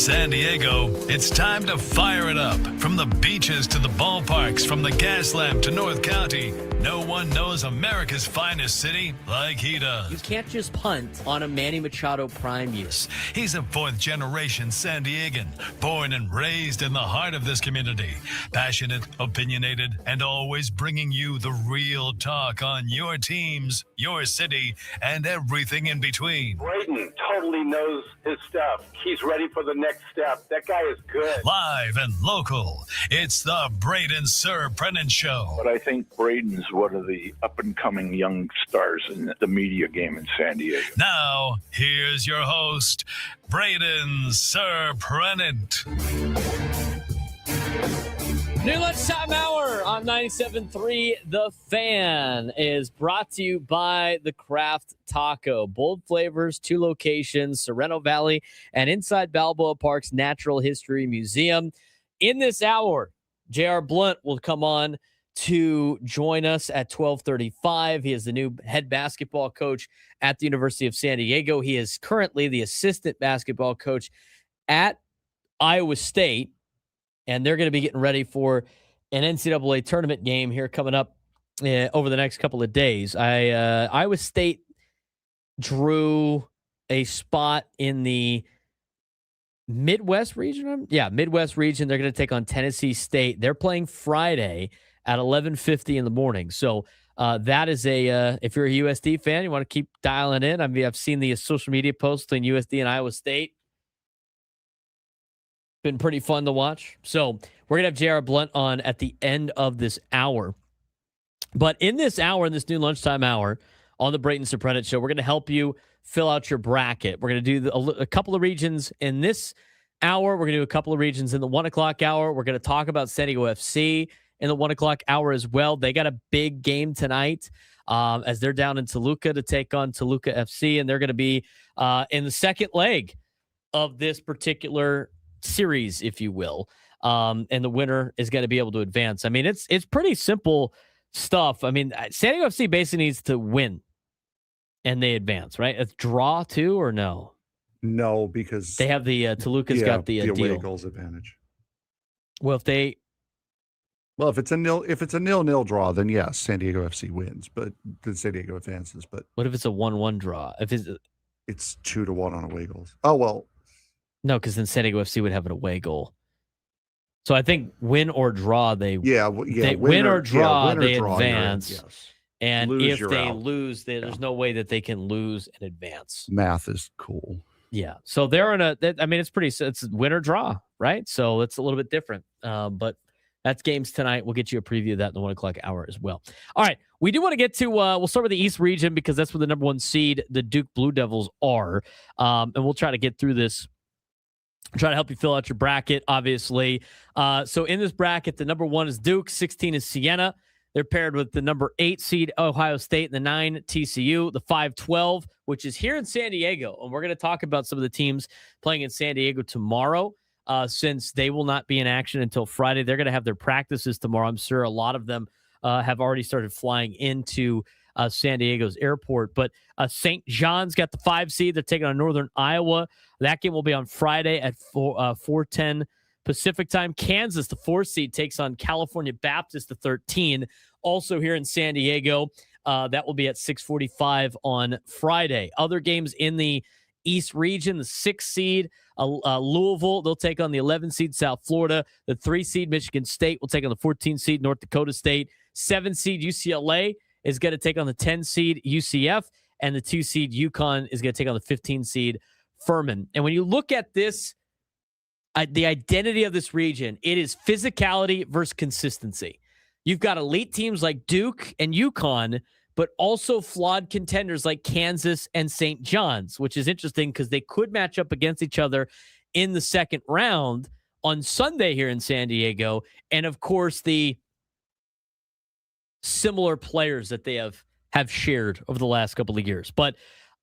San Diego, it's time to fire it up. From the beaches to the ballparks, from the gas lamp to North County, no one knows America's finest city like he does. You can't just punt on a Manny Machado prime year. He's a fourth-generation San Diegan, born and raised in the heart of this community. Passionate, opinionated, and always bringing you the real talk on your teams, your city, and everything in between. Braden totally knows his stuff. He's ready for the next step. That guy is good. Live and local, it's the Braden Surprenant Show. But I think Braden's one of the up-and-coming young stars in the media game in San Diego. Now, here's your host, Braden Surprenant. New Lunchtime Hour on 97.3 The Fan is brought to you by the Craft Taco. Bold flavors, 2 locations, Sorrento Valley and inside Balboa Park's Natural History Museum. In this hour, JR Blount will come on to join us at 12:35. He is the new head basketball coach at the University of San Diego. He is currently the assistant basketball coach at Iowa State. And they're going to be getting ready for an NCAA tournament game here coming up over the next couple of days. Iowa State drew a spot in the Midwest region. Midwest region. They're going to take on Tennessee State. They're playing Friday at 11:50 in the morning. So that is if you're a USD fan, you want to keep dialing in. I mean, I've seen the social media posts between USD and Iowa State. Been pretty fun to watch. So we're going to have JR Blount on at the end of this hour. But in this hour, in this new lunchtime hour on the Braden Surprenant Show, we're going to help you fill out your bracket. We're going to do a couple of regions in this hour. We're going to do a couple of regions in the 1 o'clock hour. We're going to talk about San Diego FC in the 1 o'clock hour as well. They got a big game tonight as they're down in Toluca to take on Toluca FC, and they're going to be in the second leg of this particular series, if you will, and the winner is going to be able to advance. I mean, it's pretty simple stuff. I mean, San Diego FC basically needs to win, and they advance, right? A draw too, or no? No, because they have the Toluca's got the away deal. goals advantage. Well, if it's a 0-0 draw, then yes, San Diego FC wins, but then San Diego advances. But what if it's a 1-1 draw? If it's 2-1 on away goals. Oh well. No, because then San Diego FC would have an away goal. So I think win or draw, they win or draw, they advance. Yes. And if they lose, there's no way that they can lose and advance. Math is cool. Yeah. So they're it's win or draw, right? So it's a little bit different. But that's games tonight. We'll get you a preview of that in the 1 o'clock hour as well. All right. We do want to get to, we'll start with the East region because that's where the number 1 seed, the Duke Blue Devils, are. And we'll try to get through this. Try to help you fill out your bracket, obviously. So in this bracket, the number 1 is Duke, 16 is Siena. They're paired with the number 8 seed, Ohio State, and the 9, TCU, the 5-12, which is here in San Diego. And we're going to talk about some of the teams playing in San Diego tomorrow, since they will not be in action until Friday. They're going to have their practices tomorrow. I'm sure a lot of them have already started flying into San Diego's airport. But St. John's got the 5 seed. They're taking on Northern Iowa. That game will be on Friday at 4:10 Pacific time. Kansas, the 4 seed, takes on California Baptist, the 13. Also here in San Diego, that will be at 6:45 on Friday. Other games in the East region, the 6 seed, Louisville, they'll take on the 11 seed South Florida. The 3 seed Michigan State will take on the 14 seed North Dakota State. 7 seed UCLA is going to take on the 10 seed UCF, and the 2 seed UConn is going to take on the 15 seed Furman. And when you look at this, the identity of this region, it is physicality versus consistency. You've got elite teams like Duke and UConn, but also flawed contenders like Kansas and St. John's, which is interesting because they could match up against each other in the second round on Sunday here in San Diego. And of course, the similar players that they have shared over the last couple of years. But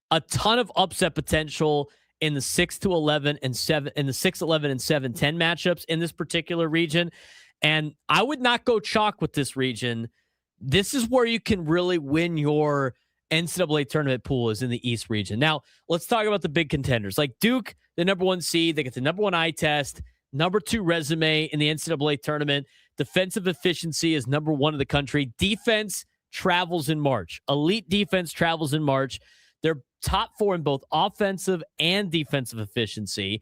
a ton of upset potential in the 6-11 and 7 in the 6-11 and 7-10 matchups in this particular region. And I would not go chalk with this region. This is where you can really win your NCAA tournament pool, is in the East region. Now, let's talk about the big contenders. Like Duke the number 1 seed. They get the number 1 eye test, number 2 resume in the NCAA tournament. Defensive efficiency is number 1 in the country. Defense travels in March. Elite defense travels in March. They're top 4 in both offensive and defensive efficiency.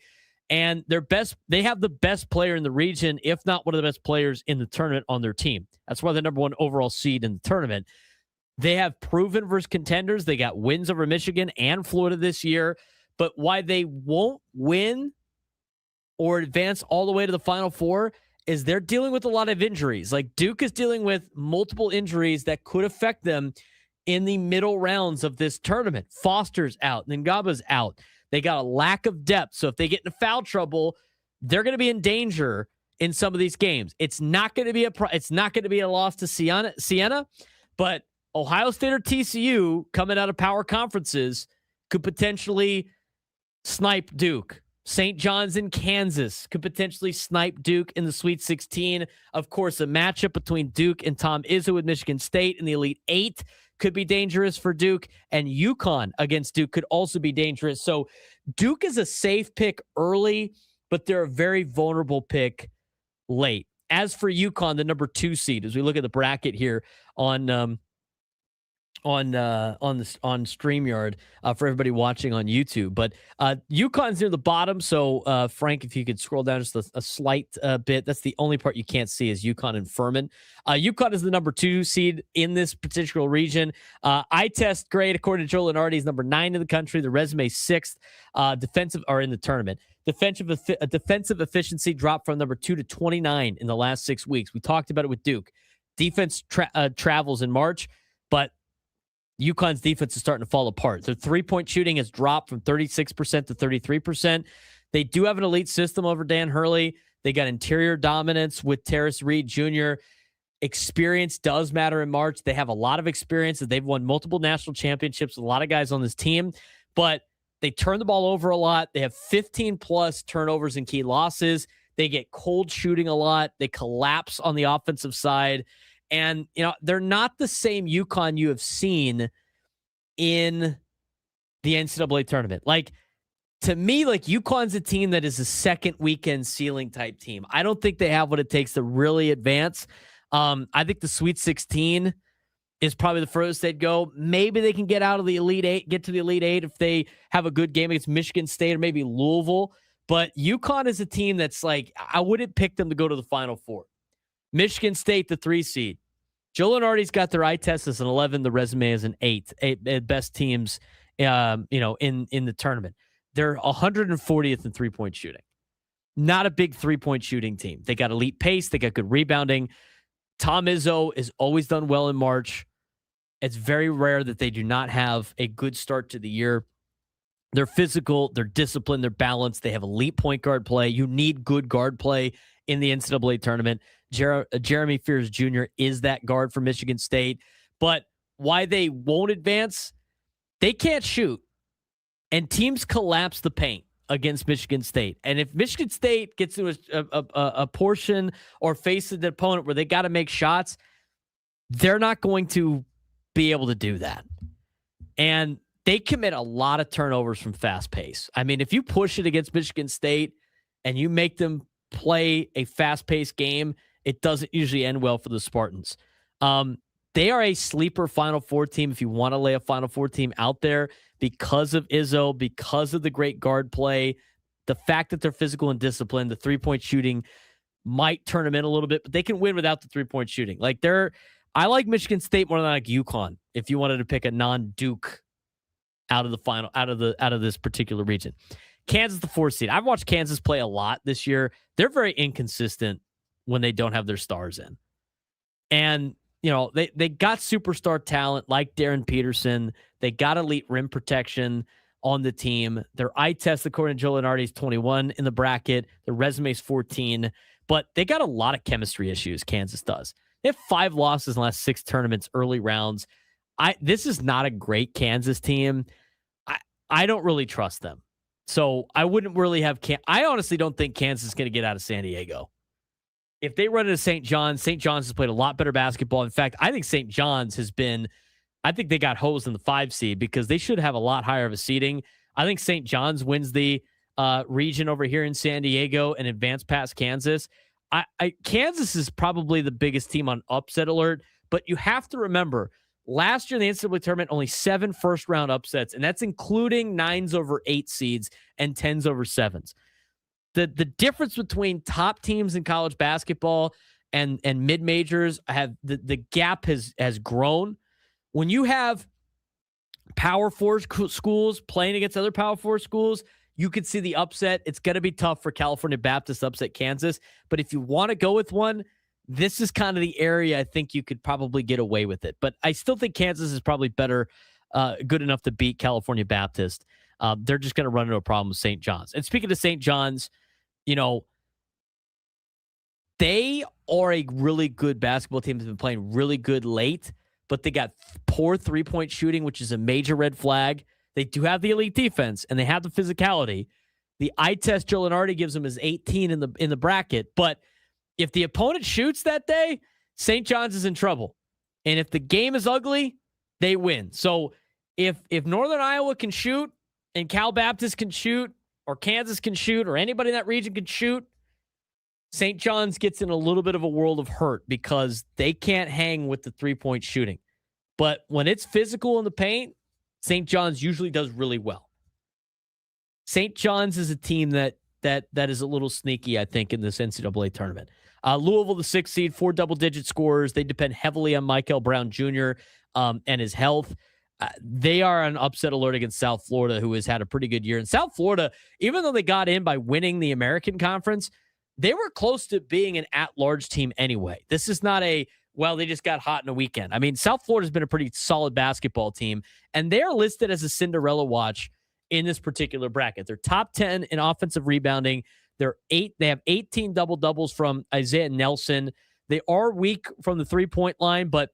And they have the best player in the region, if not one of the best players in the tournament on their team. That's why they're number 1 overall seed in the tournament. They have proven versus contenders. They got wins over Michigan and Florida this year. But why they won't win or advance all the way to the Final Four is they're dealing with a lot of injuries. Like Duke is dealing with multiple injuries that could affect them in the middle rounds of this tournament. Foster's out. Ngaba's out. They got a lack of depth. So if they get into foul trouble, they're going to be in danger in some of these games. It's not going to be a loss to Siena, but Ohio State or TCU coming out of power conferences could potentially snipe Duke. St. John's in Kansas could potentially snipe Duke in the Sweet 16. Of course, a matchup between Duke and Tom Izzo with Michigan State in the Elite 8 could be dangerous for Duke, and UConn against Duke could also be dangerous. So Duke is a safe pick early, but they're a very vulnerable pick late. As for UConn, the number 2 seed, as we look at the bracket here on StreamYard for everybody watching on YouTube. But UConn's near the bottom. So, Frank, if you could scroll down just a slight bit, that's the only part you can't see is UConn and Furman. UConn is the number 2 seed in this particular region. Eye test grade, according to Joe Lenardi, is number 9 in the country. The resume 6th. Defensive are in the tournament. Defensive efficiency dropped from number 2 to 29 in the last 6 weeks. We talked about it with Duke. Defense travels in March, but UConn's defense is starting to fall apart. Their three-point shooting has dropped from 36% to 33%. They do have an elite system over Dan Hurley. They got interior dominance with Terrace Reed Jr. Experience does matter in March. They have a lot of experience. They've won multiple national championships with a lot of guys on this team, but they turn the ball over a lot. They have 15-plus turnovers and key losses. They get cold shooting a lot. They collapse on the offensive side. And, they're not the same UConn you have seen in the NCAA tournament. Like, to me, UConn's a team that is a second weekend ceiling type team. I don't think they have what it takes to really advance. I think the Sweet 16 is probably the furthest they'd go. Maybe they can get out of the Elite 8, get to the Elite 8 if they have a good game against Michigan State or maybe Louisville. But UConn is a team that's I wouldn't pick them to go to the Final Four. Michigan State, the 3 seed. Joe Lenardi's got their eye test as an 11. The resume is an 8. Best teams, in the tournament. They're 140th in three-point shooting. Not a big three-point shooting team. They got elite pace. They got good rebounding. Tom Izzo is always done well in March. It's very rare that they do not have a good start to the year. They're physical. They're disciplined. They're balanced. They have elite point guard play. You need good guard play in the NCAA tournament. Jeremy Fears Jr. is that guard for Michigan State. But why they won't advance, they can't shoot. And teams collapse the paint against Michigan State. And if Michigan State gets to a portion or faces an opponent where they got to make shots, they're not going to be able to do that. And they commit a lot of turnovers from fast pace. I mean, if you push it against Michigan State and you make them play a fast-paced game, it doesn't usually end well for the Spartans. They are a sleeper Final Four team if you want to lay a Final Four team out there because of Izzo, because of the great guard play, the fact that they're physical and disciplined. The three-point shooting might turn them in a little bit, but they can win without the three-point shooting. I like Michigan State more than I like UConn if you wanted to pick a non-Duke out of this particular region. Kansas, the 4 seed. I've watched Kansas play a lot this year. They're very inconsistent when they don't have their stars in. And, they got superstar talent like Darren Peterson. They got elite rim protection on the team. Their eye test, according to Joe Lenardi, is 21 in the bracket. Their resume is 14. But they got a lot of chemistry issues, Kansas does. They have 5 losses in the last 6 tournaments, early rounds. This is not a great Kansas team. I don't really trust them. So I wouldn't really have I honestly don't think Kansas is going to get out of San Diego. If they run into St. John's has played a lot better basketball. In fact, I think St. John's I think they got hosed in the 5 seed because they should have a lot higher of a seeding. I think St. John's wins the region over here in San Diego and advance past Kansas. Kansas is probably the biggest team on upset alert, but you have to remember last year in the NCAA tournament, only 7 first-round upsets, and that's including 9s over 8 seeds and 10s over 7s. The difference between top teams in college basketball and mid-majors the gap has grown. When you have Power 4 schools playing against other Power 4 schools, you could see the upset. It's going to be tough for California Baptist to upset Kansas, but if you want to go with one, this is kind of the area I think you could probably get away with it. But I still think Kansas is probably better, good enough to beat California Baptist. They're just going to run into a problem with St. John's. And speaking of St. John's, they are a really good basketball team that's been playing really good late, but they got poor three-point shooting, which is a major red flag. They do have the elite defense, and they have the physicality. The eye test Joe Lenardi gives them is 18 in the bracket, but if the opponent shoots that day, St. John's is in trouble. And if the game is ugly, they win. So if Northern Iowa can shoot and Cal Baptist can shoot or Kansas can shoot or anybody in that region can shoot, St. John's gets in a little bit of a world of hurt because they can't hang with the three-point shooting. But when it's physical in the paint, St. John's usually does really well. St. John's is a team that is a little sneaky, I think, in this NCAA tournament. Louisville, the 6th seed, 4 double-digit scorers. They depend heavily on Michael Brown Jr. And his health. They are an upset alert against South Florida, who has had a pretty good year. And South Florida, even though they got in by winning the American Conference, they were close to being an at-large team anyway. This is not they just got hot in a weekend. I mean, South Florida's been a pretty solid basketball team, and they're listed as a Cinderella watch in this particular bracket. They're top 10 in offensive rebounding. They have 18 double-doubles from Isaiah Nelson. They are weak from the three-point line, but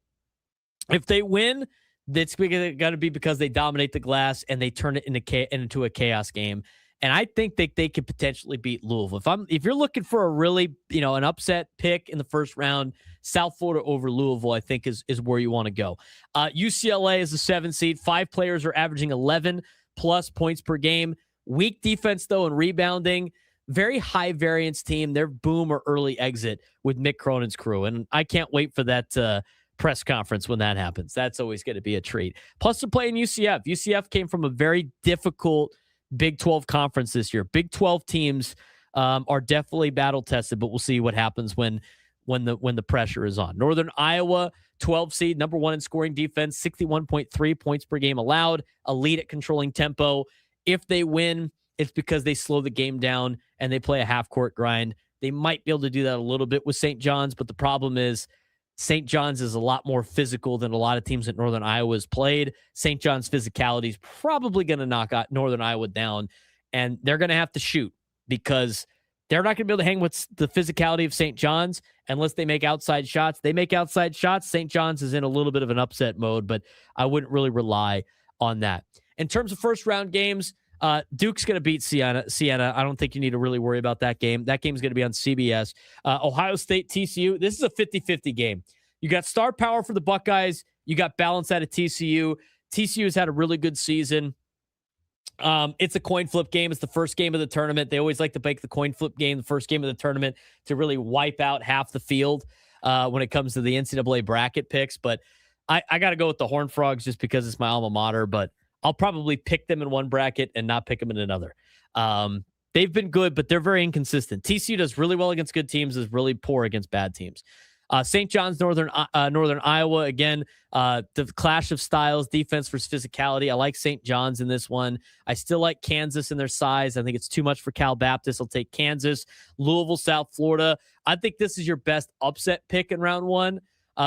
if they win, that's going to be because they dominate the glass and they turn it into a chaos game. And I think that they could potentially beat Louisville. If you're looking for a really, an upset pick in the first round, South Florida over Louisville, I think is where you want to go. UCLA is the 7th seed. 5 players are averaging 11 plus points per game. Weak defense, though, and rebounding. Very high variance team. They're boom or early exit with Mick Cronin's crew. And I can't wait for that press conference when that happens. That's always going to be a treat. Plus, they're playing UCF. UCF came from a very difficult Big 12 conference this year. Big 12 teams are definitely battle tested, but we'll see what happens when the pressure is on. Northern Iowa, 12 seed, number 1 in scoring defense, 61.3 points per game allowed, elite at controlling tempo. If they win, it's because they slow the game down and they play a half-court grind. They might be able to do that a little bit with St. John's, but the problem is St. John's is a lot more physical than a lot of teams that Northern Iowa has played. St. John's physicality is probably going to knock out Northern Iowa down, and they're going to have to shoot because they're not going to be able to hang with the physicality of St. John's unless they make outside shots. They make outside shots. St. John's is in a little bit of an upset mode, but I wouldn't really rely on that. In terms of first-round games, Duke's going to beat Siena. I don't think you need to really worry about that game. That game's going to be on CBS. Ohio State, TCU. This is a 50-50 game. You got star power for the Buckeyes. You got balance out of TCU. TCU has had a really good season. It's a coin flip game. It's the first game of the tournament. They always like to make the coin flip game the first game of the tournament to really wipe out half the field when it comes to the NCAA bracket picks. But I got to go with the Horned Frogs just because it's my alma mater, but I'll probably pick them in one bracket and not pick them in another. They've been good, but they're very inconsistent. TCU does really well against good teams, is really poor against bad teams. St. John's, Northern Iowa, again, the clash of styles, defense versus physicality. I like St. John's in this one. I still like Kansas in their size. I think it's too much for Cal Baptist. I'll take Kansas. Louisville, South Florida. I think this is your best upset pick in round 1.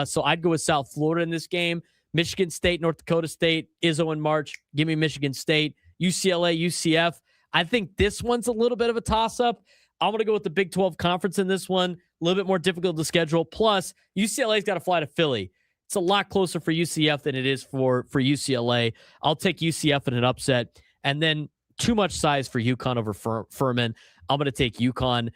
So I'd go with South Florida in this game. Michigan State, North Dakota State, Izzo and March. Give me Michigan State. UCLA, UCF. I think this one's a little bit of a toss-up. I'm going to go with the Big 12 Conference in this one. A little bit more difficult to schedule. Plus, UCLA's got to fly to Philly. It's a lot closer for UCF than it is for UCLA. I'll take UCF in an upset. And then too much size for UConn over Furman. I'm going to take UConn.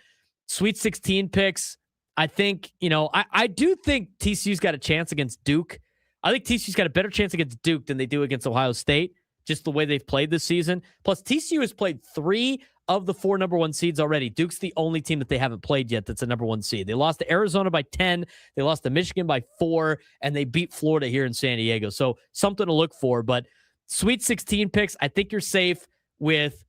Sweet 16 picks. I think, I do think TCU's got a chance against Duke. I think TCU's got a better chance against Duke than they do against Ohio State, just the way they've played this season. Plus, TCU has played 3 of the 4 number 1 seeds already. Duke's the only team that they haven't played yet that's a number 1 seed. They lost to Arizona by 10. They lost to Michigan by 4, and they beat Florida here in San Diego. So something to look for. But Sweet 16 picks, I think you're safe with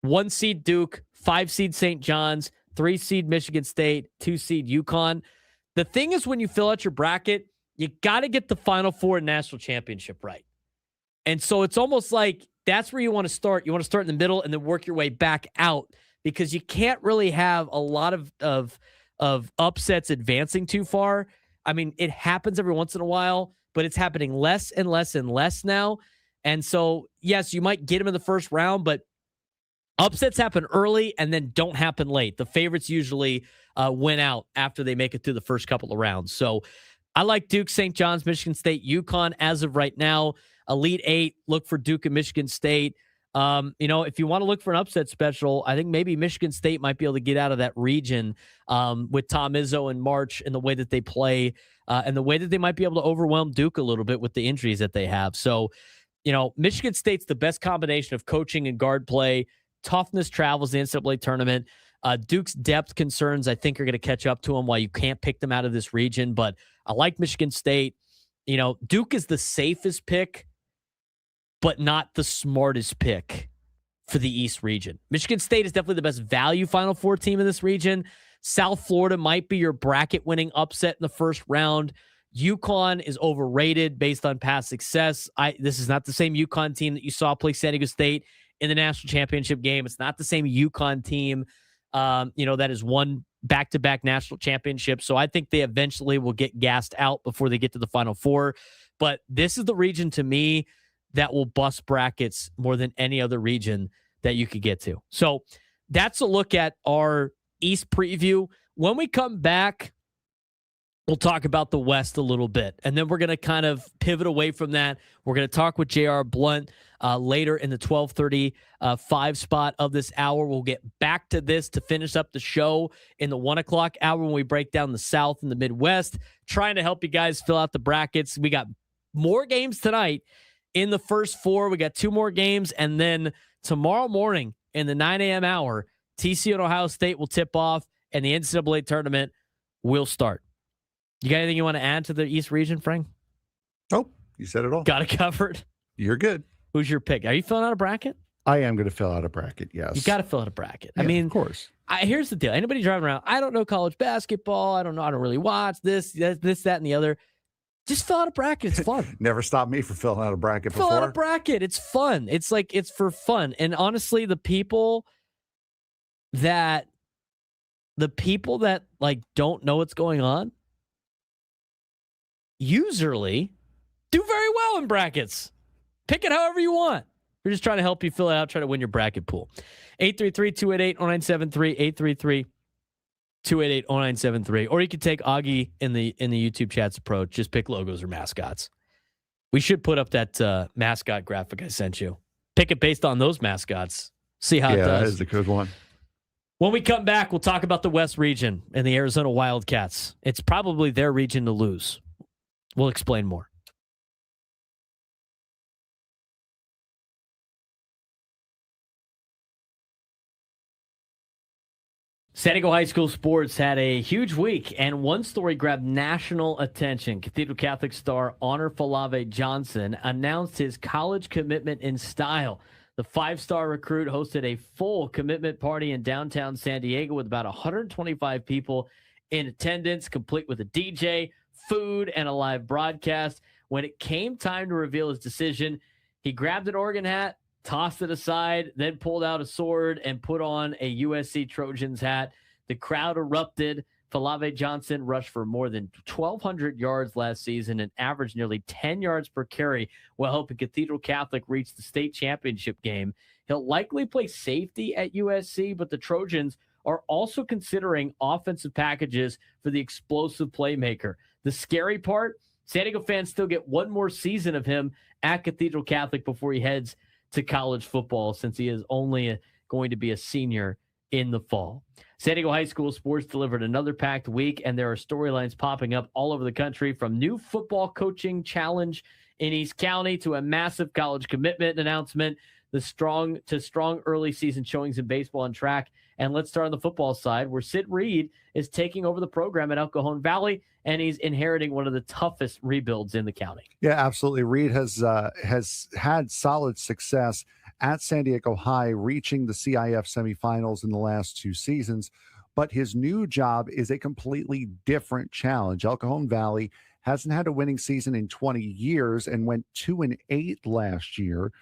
1 seed Duke, 5 seed St. John's, 3 seed Michigan State, 2 seed UConn. The thing is, when you fill out your bracket, you got to get the Final Four and National Championship right. And so it's almost like that's where you want to start. You want to start in the middle and then work your way back out, because you can't really have a lot of upsets advancing too far. I mean, it happens every once in a while, but it's happening less and less and less now. And so, yes, you might get them in the first round, but upsets happen early and then don't happen late. The favorites usually win out after they make it through the first couple of rounds. So I like Duke, St. John's, Michigan State, UConn as of right now. Elite 8, look for Duke and Michigan State. If you want to look for an upset special, I think maybe Michigan State might be able to get out of that region with Tom Izzo and March and the way that they play and the way that they might be able to overwhelm Duke a little bit with the injuries that they have. So, Michigan State's the best combination of coaching and guard play. Toughness travels the NCAA tournament. Duke's depth concerns, I think, are going to catch up to them while you can't pick them out of this region. But I like Michigan State. Duke is the safest pick, but not the smartest pick for the East region. Michigan State is definitely the best value Final Four team in this region. South Florida might be your bracket-winning upset in the first round. UConn is overrated based on past success. This is not the same UConn team that you saw play San Diego State in the national championship game. It's not the same UConn team, that has won back-to-back national championships. So I think they eventually will get gassed out before they get to the Final Four. But this is the region to me that will bust brackets more than any other region that you could get to. So that's a look at our East preview. When we come back, we'll talk about the West a little bit, and then we're going to kind of pivot away from that. We're going to talk with JR Blount later in the 12:35 spot of this hour. We'll get back to this to finish up the show in the 1 o'clock hour when we break down the South and the Midwest, trying to help you guys fill out the brackets. We got more games tonight in the first 4. We got 2 more games, and then tomorrow morning in the 9 a.m. hour, TCU and Ohio State will tip off, and the NCAA tournament will start. You got anything you want to add to the East region, Frank? Oh, you said it all. Got it covered. You're good. Who's your pick? Are you filling out a bracket? I am going to fill out a bracket, yes. You got to fill out a bracket. Yeah, I mean, of course. Here's the deal. Anybody driving around, I don't know college basketball. I don't really watch this, that, and the other. Just fill out a bracket. It's fun. Never stopped me from filling out a bracket before. Fill out a bracket. It's fun. It's for fun. And honestly, the people that don't know what's going on usually do very well in brackets. Pick it however you want. We're just trying to help you fill it out, try to win your bracket pool. 833-288-0973, 833-288-0973. Or you could take Augie in the YouTube chat's approach. Just pick logos or mascots. We should put up that mascot graphic I sent you. Pick it based on those mascots. See how it does. Yeah, that is a good one. When we come back, we'll talk about the West region and the Arizona Wildcats. It's probably their region to lose. We'll explain more. San Diego High School sports had a huge week, and one story grabbed national attention. Cathedral Catholic star Honor Falave Johnson announced his college commitment in style. The 5-star recruit hosted a full commitment party in downtown San Diego with about 125 people in attendance, complete with a DJ, food, and a live broadcast. When it came time to reveal his decision, he grabbed an Oregon hat, tossed it aside, then pulled out a sword and put on a USC Trojans hat. The crowd erupted. Falave Johnson rushed for more than 1,200 yards last season and averaged nearly 10 yards per carry while helping Cathedral Catholic reach the state championship game. He'll likely play safety at USC, but the Trojans are also considering offensive packages for the explosive playmaker. The scary part, San Diego fans still get one more season of him at Cathedral Catholic before he heads to college football, since he is only going to be a senior in the fall. San Diego High School sports delivered another packed week, and there are storylines popping up all over the country, from new football coaching challenge in East County to a massive college commitment announcement the strong early season showings in baseball and track. And let's start on the football side, where Sid Reed is taking over the program at El Cajon Valley, and he's inheriting one of the toughest rebuilds in the county. Yeah, absolutely. Reed has had solid success at San Diego High, reaching the CIF semifinals in the last 2 seasons. But his new job is a completely different challenge. El Cajon Valley hasn't had a winning season in 20 years and went 2-8 last year.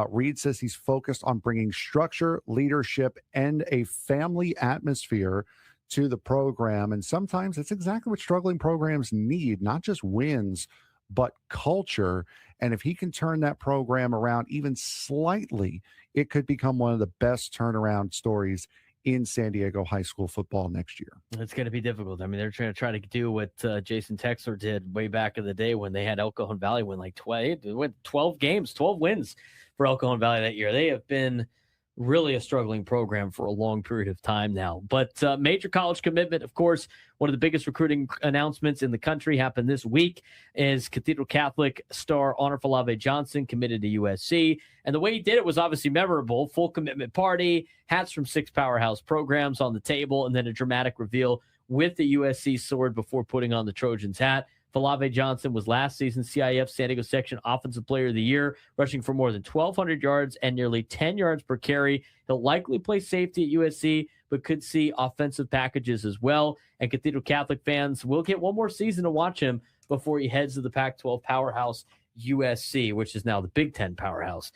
Reed says he's focused on bringing structure, leadership, and a family atmosphere to the program. And sometimes that's exactly what struggling programs need, not just wins, but culture. And if he can turn that program around even slightly, it could become one of the best turnaround stories in San Diego high school football next year. It's going to be difficult. I mean, they're trying to do what Jason Texler did way back in the day when they had El Cajon Valley win like 12 games, 12 wins for El Cajon Valley that year. They have been really a struggling program for a long period of time now. But major college commitment, of course, one of the biggest recruiting announcements in the country happened this week is Cathedral Catholic star Honor Falave Johnson committed to USC. And the way he did it was obviously memorable. Full commitment party, hats from 6 powerhouse programs on the table, and then a dramatic reveal with the USC sword before putting on the Trojans hat. Falave Johnson was last season's CIF San Diego Section Offensive Player of the Year, rushing for more than 1,200 yards and nearly 10 yards per carry. He'll likely play safety at USC, but could see offensive packages as well. And Cathedral Catholic fans will get one more season to watch him before he heads to the Pac-12 powerhouse USC, which is now the Big Ten powerhouse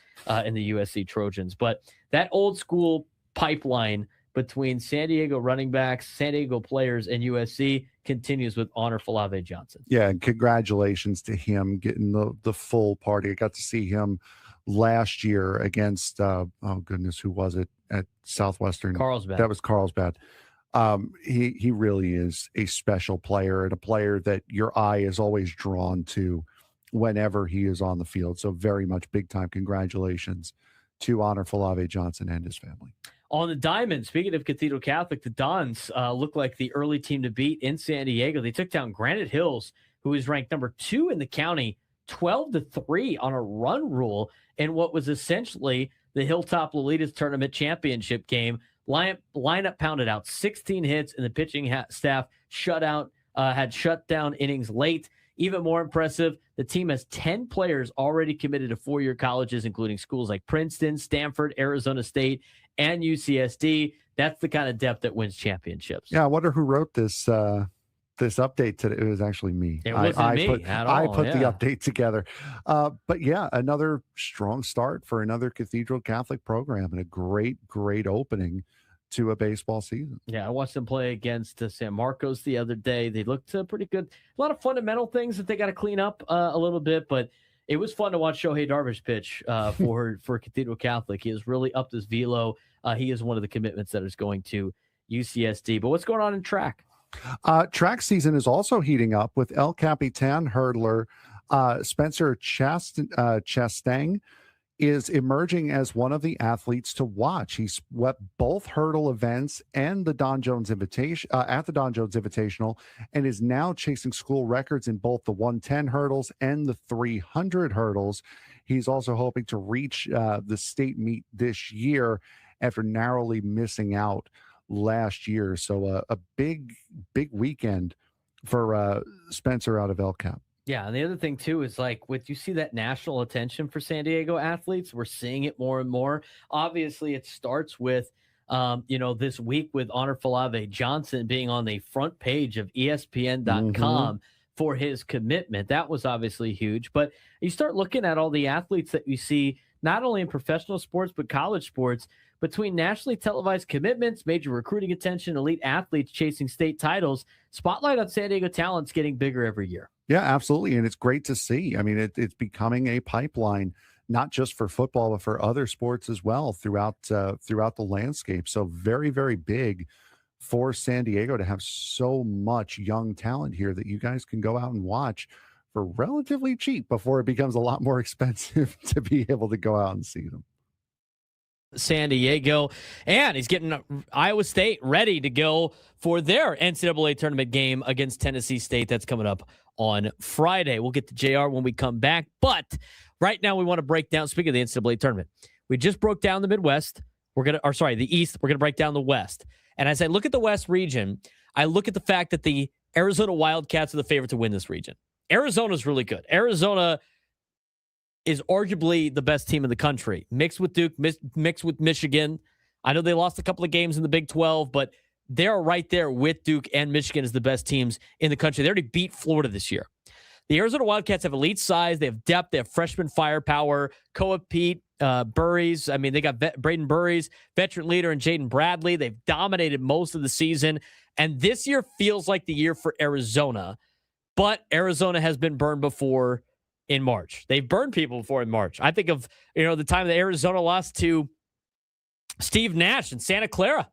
in the USC Trojans. But that old school pipeline between San Diego running backs, San Diego players, and USC continues with Honor Falave Johnson. Yeah, and congratulations to him getting the full party. I got to see him last year against, who was it at Southwestern? Carlsbad. That was Carlsbad. He really is a special player and a player that your eye is always drawn to whenever he is on the field. So very much big time congratulations to Honor Falave Johnson and his family. On the diamond, speaking of Cathedral Catholic, the Dons look like the early team to beat in San Diego. They took down Granite Hills, who is ranked number 2 in the county, 12-3 on a run rule in what was essentially the Hilltop Lolitas Tournament Championship game. Lineup pounded out 16 hits, and the pitching staff had shut down innings late. Even more impressive, the team has 10 players already committed to 4-year colleges, including schools like Princeton, Stanford, Arizona State, and UCSD. That's the kind of depth that wins championships. Yeah, I wonder who wrote this update today. It was actually me. It wasn't me at all. I put the update together. But yeah, another strong start for another Cathedral Catholic program and a great opening to a baseball season. Yeah, I watched them play against San Marcos the other day. They looked pretty good. A lot of fundamental things that they got to clean up a little bit, but it was fun to watch Shohei Darvish pitch for Cathedral Catholic. He has really upped his velo. He is one of the commitments that is going to UCSD. But what's going on in track? Track season is also heating up with El Capitan hurdler Spencer Chastang is emerging as one of the athletes to watch. He swept both hurdle events and the Don Jones Invitation at the Don Jones Invitational, and is now chasing school records in both the 110 hurdles and the 300 hurdles. He's also hoping to reach the state meet this year after narrowly missing out last year. So a big weekend for Spencer out of El Cap. Yeah, and the other thing too is like you see that national attention for San Diego athletes, we're seeing it more and more. Obviously, it starts with this week with Honor Falave Johnson being on the front page of ESPN.com for his commitment. That was obviously huge. But you start looking at all the athletes that you see, not only in professional sports, but college sports, between nationally televised commitments, major recruiting attention, elite athletes chasing state titles, spotlight on San Diego talent's getting bigger every year. Yeah, absolutely. And it's great to see. I mean, it's becoming a pipeline, not just for football, but for other sports as well throughout the landscape. So very, very big for San Diego to have so much young talent here that you guys can go out and watch for relatively cheap before it becomes a lot more expensive to be able to go out and see them. San Diego, and he's getting Iowa State ready to go for their NCAA tournament game against Tennessee State. That's coming up on Friday. We'll get to JR when we come back, but right now we want to break down, speaking of the NCAA tournament, We just broke down the Midwest. The East. We're going to break down the West. And as I look at the West region, I look at the fact that the Arizona Wildcats are the favorite to win this region. Arizona's really good. Arizona is arguably the best team in the country, mixed with Duke, mixed with Michigan. I know they lost a couple of games in the Big 12, but they're right there with Duke and Michigan as the best teams in the country. They already beat Florida this year. The Arizona Wildcats have elite size. They have depth. They have freshman firepower. Koa Pete, Burries. I mean, they got Braden Burries, veteran leader, and Jaden Bradley. They've dominated most of the season. And this year feels like the year for Arizona. But Arizona has been burned before in March. They've burned people before in March. I think of, the time that Arizona lost to Steve Nash in Santa Clara.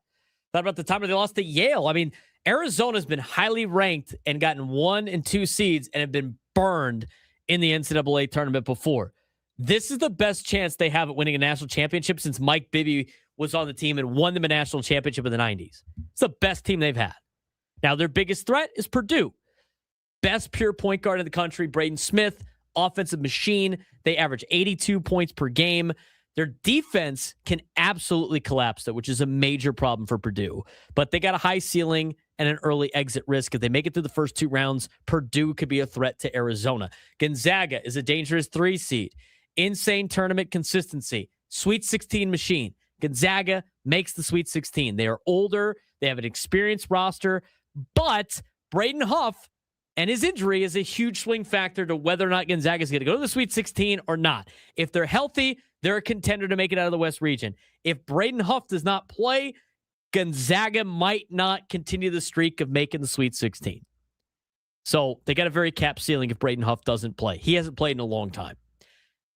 Thought about the time that they lost to Yale. I mean, Arizona's been highly ranked and gotten 1 and 2 seeds and have been burned in the NCAA tournament before. This is the best chance they have at winning a national championship since Mike Bibby was on the team and won them a national championship in the 90s. It's the best team they've had. Now, their biggest threat is Purdue. Best pure point guard in the country, Braden Smith, offensive machine. They average 82 points per game. Their defense can absolutely collapse, though, which is a major problem for Purdue. But they got a high ceiling and an early exit risk. If they make it through the first 2 rounds, Purdue could be a threat to Arizona. Gonzaga is a dangerous 3 seed. Insane tournament consistency. Sweet 16 machine. Gonzaga makes the Sweet 16. They are older. They have an experienced roster. But Braden Huff and his injury is a huge swing factor to whether or not Gonzaga is going to go to the Sweet 16 or not. If they're healthy, they're a contender to make it out of the West region. If Braden Huff does not play, Gonzaga might not continue the streak of making the Sweet 16. So they got a very cap ceiling if Braden Huff doesn't play. He hasn't played in a long time.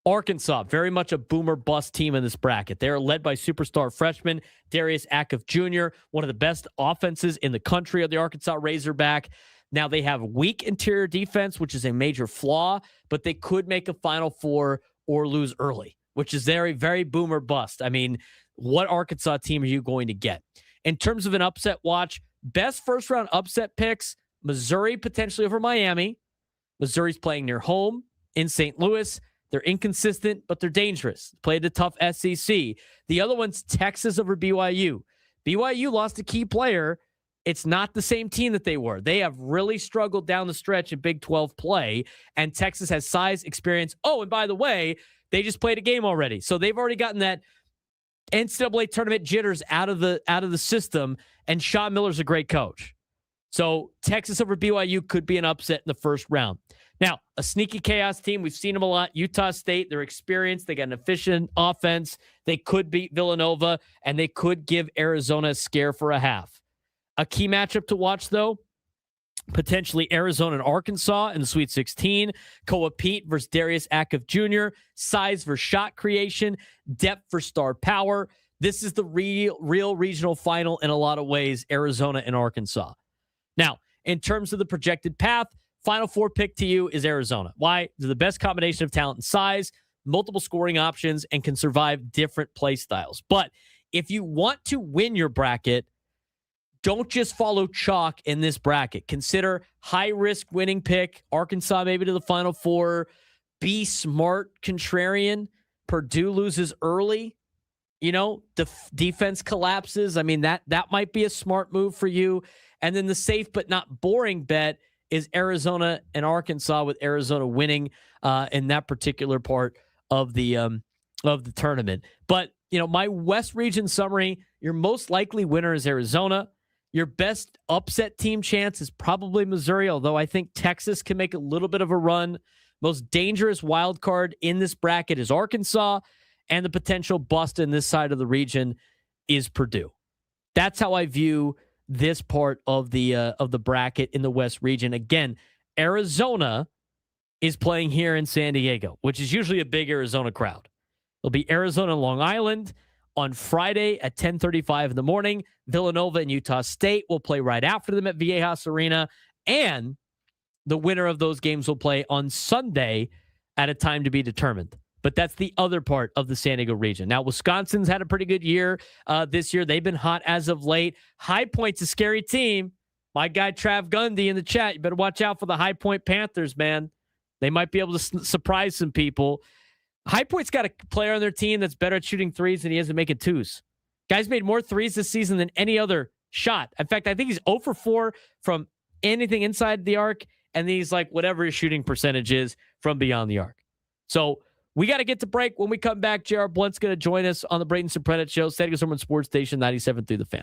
Arkansas, very much a boomer bust team in this bracket. They are led by superstar freshman Darius Acuff Jr., one of the best offenses in the country of the Arkansas Razorback. Now, they have weak interior defense, which is a major flaw, but they could make a Final Four or lose early, which is very, very boomer bust. I mean, what Arkansas team are you going to get? In terms of an upset watch, best first-round upset picks, Missouri potentially over Miami. Missouri's playing near home in St. Louis. They're inconsistent, but they're dangerous. Played a tough SEC. The other one's Texas over BYU. BYU lost a key player. It's not the same team that they were. They have really struggled down the stretch in Big 12 play, and Texas has size, experience. Oh, and by the way, they just played a game already. So they've already gotten that NCAA tournament jitters out of the system, and Sean Miller's a great coach. So Texas over BYU could be an upset in the first round. Now, a sneaky chaos team. We've seen them a lot. Utah State, they're experienced. They got an efficient offense. They could beat Villanova, and they could give Arizona a scare for a half. A key matchup to watch, though, potentially Arizona and Arkansas in the Sweet 16. Koa Pete versus Darius Acuff Jr. Size for shot creation. Depth for star power. This is the real regional final in a lot of ways, Arizona and Arkansas. Now, in terms of the projected path, Final Four pick to you is Arizona. Why? They're the best combination of talent and size, multiple scoring options, and can survive different play styles. But if you want to win your bracket, don't just follow chalk in this bracket. Consider high-risk winning pick, Arkansas maybe to the Final Four. Be smart, contrarian. Purdue loses early. Defense collapses. I mean, that might be a smart move for you. And then the safe but not boring bet is Arizona and Arkansas, with Arizona winning in that particular part of the tournament. But, my West region summary, your most likely winner is Arizona. Your best upset team chance is probably Missouri, although I think Texas can make a little bit of a run. Most dangerous wild card in this bracket is Arkansas, and the potential bust in this side of the region is Purdue. That's how I view this part of the bracket in the West region. Again, Arizona is playing here in San Diego, which is usually a big Arizona crowd. It'll be Arizona and Long Island on Friday at 10:35 in the morning. Villanova and Utah State will play right after them at Viejas Arena, and the winner of those games will play on Sunday at a time to be determined. But that's the other part of the San Diego region. Now, Wisconsin's had a pretty good year this year. They've been hot as of late. High Point's a scary team. My guy Trav Gundy in the chat, you better watch out for the High Point Panthers, man. They might be able to surprise some people. High Point's got a player on their team that's better at shooting threes than he is at making twos. Guy's made more threes this season than any other shot. In fact, I think he's 0 for 4 from anything inside the arc, and he's like whatever his shooting percentage is from beyond the arc. So we got to get to break. When we come back, JR Blount's going to join us on the Braden Surprenant Show, San Diego Sports Station 97 through the Fan.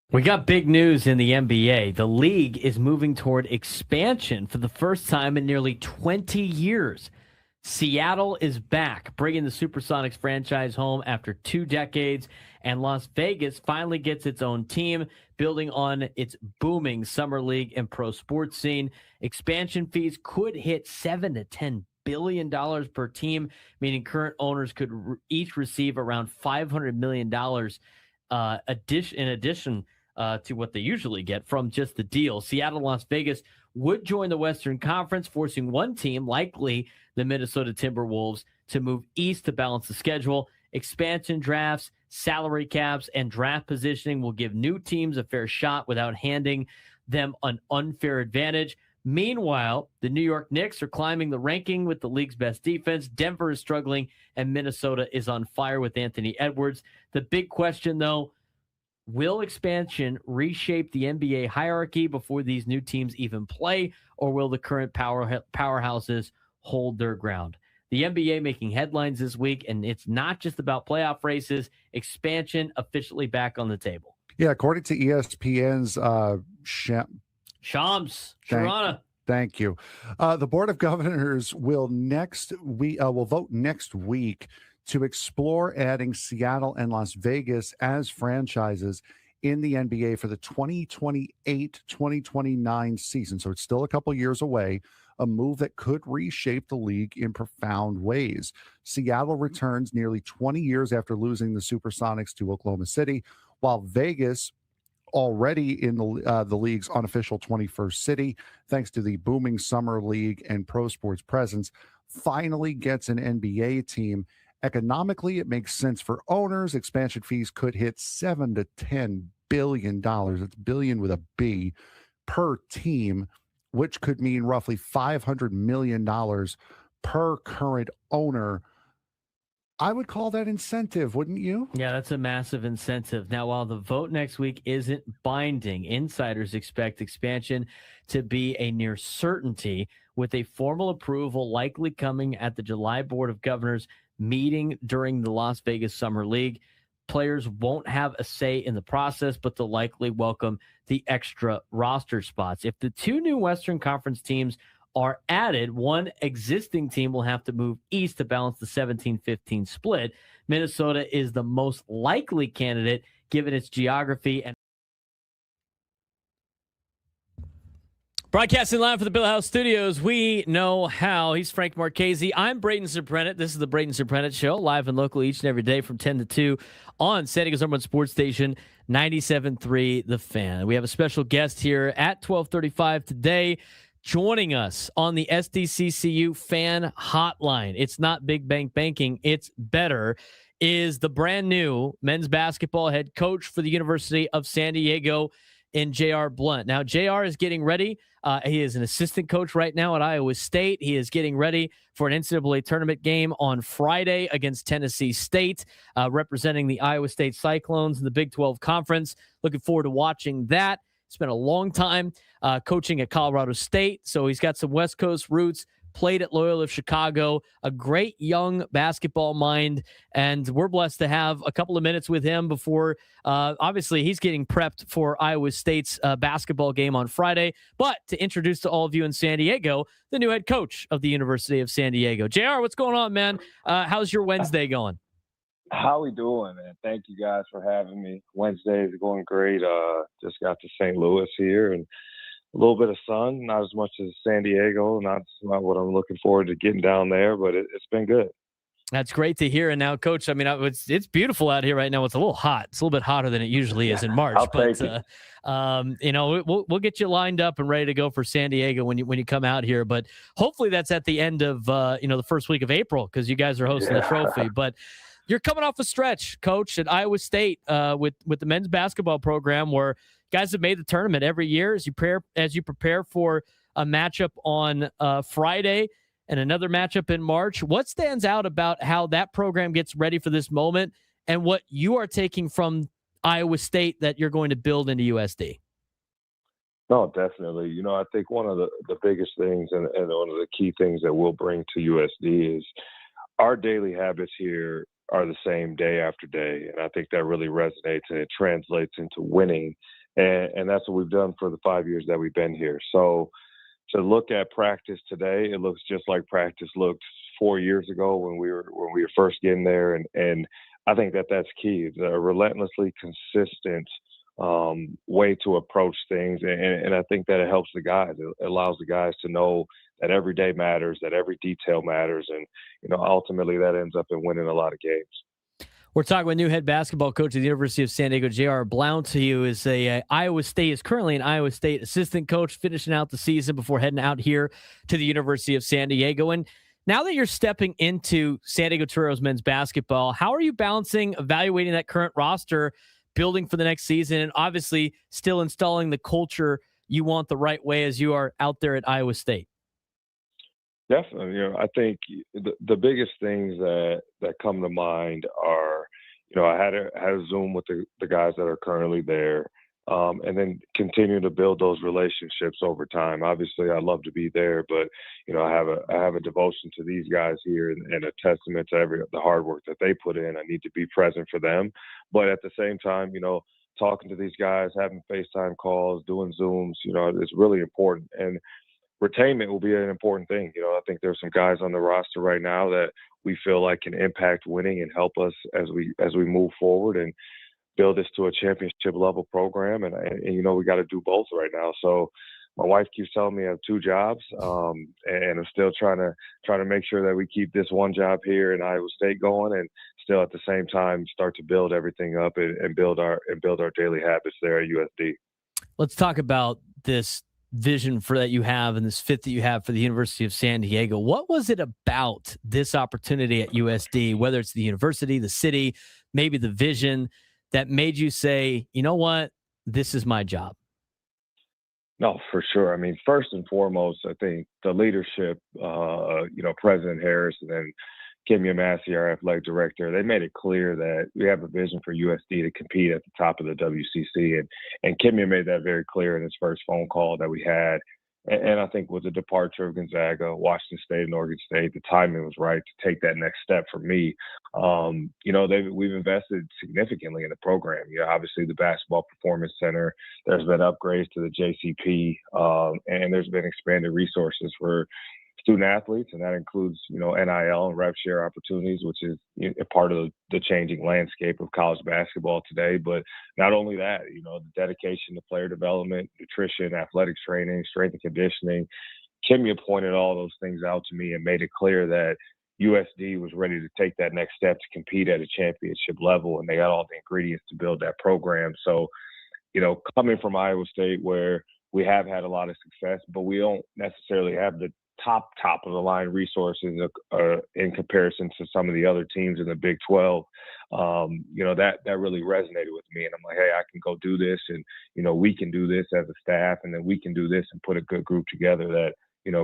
We got big news in the NBA. The league is moving toward expansion for the first time in nearly 20 years. Seattle is back, bringing the Supersonics franchise home after 2 decades, and Las Vegas finally gets its own team, building on its booming summer league and pro sports scene. Expansion fees could hit $7 to $10 billion per team, meaning current owners could each receive around $500 million in addition to what they usually get from just the deal. Seattle and Las Vegas would join the Western Conference, forcing one team, likely the Minnesota Timberwolves, to move east to balance the schedule. Expansion drafts, salary caps, and draft positioning will give new teams a fair shot without handing them an unfair advantage. Meanwhile, the New York Knicks are climbing the ranking with the league's best defense. Denver is struggling, and Minnesota is on fire with Anthony Edwards. The big question, though, will expansion reshape the NBA hierarchy before these new teams even play, or will the current powerhouses hold their ground? The NBA making headlines this week, and it's not just about playoff races. Expansion officially back on the table. Yeah, according to ESPN's Shams Sharana. Thank you. The Board of Governors will vote next week to explore adding Seattle and Las Vegas as franchises in the NBA for the 2028-2029 season. So it's still a couple years away, a move that could reshape the league in profound ways. Seattle returns nearly 20 years after losing the Supersonics to Oklahoma City, while Vegas, already in the league's unofficial 21st city, thanks to the booming summer league and pro sports presence, finally gets an NBA team. Economically, it makes sense for owners. Expansion fees could hit $7 to $10 billion. It's billion with a B per team, which could mean roughly $500 million per current owner. I would call that incentive, wouldn't you? Yeah, that's a massive incentive. Now, while the vote next week isn't binding, insiders expect expansion to be a near certainty, with a formal approval likely coming at the July Board of Governors meeting during the Las Vegas Summer League. Players won't have a say in the process, but they'll likely welcome the extra roster spots. If the 2 new Western Conference teams are added, one existing team will have to move east to balance the 17-15 split. Minnesota is the most likely candidate given its geography and broadcasting live from the Bill House Studios. We know how. He's Frank Marquez. I'm Braden Surprenant. This is the Braden Surprenant Show, live and local each and every day from 10 to 2 on San Diego's #1 sports station, 97.3 The Fan. We have a special guest here at 12:35 today, joining us on the SDCCU fan hotline. It's not big bank banking, it's better. Is the brand new men's basketball head coach for the University of San Diego in JR Blount. Now, JR is getting ready. He is an assistant coach right now at Iowa State. He is getting ready for an NCAA tournament game on Friday against Tennessee State, representing the Iowa State Cyclones in the Big 12 Conference. Looking forward to watching that. Spent a long time coaching at Colorado State, so he's got some West Coast roots. Played at Loyola of Chicago, a great young basketball mind, and we're blessed to have a couple of minutes with him before, obviously, he's getting prepped for Iowa State's basketball game on Friday. But to introduce to all of you in San Diego, the new head coach of the University of San Diego. JR, what's going on, man? How's your Wednesday going? How we doing, man? Thank you guys for having me. Wednesday is going great. Just got to St. Louis here, and a little bit of sun, not as much as San Diego. Not what I'm looking forward to getting down there, but it's been good. That's great to hear. And now, Coach, I mean, it's beautiful out here right now. It's a little hot. It's a little bit hotter than it usually is in March. But you know, we'll get you lined up and ready to go for San Diego when you come out here. But hopefully that's at the end of the first week of April, because you guys are hosting the trophy. But You're coming off a stretch, Coach, at Iowa State with the men's basketball program where guys have made the tournament every year as you prepare for a matchup on Friday and another matchup in March. What stands out about how that program gets ready for this moment and what you are taking from Iowa State that you're going to build into USD? No, definitely. I think one of the biggest things and one of the key things that we'll bring to USD is our daily habits here are the same day after day. And I think that really resonates and it translates into winning. And that's what we've done for the 5 years that we've been here. So to look at practice today, it looks just like practice looked 4 years ago when we were first getting there. And I think that's key. It's a relentlessly consistent way to approach things. And I think that it helps the guys. It allows the guys to know that every day matters, that every detail matters. And, ultimately that ends up in winning a lot of games. We're talking with new head basketball coach at the University of San Diego, JR Blount, who is is currently an Iowa State assistant coach, finishing out the season before heading out here to the University of San Diego. And now that you're stepping into San Diego Toreros men's basketball, how are you balancing evaluating that current roster, building for the next season, and obviously still installing the culture you want the right way as you are out there at Iowa State? Definitely. I think the biggest things that come to mind are, I had a Zoom with the guys that are currently there, and then continue to build those relationships over time. Obviously, I love to be there, but I have a devotion to these guys here and a testament to the hard work that they put in. I need to be present for them, but at the same time, talking to these guys, having FaceTime calls, doing Zooms, it's really important. And retainment will be an important thing. I think there's some guys on the roster right now that we feel like can impact winning and help us as we move forward and build this to a championship level program. And we got to do both right now. So my wife keeps telling me I have 2 jobs, and I'm still trying to make sure that we keep this one job here in Iowa State going, and still at the same time start to build everything up and build our daily habits there at USD. Let's talk about this vision that you have and this fit that you have for the University of San Diego. What was it about this opportunity at USD, whether it's the university, the city, maybe the vision, that made you say, you know what, this is my job? No, for sure. I mean, first and foremost, I think the leadership, President Harris and then Kimya Massey, our athletic director, they made it clear that we have a vision for USD to compete at the top of the WCC. And Kimya made that very clear in his first phone call that we had. And I think with the departure of Gonzaga, Washington State, and Oregon State, the timing was right to take that next step for me. We've invested significantly in the program. Obviously the Basketball Performance Center, there's been upgrades to the JCP, and there's been expanded resources for student athletes, and that includes, NIL and rev share opportunities, which is a part of the changing landscape of college basketball today. But not only that, the dedication to player development, nutrition, athletics training, strength and conditioning. Kimya pointed all those things out to me and made it clear that USD was ready to take that next step to compete at a championship level, and they got all the ingredients to build that program. So, coming from Iowa State, where we have had a lot of success, but we don't necessarily have the top of the line resources in comparison to some of the other teams in the Big 12. That really resonated with me, and I'm like, hey, I can go do this, and we can do this as a staff, and then we can do this and put a good group together that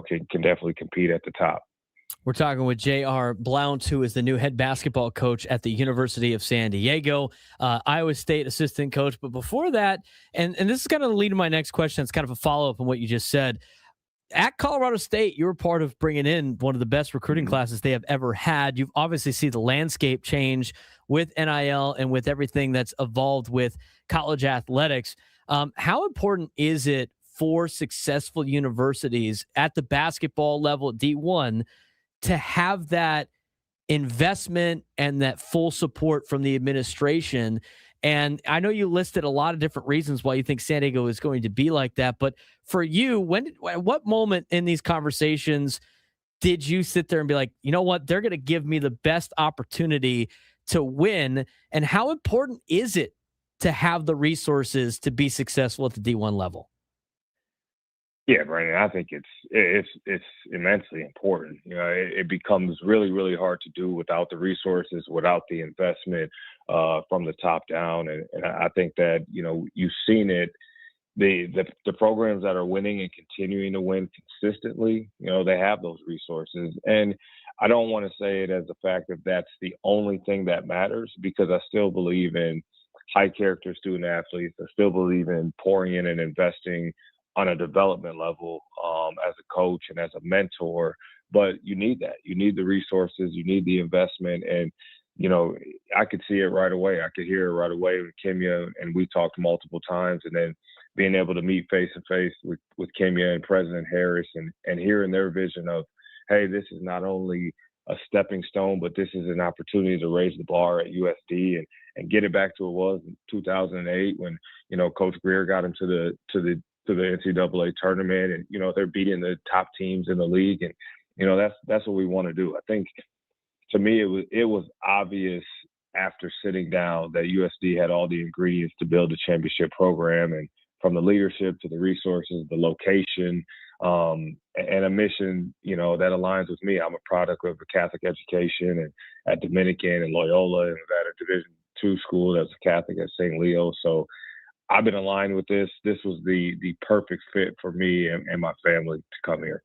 can definitely compete at the top. We're talking with JR Blount, who is the new head basketball coach at the University of San Diego, Iowa State assistant coach. But before that, and this is kind of the lead to my next question, it's kind of a follow-up on what you just said. At Colorado State, you were part of bringing in one of the best recruiting classes they have ever had. You've obviously seen the landscape change with NIL and with everything that's evolved with college athletics. How important is it for successful universities at the basketball level at D1 to have that investment and that full support from the administration? And I know you listed a lot of different reasons why you think San Diego is going to be like that. But for you, at what moment in these conversations did you sit there and be like, you know what, they're going to give me the best opportunity to win? And how important is it to have the resources to be successful at the D1 level? Yeah, Brandon, I think it's immensely important. You know, it becomes really, really hard to do without the resources, without the investment from the top down. And I think that, you know, you've seen it. The programs that are winning and continuing to win consistently, you know, they have those resources. And I don't want to say it as the fact that that's the only thing that matters, because I still believe in high character student athletes. I still believe in pouring in and investing on a development level as a coach and as a mentor. But you need that. You need the resources. You need the investment. And, you know, I could see it right away. I could hear it right away with Kimya, and we talked multiple times. And then being able to meet face to face with Kimya and President Harris and hearing their vision of, hey, this is not only a stepping stone, but this is an opportunity to raise the bar at USD and get it back to what it was in 2008 when, you know, Coach Greer got him to the NCAA tournament, and, you know, they're beating the top teams in the league. And, you know, that's what we want to do. I think, to me, it was obvious after sitting down that USD had all the ingredients to build a championship program, and from the leadership to the resources, the location, and a mission, you know, that aligns with me. I'm a product of a Catholic education, and at Dominican and Loyola, and at a Division II school that's a Catholic at St. Leo. So I've been aligned with this. This was the perfect fit for me and my family to come here.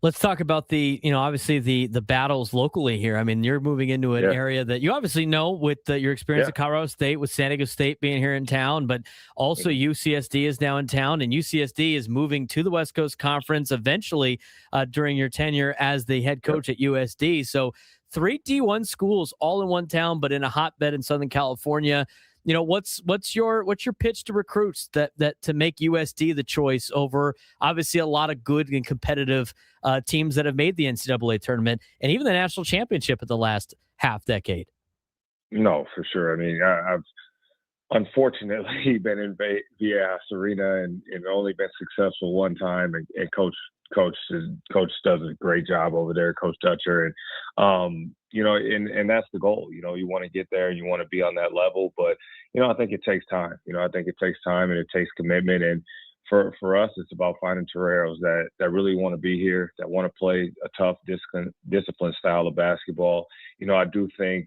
Let's talk about obviously the battles locally here. I mean, you're moving into an area that you obviously know with your experience at Colorado State, with San Diego State being here in town, but also UCSD is now in town, and UCSD is moving to the West Coast Conference eventually during your tenure as the head coach at USD. So 3 D1 schools all in one town, but in a hotbed in Southern California. You know, what's your pitch to recruits that to make USD the choice over obviously a lot of good and competitive teams that have made the NCAA tournament and even the national championship in the last half decade? No, for sure. I mean, I've unfortunately been in Viejas Arena and only been successful one time, and Coach does a great job over there, Coach Dutcher, and you know, and that's the goal. You know, you want to get there and you want to be on that level, but you know, I think it takes time. You know, I think it takes time and it takes commitment. And for us, it's about finding Toreros that really want to be here, that want to play a tough, disciplined style of basketball. You know, I do think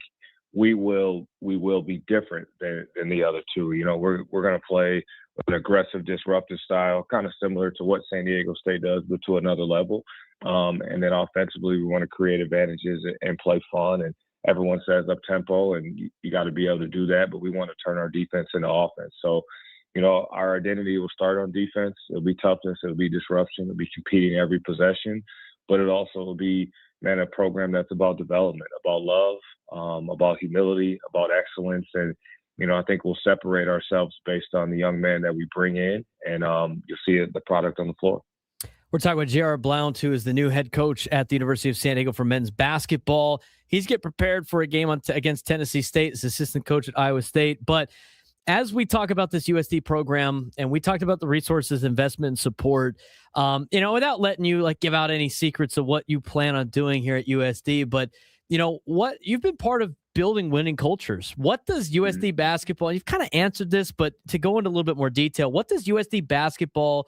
we will be different than the other two. You know, we're going to play an aggressive, disruptive style, kind of similar to what San Diego State does, but to another level. And then offensively, we want to create advantages and play fun. And everyone says up tempo, and you got to be able to do that. But we want to turn our defense into offense. So, you know, our identity will start on defense. It'll be toughness. It'll be disruption. It'll be competing every possession. But it also will be, man, a program that's about development, about love, about humility, about excellence. And, you know, I think we'll separate ourselves based on the young man that we bring in, and you'll see the product on the floor. We're talking about JR Blount, who is the new head coach at the University of San Diego for men's basketball. He's getting prepared for a game against Tennessee State as assistant coach at Iowa State. But as we talk about this USD program, and we talked about the resources, investment, and support, you know, without letting you give out any secrets of what you plan on doing here at USD, but you know what, you've been part of building winning cultures. What does USD basketball, you've kind of answered this, but to go into a little bit more detail, what does USD basketball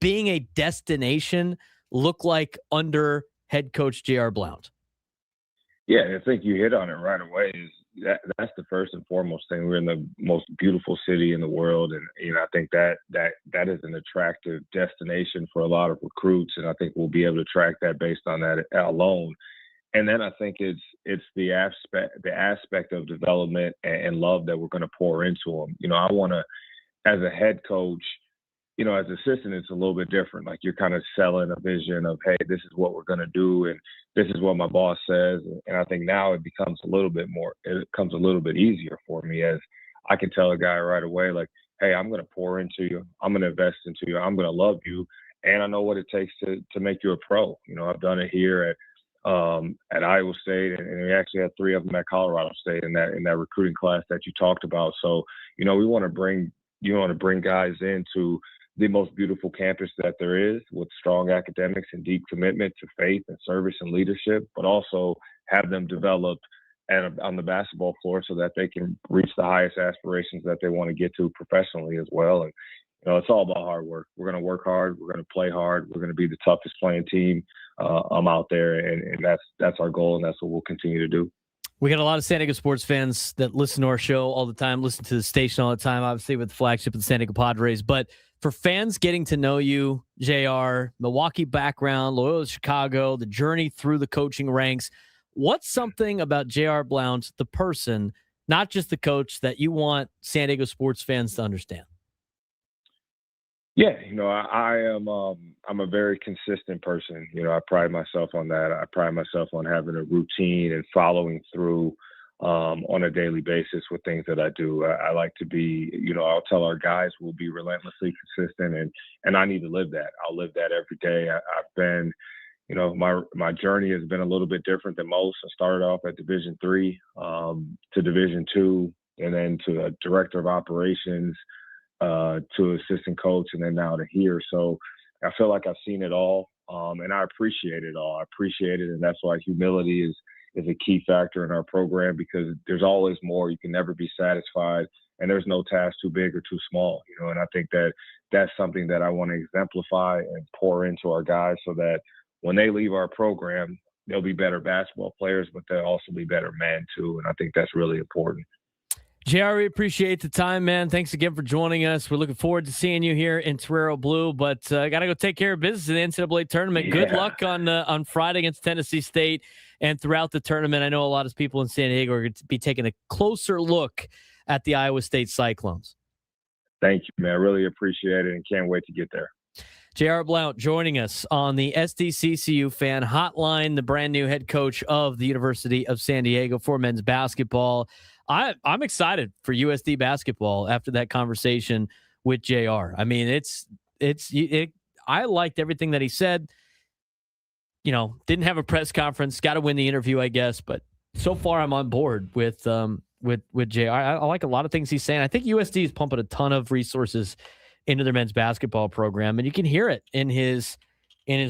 being a destination look like under head coach JR Blount? Yeah, I think you hit on it right away. That's the first and foremost thing. We're in the most beautiful city in the world, and you know, I think that is an attractive destination for a lot of recruits, and I think we'll be able to track that based on that alone. And then I think it's the aspect of development and love that we're going to pour into them. You know, I want to, as a head coach, you know, as assistant, it's a little bit different. Like, you're kind of selling a vision of, hey, this is what we're going to do, and this is what my boss says. And I think now it becomes a little bit easier for me, as I can tell a guy right away, like, hey, I'm going to pour into you. I'm going to invest into you. I'm going to love you. And I know what it takes to make you a pro. You know, I've done it here at Iowa State, and we actually had 3 of them at Colorado State in that recruiting class that you talked about. So, you know, you want to bring guys into the most beautiful campus that there is, with strong academics and deep commitment to faith and service and leadership, but also have them develop on the basketball floor so that they can reach the highest aspirations that they want to get to professionally as well. And, it's all about hard work. We're going to work hard. We're going to play hard. We're going to be the toughest playing team out there, and that's our goal, and that's what we'll continue to do. We got a lot of San Diego sports fans that listen to our show all the time, listen to the station all the time, obviously with the flagship of the San Diego Padres. But for fans getting to know you, JR, Milwaukee background, loyal to Chicago, the journey through the coaching ranks, what's something about JR Blount, the person, not just the coach, that you want San Diego sports fans to understand? Yeah, I'm a very consistent person. I pride myself on that. I pride myself on having a routine and following through on a daily basis with things that I do. I like to be, I'll tell our guys we'll be relentlessly consistent, and I need to live that. I'll live that every day. I've been, my journey has been a little bit different than most. I started off at Division III to Division II, and then to a director of operations, to assistant coach, and then now to here. So I feel like I've seen it all, and I appreciate it all. I appreciate it, and that's why humility is a key factor in our program, because there's always more. You can never be satisfied, and there's no task too big or too small. And I think that's something that I want to exemplify and pour into our guys, so that when they leave our program, they'll be better basketball players, but they'll also be better men too. And I think that's really important. JR, we appreciate the time, man. Thanks again for joining us. We're looking forward to seeing you here in Torero Blue, but I got to go take care of business in the NCAA tournament. Yeah. Good luck on Friday against Tennessee State and throughout the tournament. I know a lot of people in San Diego are going to be taking a closer look at the Iowa State Cyclones. Thank you, man. I really appreciate it and can't wait to get there. JR Blount joining us on the SDCCU Fan Hotline, the brand new head coach of the University of San Diego for men's basketball. I'm excited for USD basketball after that conversation with JR. I mean, I liked everything that he said. Didn't have a press conference, got to win the interview, I guess, but so far I'm on board with JR. I like a lot of things he's saying. I think USD is pumping a ton of resources into their men's basketball program, and you can hear it in his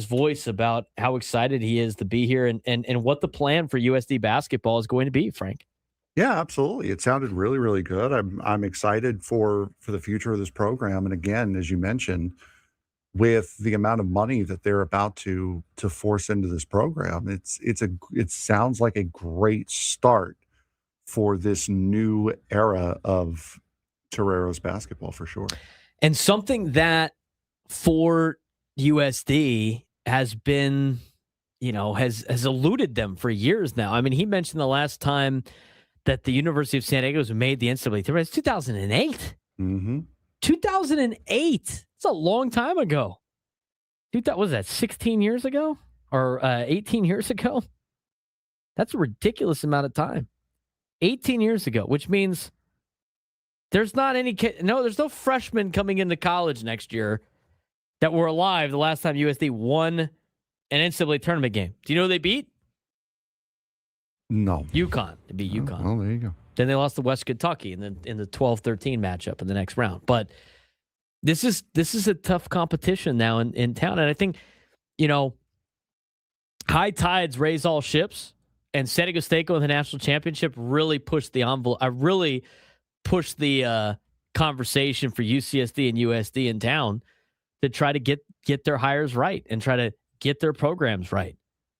voice about how excited he is to be here and what the plan for USD basketball is going to be, Frank. Yeah, absolutely. It sounded really, really good. I'm excited for the future of this program. And again, as you mentioned, with the amount of money that they're about to force into this program, it sounds like a great start for this new era of Toreros basketball for sure. And something that for USD has been, has eluded them for years now. I mean, he mentioned the last time that the University of San Diego made the NCAA tournament. It's 2008. Mm-hmm. 2008. It's a long time ago. Dude, was that 16 years ago or 18 years ago? That's a ridiculous amount of time. 18 years ago, which means there's not any there's no freshmen coming into college next year that were alive the last time USD won an NCAA tournament game. Do you know who they beat? No. UConn. They beat UConn. Oh, there you go. Then they lost to West Kentucky in the 12-13 matchup in the next round. But this is a tough competition now in town. And I think, high tides raise all ships. And San Diego State going to the national championship really pushed the envelope. I really pushed the conversation for UCSD and USD in town to try to get their hires right and try to get their programs right.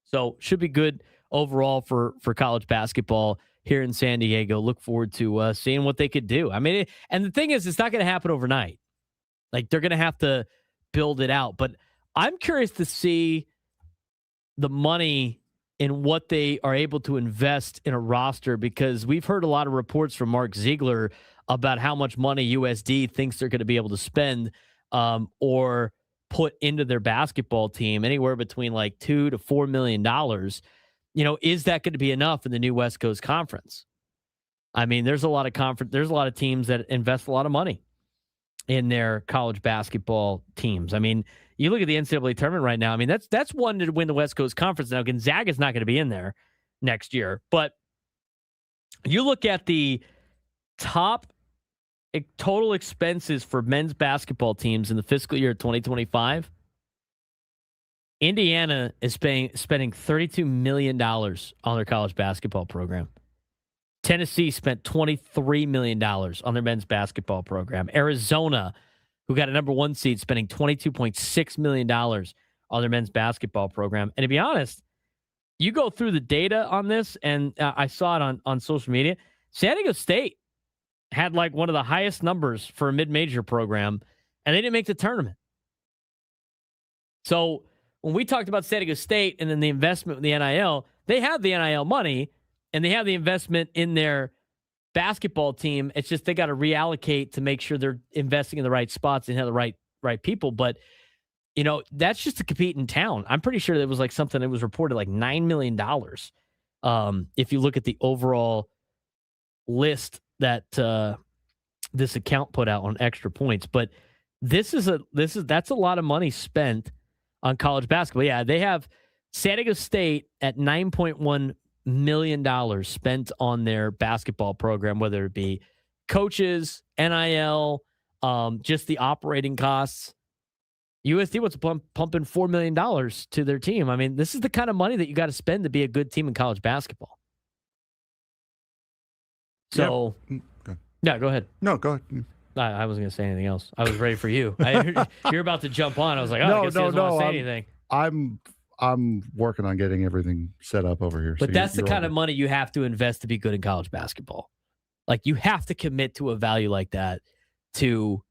So should be good overall for college basketball here in San Diego. Look forward to seeing what they could do. I mean, and the thing is, it's not going to happen overnight. Like, they're going to have to build it out. But I'm curious to see the money in what they are able to invest in a roster, because we've heard a lot of reports from Mark Ziegler about how much money USD thinks they're going to be able to spend or put into their basketball team, anywhere between like $2 to $4 million. Is that going to be enough in the new West Coast Conference? I mean, there's a lot of teams that invest a lot of money in their college basketball teams. I mean, you look at the NCAA tournament right now. I mean, that's one to win the West Coast Conference. Now, Gonzaga's not going to be in there next year, but you look at the top total expenses for men's basketball teams in the fiscal year 2025. Indiana is spending $32 million on their college basketball program. Tennessee spent $23 million on their men's basketball program. Arizona, who got a number 1 seed, spending $22.6 million on their men's basketball program. And to be honest, you go through the data on this, and I saw it on social media. San Diego State had like one of the highest numbers for a mid-major program, and they didn't make the tournament. So when we talked about San Diego State and then the investment in the NIL, they have the NIL money, and they have the investment in their basketball team. It's just they got to reallocate to make sure they're investing in the right spots and have the right people. But that's just to compete in town. I'm pretty sure that was like something that was reported like $9 million. If you look at the overall list that this account put out on Extra Points, but that's a lot of money spent on college basketball. Yeah, they have San Diego State at $9.1 million spent on their basketball program, whether it be coaches, NIL, just the operating costs. USD wants to pump in $4 million to their team. I mean, this is the kind of money that you got to spend to be a good team in college basketball. So, yeah, go ahead. No, go ahead. I wasn't going to say anything else. I was ready for you. You're about to jump on. I was like, I guess he doesn't want to say anything. I'm working on getting everything set up over here. But so that's the kind of money you have to invest to be good in college basketball. Like, you have to commit to a value like that to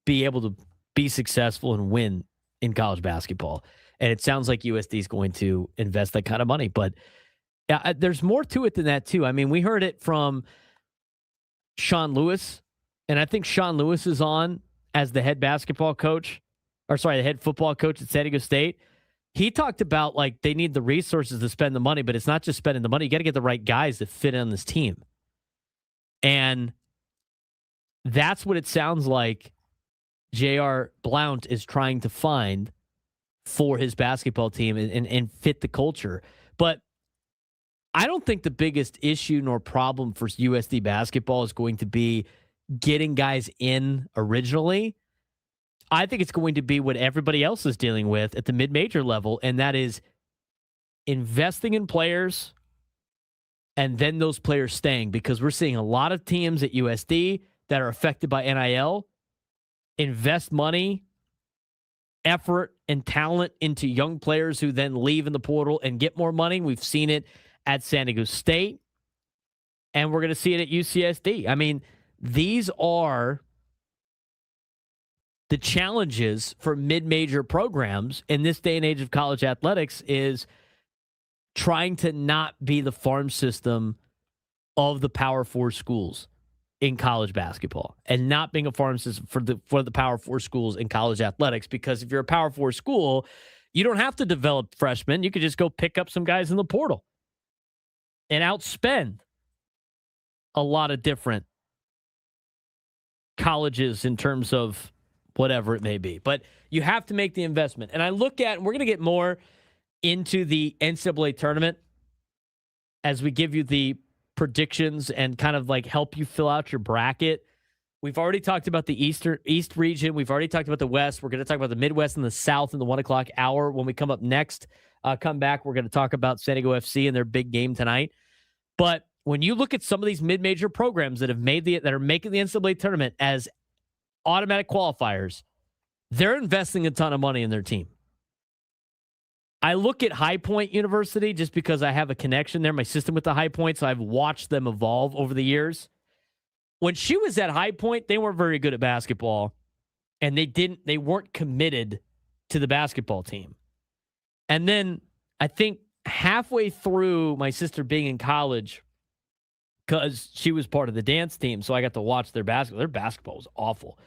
be able to be successful and win in college basketball. And it sounds like USD is going to invest that kind of money. But there's more to it than that, too. I mean, we heard it from Sean Lewis, and I think Sean Lewis is on as the head basketball coach, the head football coach at San Diego State. He talked about, like, they need the resources to spend the money, but it's not just spending the money. You got to get the right guys that fit on this team. And that's what it sounds like JR Blount is trying to find for his basketball team and fit the culture. But I don't think the biggest issue nor problem for USD basketball is going to be getting guys in originally. I think it's going to be what everybody else is dealing with at the mid-major level, and that is investing in players and then those players staying, because we're seeing a lot of teams at USD that are affected by NIL invest money, effort, and talent into young players who then leave in the portal and get more money. We've seen it at San Diego State, and we're going to see it at UCSD. I mean, these are the challenges for mid-major programs in this day and age of college athletics, is trying to not be the farm system of the Power Four schools in college basketball, and not being a farm system for the Power Four schools in college athletics. Because if you're a Power Four school, you don't have to develop freshmen. You could just go pick up some guys in the portal and outspend a lot of different colleges in terms of whatever it may be. But you have to make the investment. And I look at, and we're going to get more into the NCAA tournament as we give you the predictions and kind of like help you fill out your bracket. We've already talked about the East region. We've already talked about the West. We're going to talk about the Midwest and the South in the 1 o'clock hour. When we come up next, come back, we're going to talk about San Diego FC and their big game tonight. But when you look at some of these mid-major programs that are making the NCAA tournament as automatic qualifiers, they're investing a ton of money in their team. I look at High Point University just because I have a connection there, my system with the High Point, so I've watched them evolve over the years. When she was at High Point, they weren't very good at basketball, and they weren't committed to the basketball team. And then I think halfway through my sister being in college, because she was part of the dance team, so I got to watch their basketball. Their basketball was awful.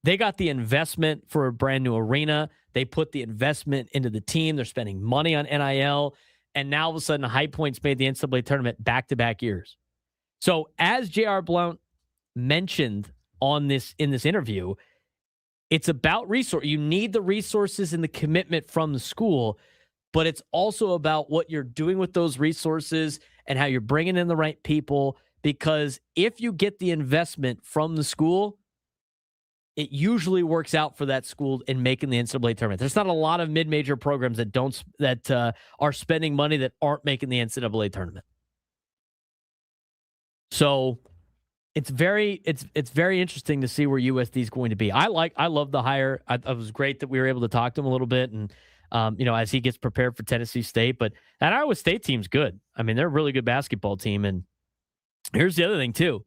They got the investment for a brand new arena. They put the investment into the team. They're spending money on NIL. And now all of a sudden, High Point's made the NCAA tournament back-to-back years. So as JR Blount mentioned in this interview, it's about resource. You need the resources and the commitment from the school, but it's also about what you're doing with those resources and how you're bringing in the right people. Because if you get the investment from the school, it usually works out for that school in making the NCAA tournament. There's not a lot of mid-major programs that are spending money that aren't making the NCAA tournament. So it's very interesting to see where USD is going to be. I love the hire. It was great that we were able to talk to him a little bit, and as he gets prepared for Tennessee State. But that Iowa State team's good. I mean, they're a really good basketball team. And here's the other thing too: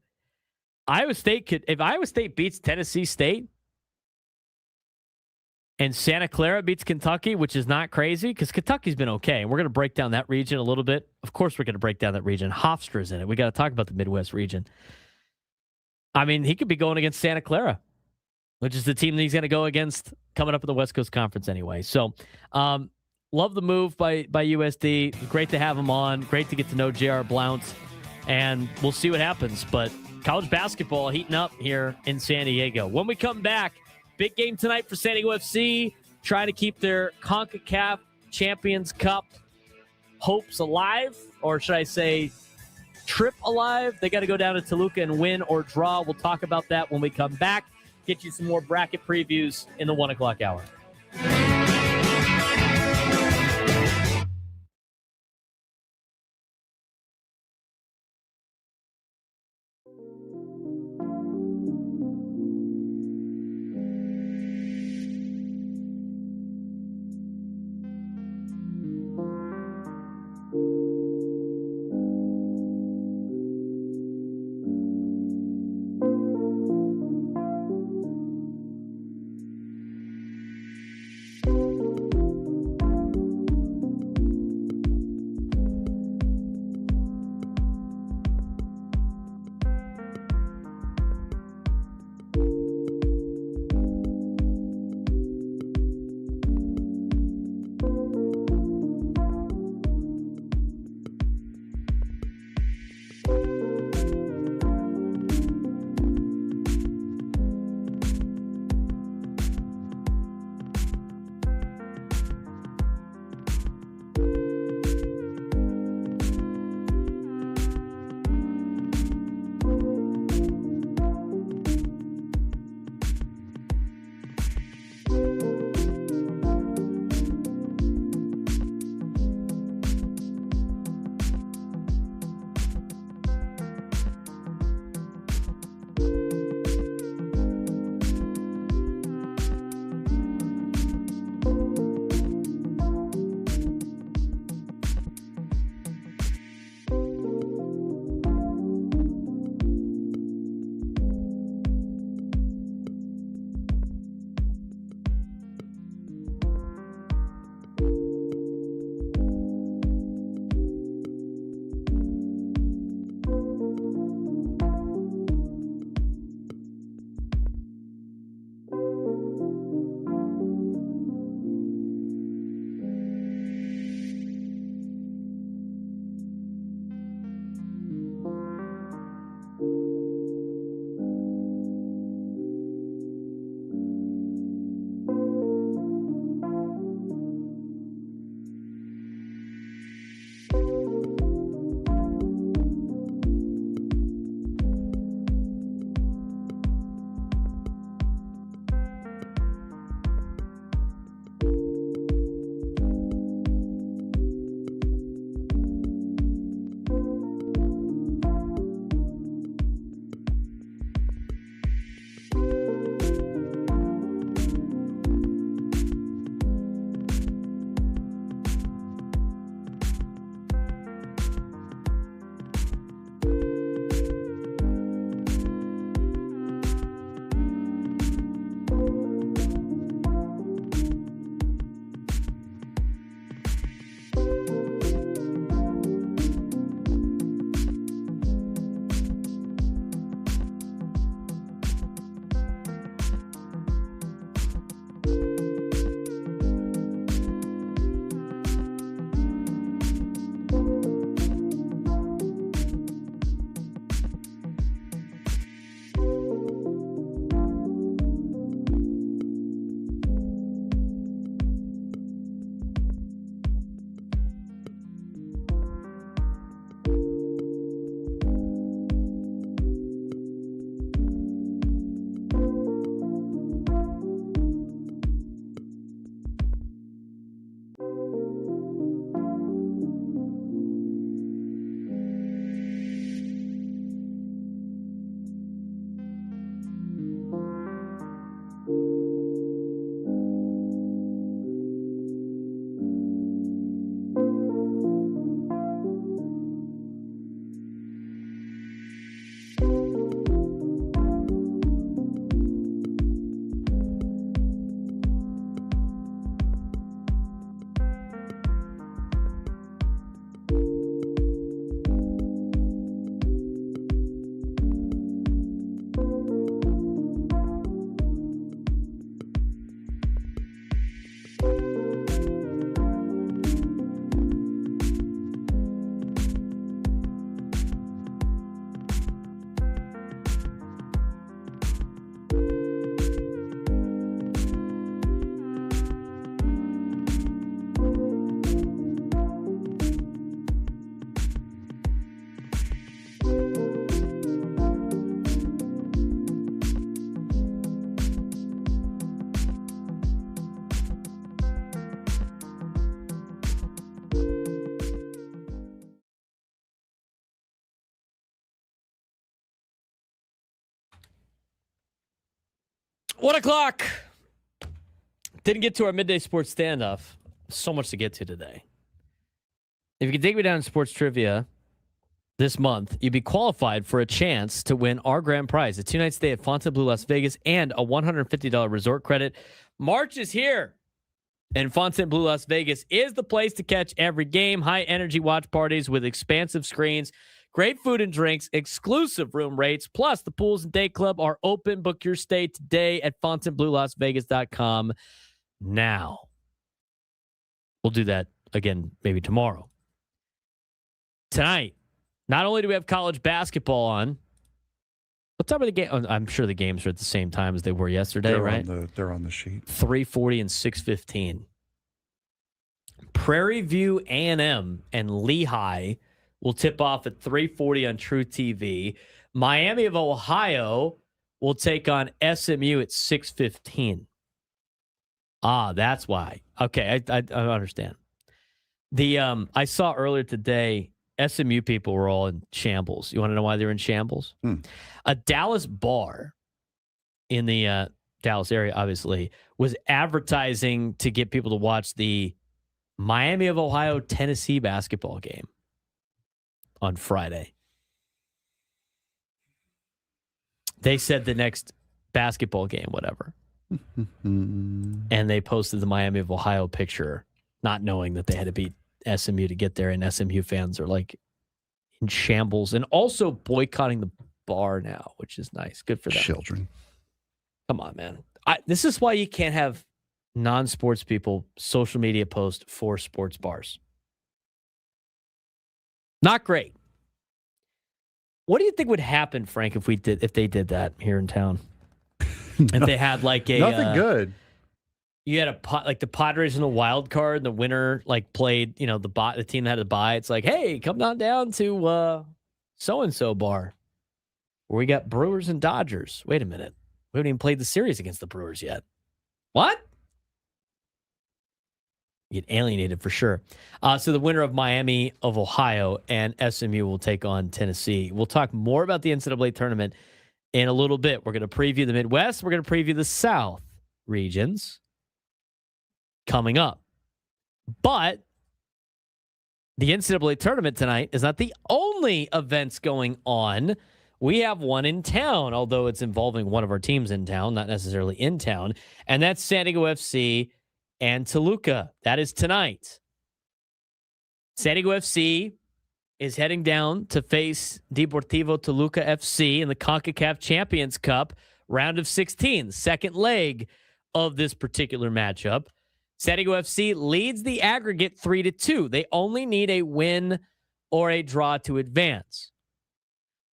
if Iowa State beats Tennessee State and Santa Clara beats Kentucky, which is not crazy because Kentucky's been okay. And we're going to break down that region a little bit. Of course, we're going to break down that region. Hofstra's in it. We got to talk about the Midwest region. I mean, he could be going against Santa Clara, which is the team that he's going to go against coming up in the West Coast Conference anyway. So, love the move by USD. Great to have him on. Great to get to know JR Blount. And we'll see what happens. But college basketball heating up here in San Diego. When we come back, big game tonight for San Diego FC, trying to keep their CONCACAF Champions Cup hopes alive, or should I say trip alive. They got to go down to Toluca and win or draw. We'll talk about that when we come back. Get you some more bracket previews in the 1 o'clock hour. 1 o'clock. Didn't get to our midday sports standoff. So much to get to today. If you could take me down in sports trivia this month, you'd be qualified for a chance to win our grand prize, a 2-night stay at Fontainebleau, Las Vegas, and a $150 resort credit. March is here, and Fontainebleau, Las Vegas is the place to catch every game. High-energy watch parties with expansive screens, great food and drinks, exclusive room rates, plus the pools and day club are open. Book your stay today at FontainebleauLasVegas.com now. We'll do that again maybe tomorrow. Tonight, not only do we have college basketball on, what time are the game? Oh, I'm sure the games are at the same time as they were yesterday, right? They're on the sheet. 3:40 and 6:15. Prairie View A&M and Lehigh will tip off at 3:40 on True TV. Miami of Ohio will take on SMU at 6:15. That's why. Okay, I understand. I saw earlier today, SMU people were all in shambles. You want to know why they're in shambles? A Dallas bar in the Dallas area, obviously, was advertising to get people to watch the Miami of Ohio Tennessee basketball game on Friday. They said the next basketball game, whatever. And they posted the Miami of Ohio picture, not knowing that they had to beat SMU to get there, and SMU fans are like in shambles and also boycotting the bar now, which is nice. Good for them. Children. Come on, man. This is why you can't have non-sports people social media post for sports bars. Not great. What do you think would happen, Frank, if they did that here in town? If they had like a nothing good. You had the Padres in the wild card, and the winner played, the team that had to buy. It's like, hey, come on down to so-and-so bar where we got Brewers and Dodgers. Wait a minute. We haven't even played the series against the Brewers yet. What? You get alienated for sure. So the winner of Miami of Ohio and SMU will take on Tennessee. We'll talk more about the NCAA tournament in a little bit. We're going to preview the Midwest. We're going to preview the South regions coming up. But the NCAA tournament tonight is not the only events going on. We have one in town, although it's involving one of our teams in town, not necessarily in town, and that's San Diego FC and Toluca. That is tonight. San Diego FC is heading down to face Deportivo Toluca FC in the CONCACAF Champions Cup, round of 16, second leg of this particular matchup. San Diego FC leads the aggregate 3-2. They only need a win or a draw to advance.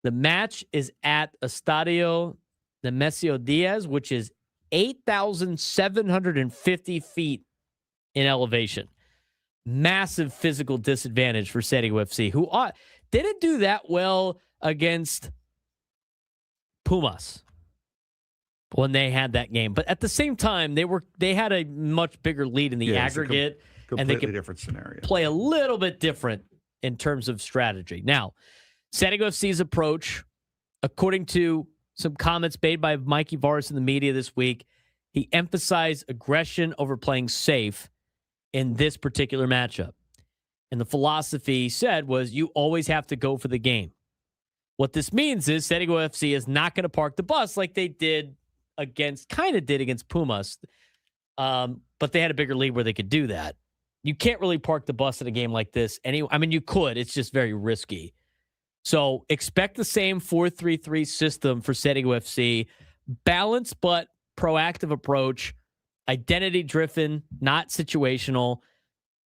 The match is at Estadio Nemesio Diaz, which is 8,750 feet in elevation. Massive physical disadvantage for San Diego FC, who didn't do that well against Pumas when they had that game. But at the same time, they had a much bigger lead in the aggregate, and they could different scenario. Play a little bit different in terms of strategy. Now, San Diego FC's approach, according to some comments made by Mikey Varis in the media this week, he emphasized aggression over playing safe in this particular matchup. And the philosophy he said was you always have to go for the game. What this means is San Diego FC is not going to park the bus like they did against Pumas. But they had a bigger lead where they could do that. You can't really park the bus in a game like this. You could. It's just very risky. So expect the same 4-3-3 system for San Diego FC. Balanced but proactive approach. Identity-driven, not situational.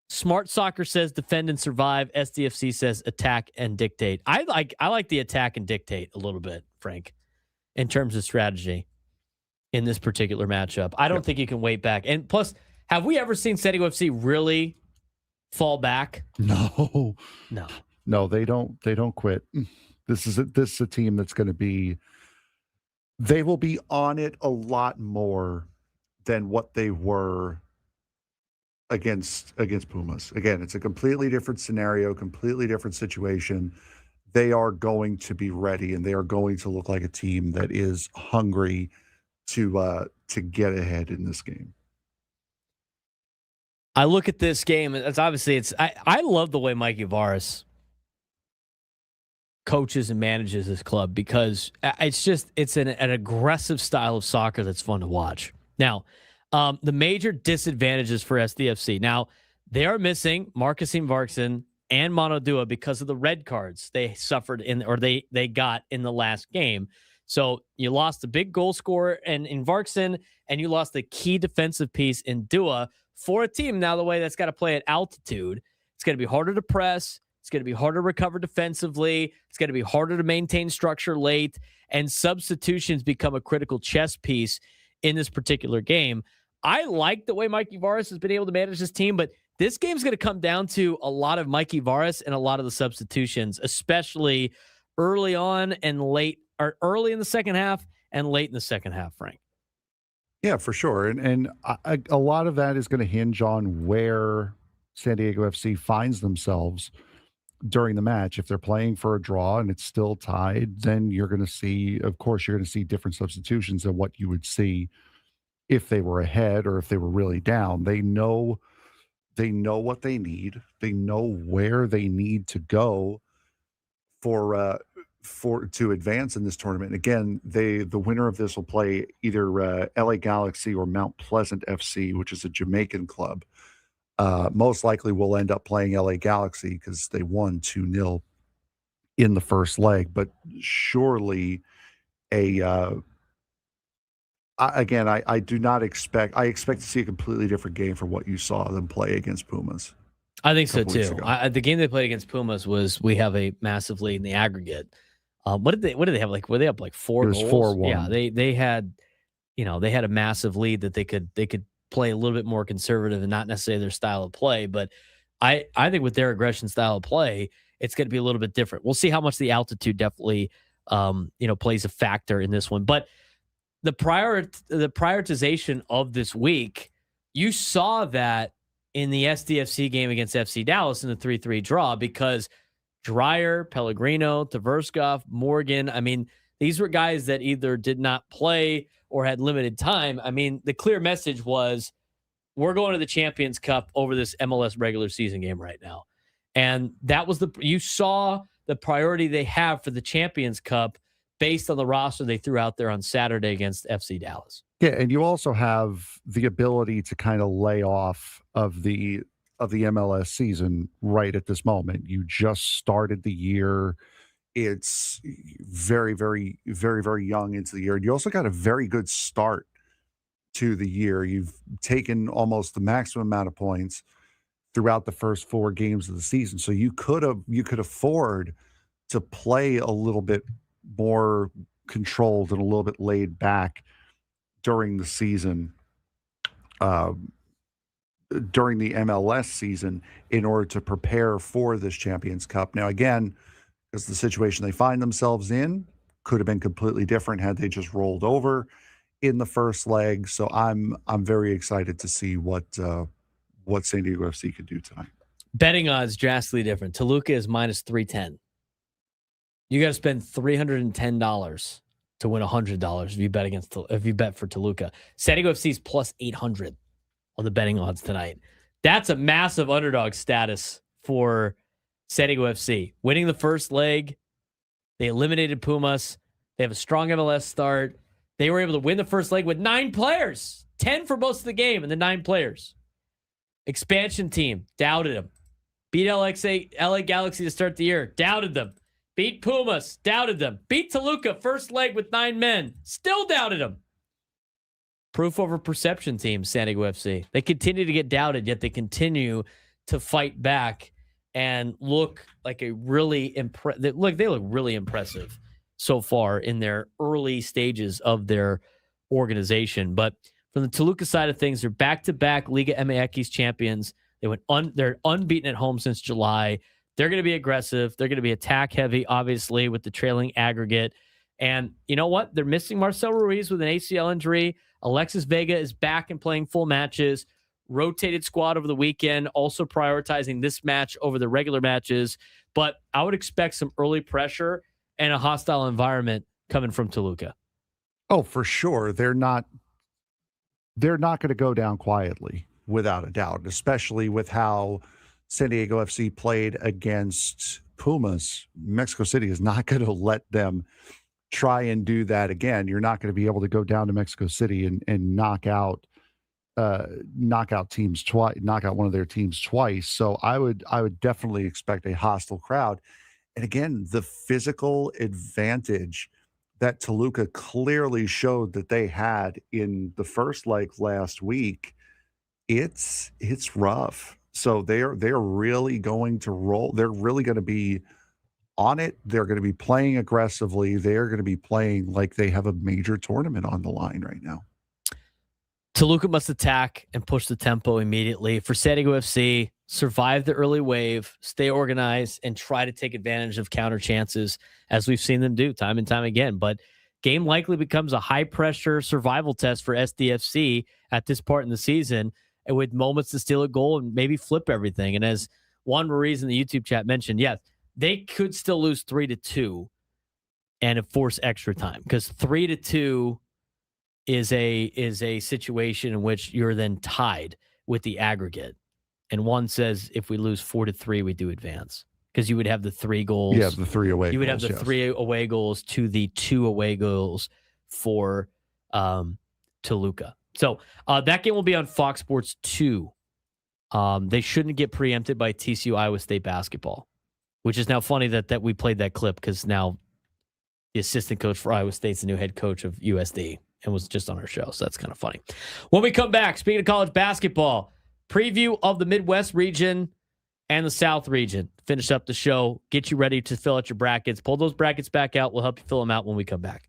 Smart Soccer says defend and survive. SDFC says attack and dictate. I like the attack and dictate a little bit, Frank, in terms of strategy in this particular matchup. I don't think you can wait back. And plus, have we ever seen San Diego FC really fall back? No, they don't quit. This is a team that's going to be. They will be on it a lot more than what they were against Pumas. Again, it's a completely different scenario, completely different situation. They are going to be ready, and they are going to look like a team that is hungry to get ahead in this game. I look at this game. I love the way Mikey Varas coaches and manages this club because it's an aggressive style of soccer that's fun to watch. Now, the major disadvantages for SDFC. Now, they are missing Marcus Varksen and Monodua because of the red cards they suffered they got in the last game. So you lost the big goal scorer in Varksen, and you lost the key defensive piece in Dua for a team now the way that's got to play at altitude. It's going to be harder to press. It's going to be harder to recover defensively. It's going to be harder to maintain structure late, and substitutions become a critical chess piece in this particular game. I like the way Mikey Varas has been able to manage this team, but this game's going to come down to a lot of Mikey Varas and a lot of the substitutions, especially early on and late, or early in the second half and late in the second half, Frank. Yeah, for sure. And a lot of that is going to hinge on where San Diego FC finds themselves during the match. If they're playing for a draw and it's still tied, then you're going to see different substitutions than what you would see if they were ahead or if they were really down. They know what they need. They know where they need to go to advance in this tournament. Again, the winner of this will play either LA Galaxy or Mount Pleasant FC, which is a Jamaican club. Most likely will end up playing LA Galaxy because they won 2-0 in the first leg. But surely I do not expect. I expect to see a completely different game from what you saw them play against Pumas. I think so too. The game they played against Pumas was we have a massive lead in the aggregate. What did they have? Like, were they up like 4 goals? 4-1. Yeah, they had a massive lead that they could play a little bit more conservative and not necessarily their style of play. But I think with their aggression style of play, it's going to be a little bit different. We'll see how much the altitude definitely plays a factor in this one. But the prioritization of this week, you saw that in the SDFC game against FC Dallas in the 3-3 draw, because Dreyer, Pellegrino, Tverskov, Morgan, I mean, these were guys that either did not play or had limited time. I mean, the clear message was, we're going to the Champions Cup over this MLS regular season game right now. And that was you saw the priority they have for the Champions Cup based on the roster they threw out there on Saturday against FC Dallas. Yeah, and you also have the ability to kind of lay off of the MLS season right at this moment. You just started the year. It's very, very, very, very young into the year. And you also got a very good start to the year. You've taken almost the maximum amount of points throughout the first 4 games of the season. So you could afford to play a little bit more controlled and a little bit laid back during the season, during the MLS season, in order to prepare for this Champions Cup. Now, again, because the situation they find themselves in could have been completely different had they just rolled over in the first leg. So I'm very excited to see what San Diego FC could do tonight. Betting odds drastically different. Toluca is -310. You got to spend $310 to win $100 if you bet for Toluca. San Diego FC is +800 on the betting odds tonight. That's a massive underdog status for San Diego FC. Winning the first leg, they eliminated Pumas. They have a strong MLS start. They were able to win the first leg with 9 players, 10 for most of the game, and the 9 players. Expansion team, doubted them. Beat LA Galaxy to start the year, doubted them. Beat Pumas, doubted them. Beat Toluca, first leg with 9 men, still doubted them. Proof over perception team, San Diego FC. They continue to get doubted, yet they continue to fight back and look like a really they look really impressive so far in their early stages of their organization. But from the Toluca side of things, they're back-to-back Liga MX champions. They're unbeaten at home since July. They're going to be aggressive. They're going to be attack heavy, obviously, with the trailing aggregate. And you know what? They're missing Marcel Ruiz with an ACL injury. Alexis Vega is back and playing full matches. Rotated squad over the weekend, also prioritizing this match over the regular matches. But I would expect some early pressure and a hostile environment coming from Toluca. Oh, for sure. They're not going to go down quietly, without a doubt, especially with how San Diego FC played against Pumas. Mexico City is not going to let them try and do that again. You're not going to be able to go down to Mexico City and knock out teams twice, knock out one of their teams twice. So I would definitely expect a hostile crowd. And again, the physical advantage that Toluca clearly showed that they had in the first leg last week, it's rough. So they're really going to roll. They're really going to be on it. They're going to be playing aggressively. They're going to be playing like they have a major tournament on the line right now. Toluca must attack and push the tempo immediately. For San Diego FC, survive the early wave, stay organized, and try to take advantage of counter chances, as we've seen them do time and time again. But game likely becomes a high-pressure survival test for SDFC at this part in the season, and with moments to steal a goal and maybe flip everything. And as Juan Ruiz in the YouTube chat mentioned, yes, they could still lose 3-2 and force extra time, because 3-2 is a situation in which you're then tied with the aggregate. And one says if we lose 4-3, we do advance, because you would have the 3 goals. Yeah, the 3 away. You would have the 3 away goals to the 2 away goals for Toluca. So that game will be on Fox Sports 2. They shouldn't get preempted by TCU Iowa State basketball, which is now funny that we played that clip, because now the assistant coach for Iowa State's the new head coach of USD and was just on our show. So that's kind of funny. When we come back, speaking of college basketball, preview of the Midwest region and the South region. Finish up the show, get you ready to fill out your brackets. Pull those brackets back out. We'll help you fill them out when we come back.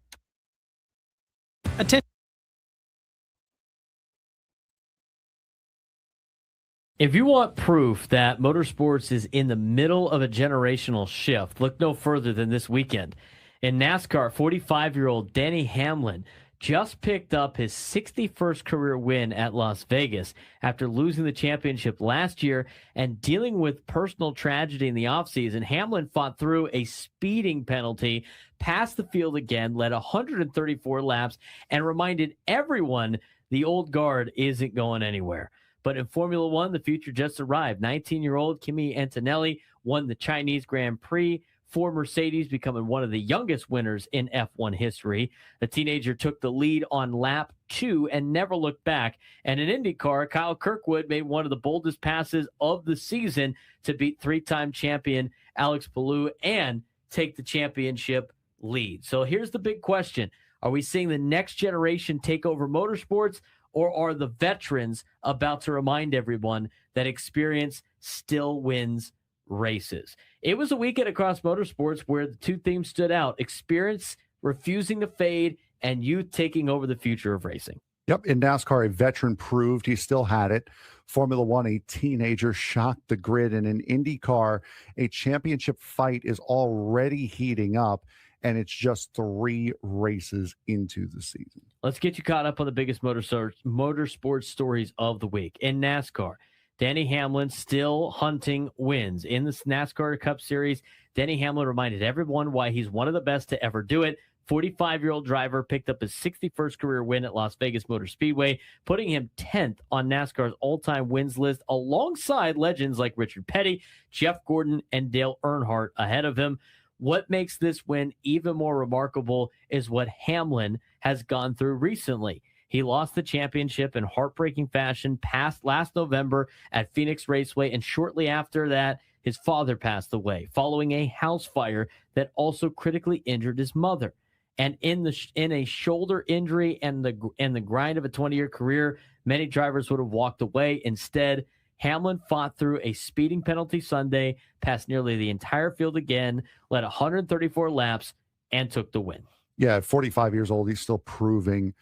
If you want proof that motorsports is in the middle of a generational shift, look no further than this weekend. In NASCAR, 45-year-old Denny Hamlin just picked up his 61st career win at Las Vegas after losing the championship last year and dealing with personal tragedy in the offseason. Hamlin fought through a speeding penalty, passed the field again, led 134 laps, and reminded everyone the old guard isn't going anywhere. But in Formula One, the future just arrived. 19-year-old Kimi Antonelli won the Chinese Grand Prix for Mercedes, becoming one of the youngest winners in F1 history. The teenager took the lead on lap 2 and never looked back. And in IndyCar, Kyle Kirkwood made one of the boldest passes of the season to beat 3-time champion Alex Palou and take the championship lead. So here's the big question. Are we seeing the next generation take over motorsports, or are the veterans about to remind everyone that experience still wins races? It was a weekend across motorsports where the two themes stood out: experience refusing to fade and youth taking over the future of racing. Yep. In NASCAR, a veteran proved he still had it. Formula One, a teenager shocked the grid. And in IndyCar, a championship fight is already heating up, and it's just 3 races into the season. Let's get you caught up on the biggest motorsports stories of the week. In NASCAR, Denny Hamlin still hunting wins. In the NASCAR Cup Series, Denny Hamlin reminded everyone why he's one of the best to ever do it. 45-year-old driver picked up his 61st career win at Las Vegas Motor Speedway, putting him 10th on NASCAR's all-time wins list, alongside legends like Richard Petty, Jeff Gordon, and Dale Earnhardt ahead of him. What makes this win even more remarkable is what Hamlin has gone through recently. He lost the championship in heartbreaking fashion last November at Phoenix Raceway, and shortly after that, his father passed away following a house fire that also critically injured his mother. And in a shoulder injury and the grind of a 20-year career, many drivers would have walked away. Instead, Hamlin fought through a speeding penalty Sunday, passed nearly the entire field again, led 134 laps, and took the win. Yeah, at 45 years old, he's still proving.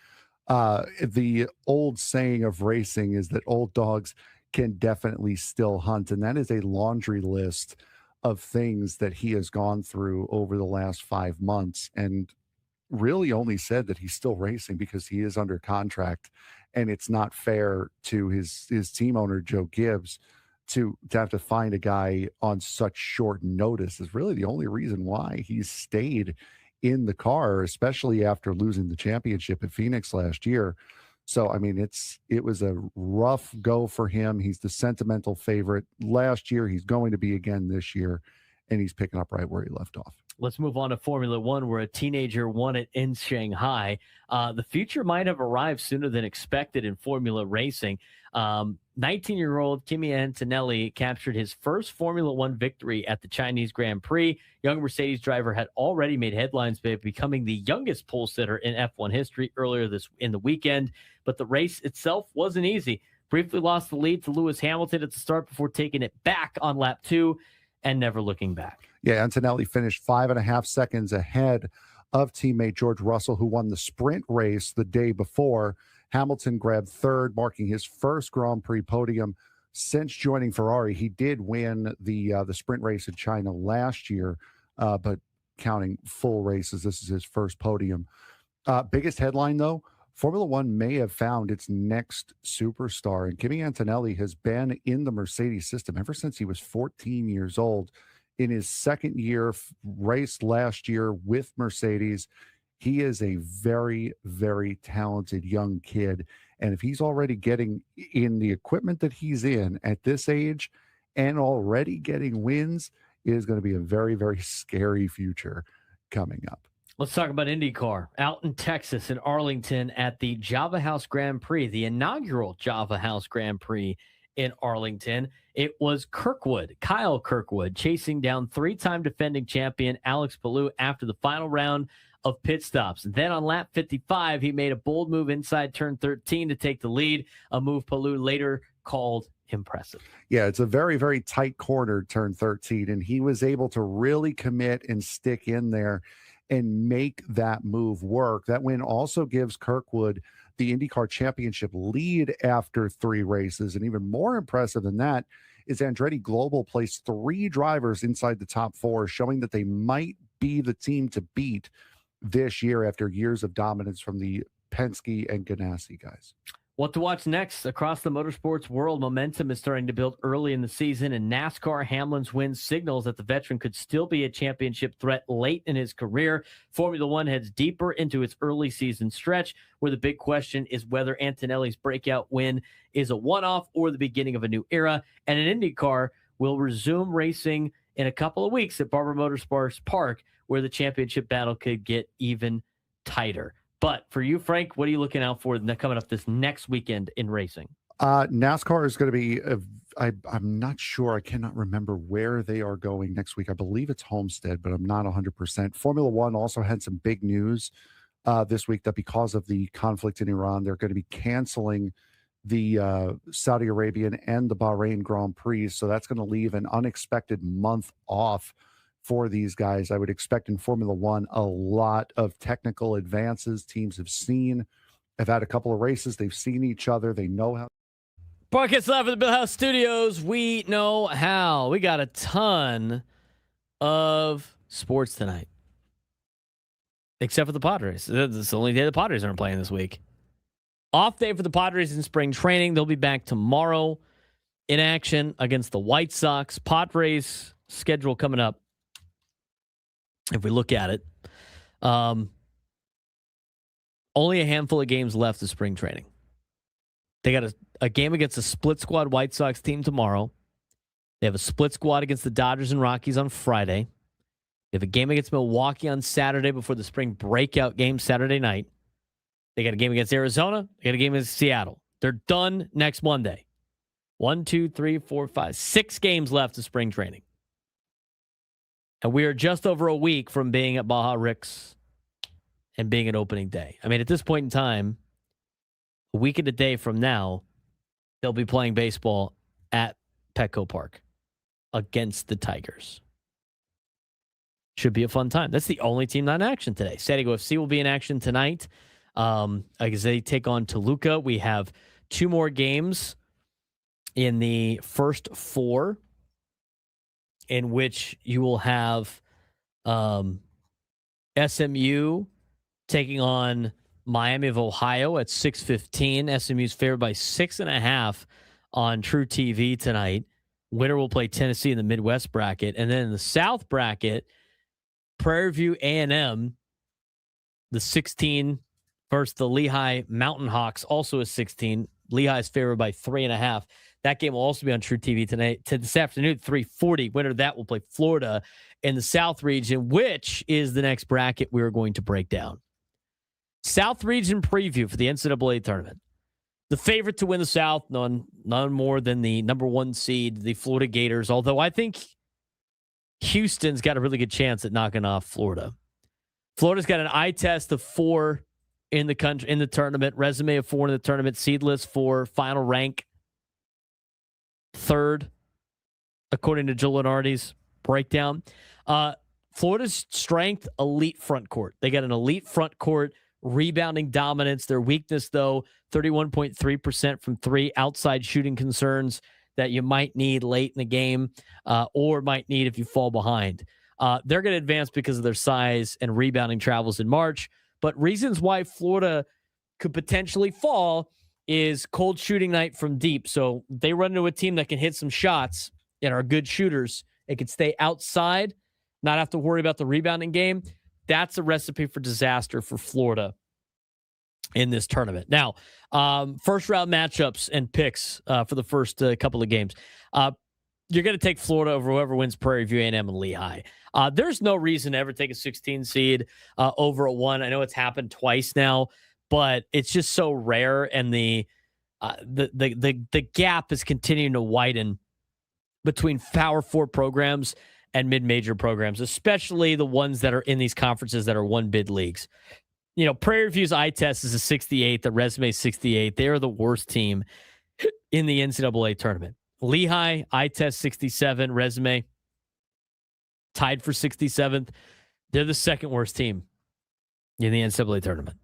The old saying of racing is that old dogs can definitely still hunt, and that is a laundry list of things that he has gone through over the last 5 months, and really only said that he's still racing because he is under contract, and it's not fair to his team owner, Joe Gibbs, to have to find a guy on such short notice. Is really the only reason why he's stayed in the car, especially after losing the championship at Phoenix last year. So, I mean, it was a rough go for him. He's the sentimental favorite last year. He's going to be again this year, and he's picking up right where he left off. Let's move on to Formula One, where a teenager won it in Shanghai. The future might have arrived sooner than expected in Formula racing. 19-year-old Kimi Antonelli captured his first Formula One victory at the Chinese Grand Prix. Young Mercedes driver had already made headlines by becoming the youngest pole sitter in F1 history earlier in the weekend, but the race itself wasn't easy. Briefly lost the lead to Lewis Hamilton at the start before taking it back on lap 2 and never looking back. Yeah, Antonelli finished 5.5 seconds ahead of teammate George Russell, who won the sprint race the day before. Hamilton grabbed third, marking his first Grand Prix podium since joining Ferrari. He did win the sprint race in China last year, but counting full races, this is his first podium. Biggest headline, though, Formula One may have found its next superstar, and Kimi Antonelli has been in the Mercedes system ever since he was 14 years old. In his second year, raced last year with Mercedes. He is a very, very talented young kid. And if he's already getting in the equipment that he's in at this age and already getting wins, it is going to be a very, very scary future coming up. Let's talk about IndyCar. Out in Texas, in Arlington, at the Java House Grand Prix, the inaugural Java House Grand Prix in Arlington. It was Kyle Kirkwood, chasing down 3-time defending champion Alex Palou after the final round of pit stops. And then on lap 55, he made a bold move inside turn 13 to take the lead, a move Palou later called impressive. Yeah, it's a very, very tight corner, turn 13, and he was able to really commit and stick in there and make that move work. That win also gives Kirkwood the IndyCar Championship lead after 3 races. And even more impressive than that is Andretti Global placed 3 drivers inside the top 4, showing that they might be the team to beat this year after years of dominance from the Penske and Ganassi guys. What to watch next? Across the motorsports world, momentum is starting to build early in the season, and NASCAR Hamlin's win signals that the veteran could still be a championship threat late in his career. Formula One heads deeper into its early season stretch, where the big question is whether Antonelli's breakout win is a one-off or the beginning of a new era. And an IndyCar will resume racing in a couple of weeks at Barber Motorsports Park, where the championship battle could get even tighter. But for you, Frank, what are you looking out for coming up this next weekend in racing? NASCAR is going to be, I'm not sure. I cannot remember where they are going next week. I believe it's Homestead, but I'm not 100%. Formula One also had some big news this week that because of the conflict in Iran, they're going to be canceling the Saudi Arabian and the Bahrain Grand Prix. So that's going to leave an unexpected month off for these guys. I would expect in Formula One a lot of technical advances. Teams have had a couple of races. They've seen each other. They know how. Broadcast live at the Bill House Studios. We know how. We got a ton of sports tonight, except for the Padres. It's the only day the Padres aren't playing this week. Off day for the Padres in spring training. They'll be back tomorrow in action against the White Sox. Padres schedule coming up. If we look at it, only a handful of games left of spring training. They got a game against a split squad White Sox team tomorrow. They have a split squad against the Dodgers and Rockies on Friday. They have a game against Milwaukee on Saturday before the spring breakout game Saturday night. They got a game against Arizona. They got a game against Seattle. They're done next Monday. 1, 2, 3, 4, 5, 6 games left of spring training. And we are just over a week from being at Baja Ricks and being at opening day. I mean, at this point in time, a week and a day from now, they'll be playing baseball at Petco Park against the Tigers. Should be a fun time. That's the only team not in action today. San Diego FC will be in action tonight as they take on Toluca. We have 2 more games in the first 4, in which you will have SMU taking on Miami of Ohio at 6:15. SMU's favored by 6.5 on True TV tonight. Winner will play Tennessee in the Midwest bracket. And then in the South bracket, Prairie View A&M the 16 versus the Lehigh Mountain Hawks, also a 16. Lehigh is favored by 3.5. That game will also be on True TV this afternoon, 3:40. Winner of that will play Florida in the South region, which is the next bracket we're going to break down. South region preview for the NCAA tournament. The favorite to win the South, none more than the number 1 seed, the Florida Gators, although I think Houston's got a really good chance at knocking off Florida. Florida's got an eye test of 4 in the country, in the tournament, resume of 4 in the tournament, seedless 4, final rank 3rd, according to Joe Lenardi's breakdown. Florida's strength, elite front court. They got an elite front court, rebounding dominance. Their weakness, though, 31.3% from 3, outside shooting concerns that you might need late in the game or might need if you fall behind. They're going to advance because of their size and rebounding travels in March. But reasons why Florida could potentially fall is cold shooting night from deep. So they run into a team that can hit some shots and are good shooters. It could stay outside, not have to worry about the rebounding game. That's a recipe for disaster for Florida in this tournament. Now, first round matchups and picks for the first couple of games. You're going to take Florida over whoever wins Prairie View, A&M, and Lehigh. There's no reason to ever take a 16 seed over a 1. I know it's happened twice now, but it's just so rare, and the gap is continuing to widen between Power 4 programs and mid-major programs, especially the ones that are in these conferences that are 1-bid leagues. You know, Prairie View's eye test is a 68, the resume is 68. They are the worst team in the NCAA tournament. Lehigh, eye test 67, resume tied for 67th. They're the second worst team in the NCAA tournament.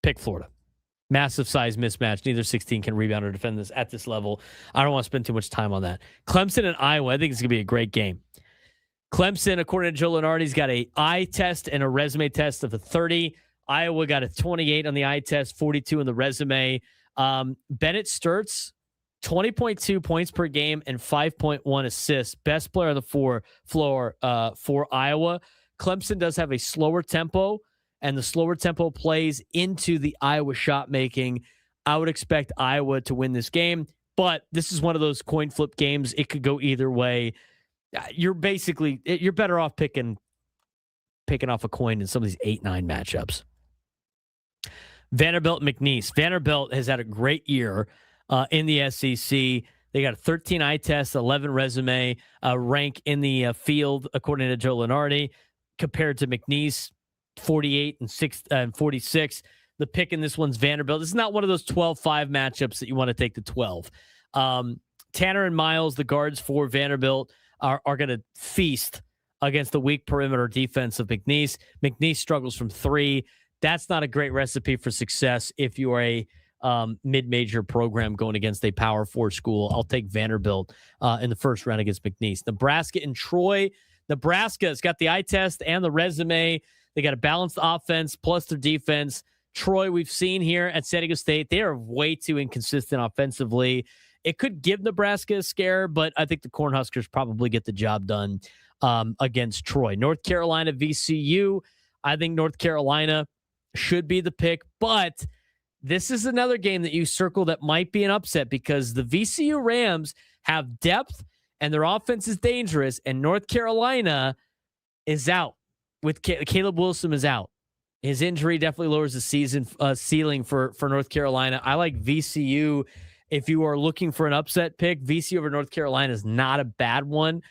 Pick Florida. Massive size mismatch. Neither 16 can rebound or defend this at this level. I don't want to spend too much time on that. Clemson and Iowa, I think it's going to be a great game. Clemson, according to Joe Lenardi's got a eye test and a resume test of a 30. Iowa got a 28 on the eye test, 42 in the resume. Bennett Sturtz, 20.2 points per game and 5.1 assists. Best player on the floor for Iowa. Clemson does have a slower tempo, and the slower tempo plays into the Iowa shot making. I would expect Iowa to win this game, but this is one of those coin flip games. It could go either way. You're better off picking off a coin in some of these 8-9 matchups. Vanderbilt, McNeese. Vanderbilt has had a great year in the SEC. They got a 13 eye test, 11 resume, rank in the field, according to Joe Lenardi, compared to McNeese, 48 and 46. The pick in this one's Vanderbilt. This is not one of those 12-5 matchups that you want to take to 12. Tanner and Miles, the guards for Vanderbilt, are going to feast against the weak perimeter defense of McNeese. McNeese struggles from 3. That's not a great recipe for success if you are a mid-major program going against a Power 4 school. I'll take Vanderbilt in the first round against McNeese. Nebraska and Troy. Nebraska's got the eye test and the resume. They got a balanced offense plus their defense. Troy, we've seen here at San Diego State, they are way too inconsistent offensively. It could give Nebraska a scare, but I think the Cornhuskers probably get the job done against Troy. North Carolina, VCU. I think North Carolina should be the pick, but this is another game that you circle that might be an upset because the VCU Rams have depth and their offense is dangerous, and North Carolina is out. With Caleb Wilson is out. His injury definitely lowers the season ceiling for North Carolina. I like VCU. If you are looking for an upset pick, VCU over North Carolina is not a bad one,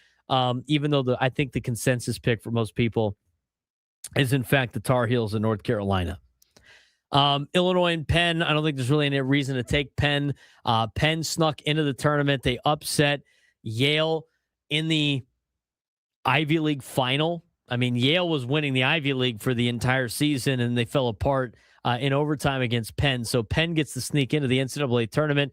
even though I think the consensus pick for most people is, in fact, the Tar Heels of North Carolina. Illinois and Penn, I don't think there's really any reason to take Penn. Penn snuck into the tournament. They upset Yale in the Ivy League final. I mean, Yale was winning the Ivy League for the entire season, and they fell apart in overtime against Penn. So Penn gets to sneak into the NCAA tournament.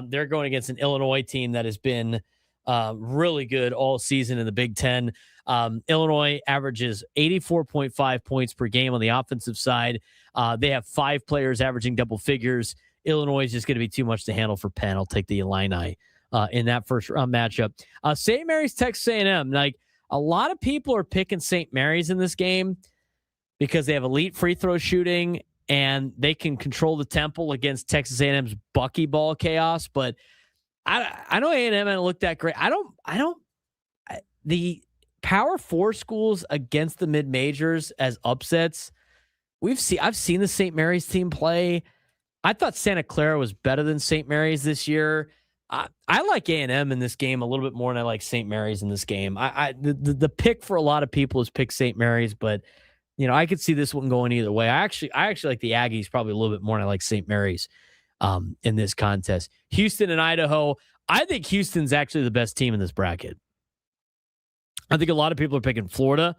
They're going against an Illinois team that has been really good all season in the Big Ten. Illinois averages 84.5 points per game on the offensive side. They have 5 players averaging double figures. Illinois is just going to be too much to handle for Penn. I'll take the Illini in that first round matchup. St. Mary's, Texas A&M. Like, a lot of people are picking St. Mary's in this game. because they have elite free throw shooting and they can control the tempo against Texas A&M's buckyball chaos. But I know A&M hasn't looked that great. The Power 4 schools against the mid majors as upsets. I've seen the St. Mary's team play. I thought Santa Clara was better than St. Mary's this year. I like A&M in this game a little bit more than I like St. Mary's in this game. The pick for a lot of people is pick St. Mary's, but I could see this one going either way. I actually like the Aggies probably a little bit more than I like St. Mary's in this contest. Houston and Idaho. I think Houston's actually the best team in this bracket. I think a lot of people are picking Florida,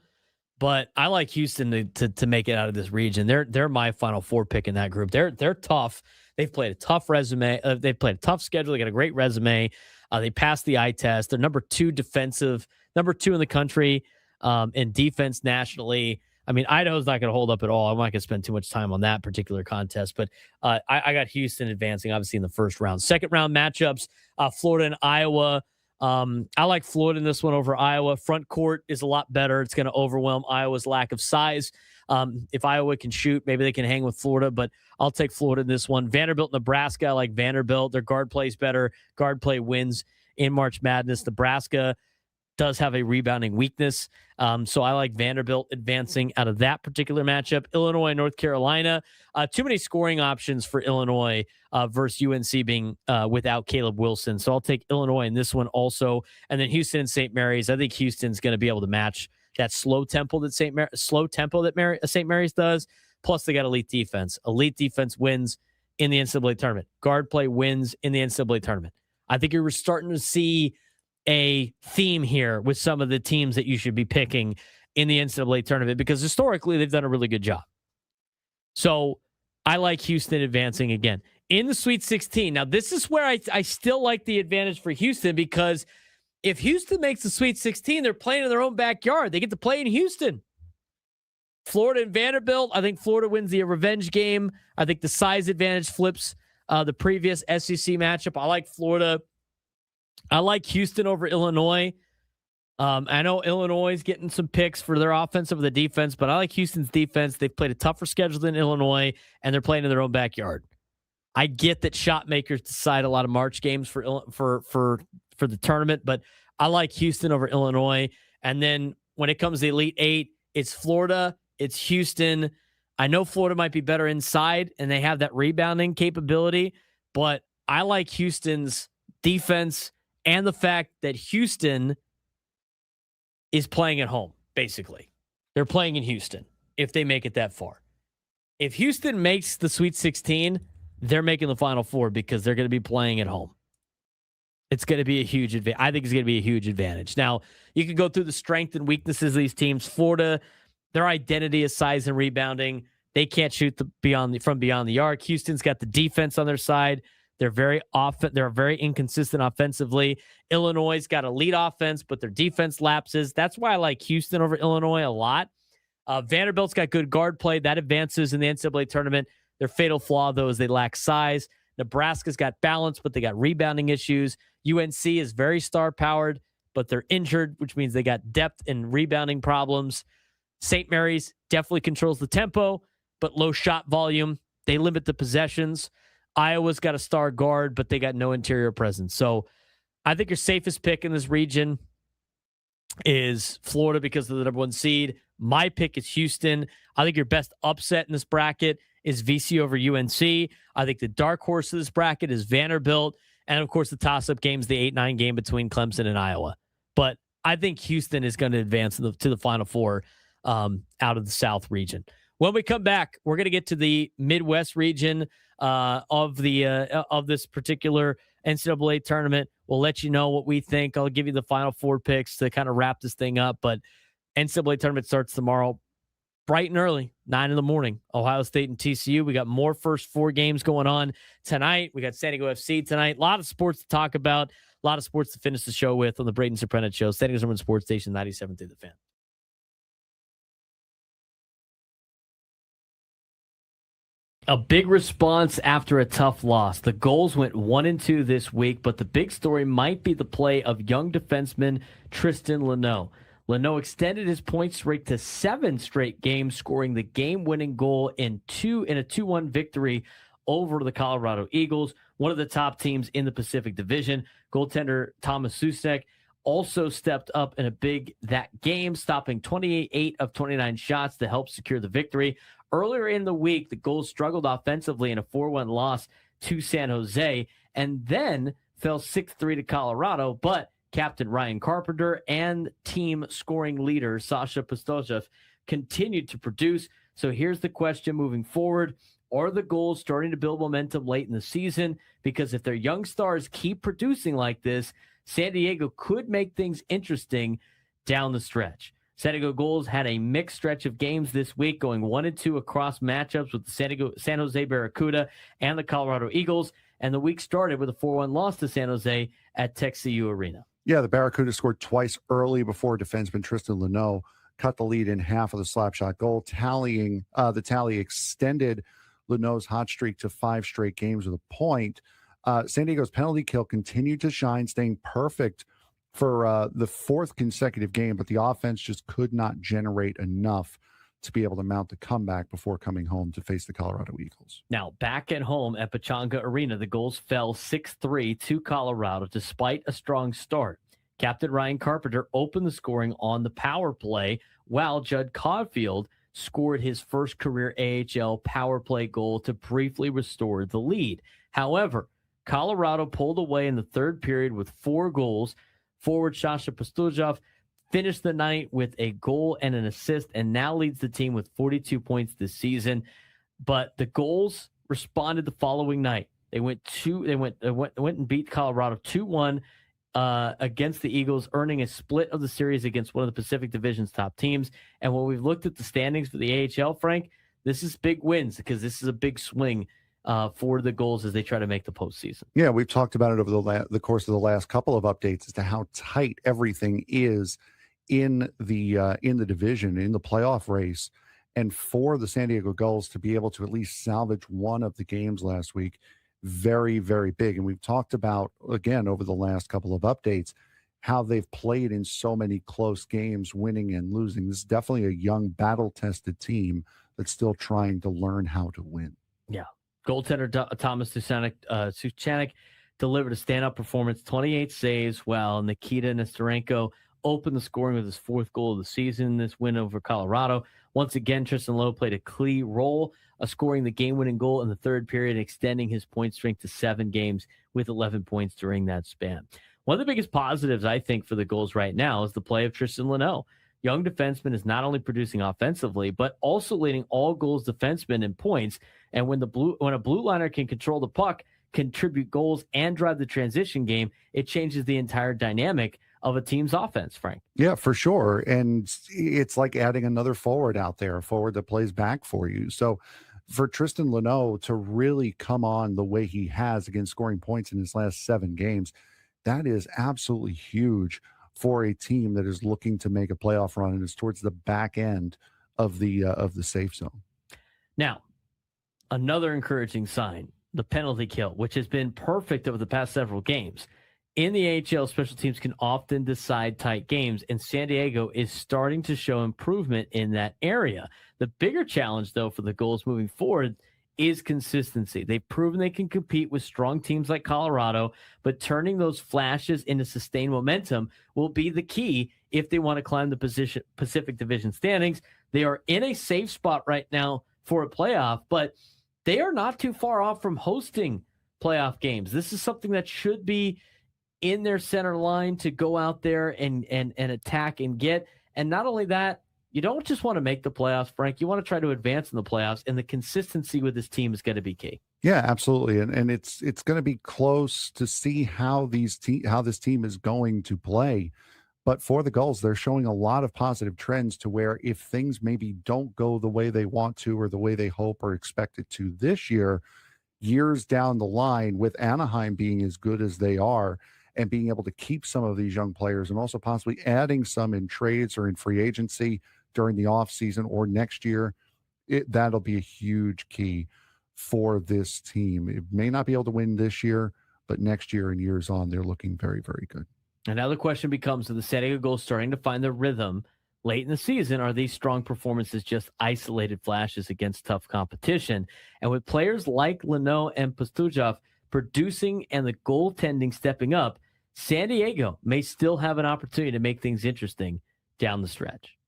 but I like Houston to make it out of this region. They're my Final Four pick in that group. They're tough. They've played a tough resume. They've played a tough schedule. They got a great resume. They passed the eye test. They're number 2 in the country in defense nationally. I mean, Idaho's not going to hold up at all. I'm not going to spend too much time on that particular contest, but I got Houston advancing, obviously, in the first round. Second round matchups, Florida and Iowa. I like Florida in this one over Iowa. Front court is a lot better. It's going to overwhelm Iowa's lack of size. If Iowa can shoot, maybe they can hang with Florida, but I'll take Florida in this one. Vanderbilt, Nebraska. I like Vanderbilt. Their guard plays better. Guard play wins in March Madness. Nebraska does have a rebounding weakness. So I like Vanderbilt advancing out of that particular matchup. Illinois, North Carolina. Too many scoring options for Illinois versus UNC being without Caleb Wilson. So I'll take Illinois in this one also. And then Houston and St. Mary's. I think Houston's going to be able to match that slow tempo that St. Mary's does. Plus, they got elite defense. Elite defense wins in the NCAA tournament. Guard play wins in the NCAA tournament. I think you're starting to see a theme here with some of the teams that you should be picking in the NCAA tournament because historically they've done a really good job. So I like Houston advancing again in the Sweet 16. Now, this is where I still like the advantage for Houston because if Houston makes the Sweet 16, they're playing in their own backyard. They get to play in Houston. Florida and Vanderbilt, I think Florida wins the revenge game. I think the size advantage flips the previous SEC matchup. I like Florida. I like Houston over Illinois. I know Illinois is getting some picks for their offense over the defense, but I like Houston's defense. They've played a tougher schedule than Illinois, and they're playing in their own backyard. I get that shot makers decide a lot of March games for the tournament, but I like Houston over Illinois. And then when it comes to the Elite Eight, it's Florida, it's Houston. I know Florida might be better inside, and they have that rebounding capability, but I like Houston's defense and the fact that Houston is playing at home, basically. They're playing in Houston if they make it that far. If Houston makes the Sweet 16, they're making the Final Four because they're going to be playing at home. It's going to be a huge advantage. I think it's going to be a huge advantage. Now, you can go through the strength and weaknesses of these teams. Florida, their identity is size and rebounding. They can't shoot from beyond the arc. Houston's got the defense on their side. They're very inconsistent offensively. Illinois' got elite offense, but their defense lapses. That's why I like Houston over Illinois a lot. Vanderbilt's got good guard play. That advances in the NCAA tournament. Their fatal flaw, though, is they lack size. Nebraska's got balance, but they got rebounding issues. UNC is very star-powered, but they're injured, which means they got depth and rebounding problems. St. Mary's definitely controls the tempo, but low shot volume. They limit the possessions. Iowa's got a star guard, but they got no interior presence. So I think your safest pick in this region is Florida because of the number 1 seed. My pick is Houston. I think your best upset in this bracket is VC over UNC. I think the dark horse of this bracket is Vanderbilt. And, of course, the toss-up game is the 8-9 game between Clemson and Iowa. But I think Houston is going to advance to the Final Four out of the South region. When we come back, we're going to get to the Midwest region of this particular NCAA tournament. We'll let you know what we think. I'll give you the Final Four picks to kind of wrap this thing up. But NCAA tournament starts tomorrow, bright and early, 9 in the morning. Ohio State and TCU. We got more first 4 games going on tonight. We got San Diego FC tonight. A lot of sports to talk about. A lot of sports to finish the show with on the Braden Surprenant Show. San Diego's number 1 sports station, 97 through the Fan. A big response after a tough loss. The Gulls went 1-2 this week, but the big story might be the play of young defenseman Tristan Luneau. Leno extended his point streak to 7 straight games, scoring the game-winning goal in a 2-1 victory over the Colorado Eagles, one of the top teams in the Pacific Division. Goaltender Thomas Susek also stepped up in that game, stopping 28 of 29 shots to help secure the victory. Earlier in the week, the Gulls struggled offensively in a 4-1 loss to San Jose and then fell 6-3 to Colorado, but captain Ryan Carpenter and team scoring leader Sasha Pastojev continued to produce. So here's the question moving forward. Are the Gulls starting to build momentum late in the season? Because if their young stars keep producing like this, San Diego could make things interesting down the stretch. San Diego Gulls had a mixed stretch of games this week, going 1-2 across matchups with the San Jose Barracuda and the Colorado Eagles. And the week started with a 4-1 loss to San Jose at TechCU Arena. Yeah, the Barracuda scored twice early before defenseman Tristan Leno cut the lead in half of the slapshot goal. The tally extended Leno's hot streak to 5 straight games with a point. San Diego's penalty kill continued to shine, staying perfect for the 4th consecutive game, but the offense just could not generate enough to be able to mount the comeback before coming home to face the Colorado Eagles. Now, back at home at Pechanga Arena, the Gulls fell 6-3 to Colorado despite a strong start. Captain Ryan Carpenter opened the scoring on the power play, while Judd Caulfield scored his first career AHL power play goal to briefly restore the lead. However, Colorado pulled away in the third period with 4 goals. Forward Sasha Pastojev finished the night with a goal and an assist and now leads the team with 42 points this season. But the Gulls responded the following night. They went and beat Colorado 2-1 against the Eagles, earning a split of the series against one of the Pacific Division's top teams. And when we've looked at the standings for the AHL, Frank, this is big wins because this is a big swing for the Gulls as they try to make the postseason. Yeah, we've talked about it over the course of the last couple of updates as to how tight everything is in the division, in the playoff race. And for the San Diego Gulls to be able to at least salvage one of the games last week, very, very big. And we've talked about, again, over the last couple of updates, how they've played in so many close games, winning and losing. This is definitely a young, battle-tested team that's still trying to learn how to win. Yeah. Goaltender Thomas Suchanek delivered a stand-up performance, 28 saves, while Nikita Nesterenko opened the scoring with his 4th goal of the season in this win over Colorado. Once again, Tristan Lowe played a key role, scoring the game-winning goal in the third period, extending his point streak to 7 games with 11 points during that span. One of the biggest positives, I think, for the Gulls right now is the play of Tristan Leno. Young defenseman is not only producing offensively, but also leading all Gulls defensemen in points. And when a blue liner can control the puck, contribute goals, and drive the transition game, it changes the entire dynamic of a team's offense, Frank. Yeah, for sure. And it's like adding another forward out there, a forward that plays back for you. So for Tristan Leno to really come on the way he has, again, scoring points in his last 7 games, that is absolutely huge for a team that is looking to make a playoff run and is towards the back end of the safe zone. Now, another encouraging sign, the penalty kill, which has been perfect over the past several games. In the AHL, special teams can often decide tight games, and San Diego is starting to show improvement in that area. The bigger challenge, though, for the Gulls moving forward is consistency. They've proven they can compete with strong teams like Colorado, but turning those flashes into sustained momentum will be the key if they want to climb the Pacific Division standings. They are in a safe spot right now for a playoff, but they are not too far off from hosting playoff games. This is something that should be in their center line to go out there and attack and get. And not only that, you don't just want to make the playoffs, Frank. You want to try to advance in the playoffs, and the consistency with this team is going to be key. Yeah, absolutely. And it's going to be close to see how this team is going to play. But for the Gulls, they're showing a lot of positive trends to where if things maybe don't go the way they want to or the way they hope or expect it to this year, years down the line, with Anaheim being as good as they are and being able to keep some of these young players and also possibly adding some in trades or in free agency during the offseason or next year, that'll be a huge key for this team. It may not be able to win this year, but next year and years on, they're looking very, very good. And now the question becomes, are the San Diego Gulls starting to find their rhythm late in the season? Are these strong performances just isolated flashes against tough competition? And with players like Leno and Pastujov producing and the goaltending stepping up, San Diego may still have an opportunity to make things interesting down the stretch.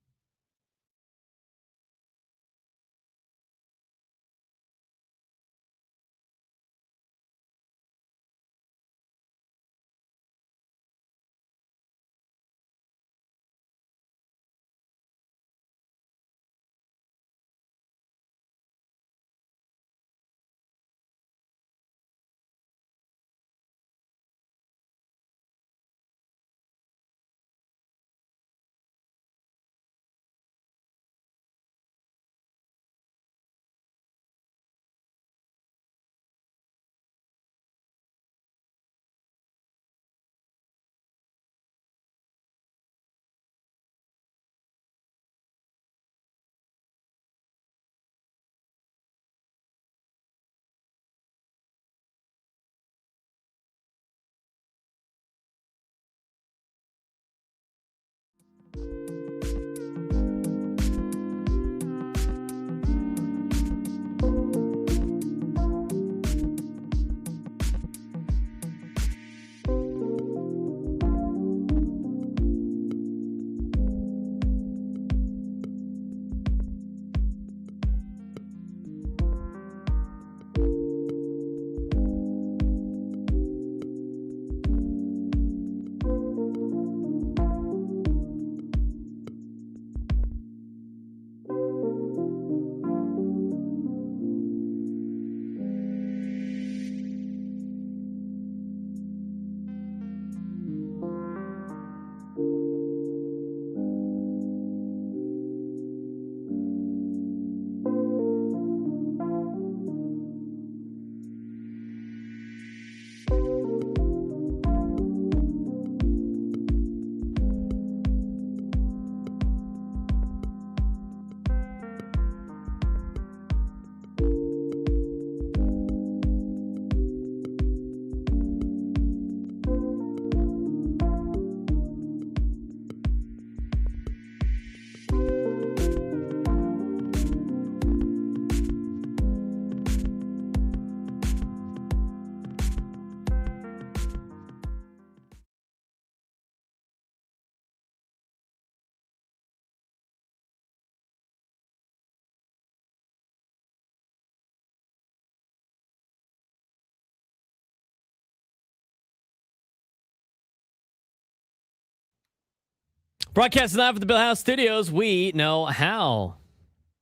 Broadcasting live at the Bill House Studios, we know how.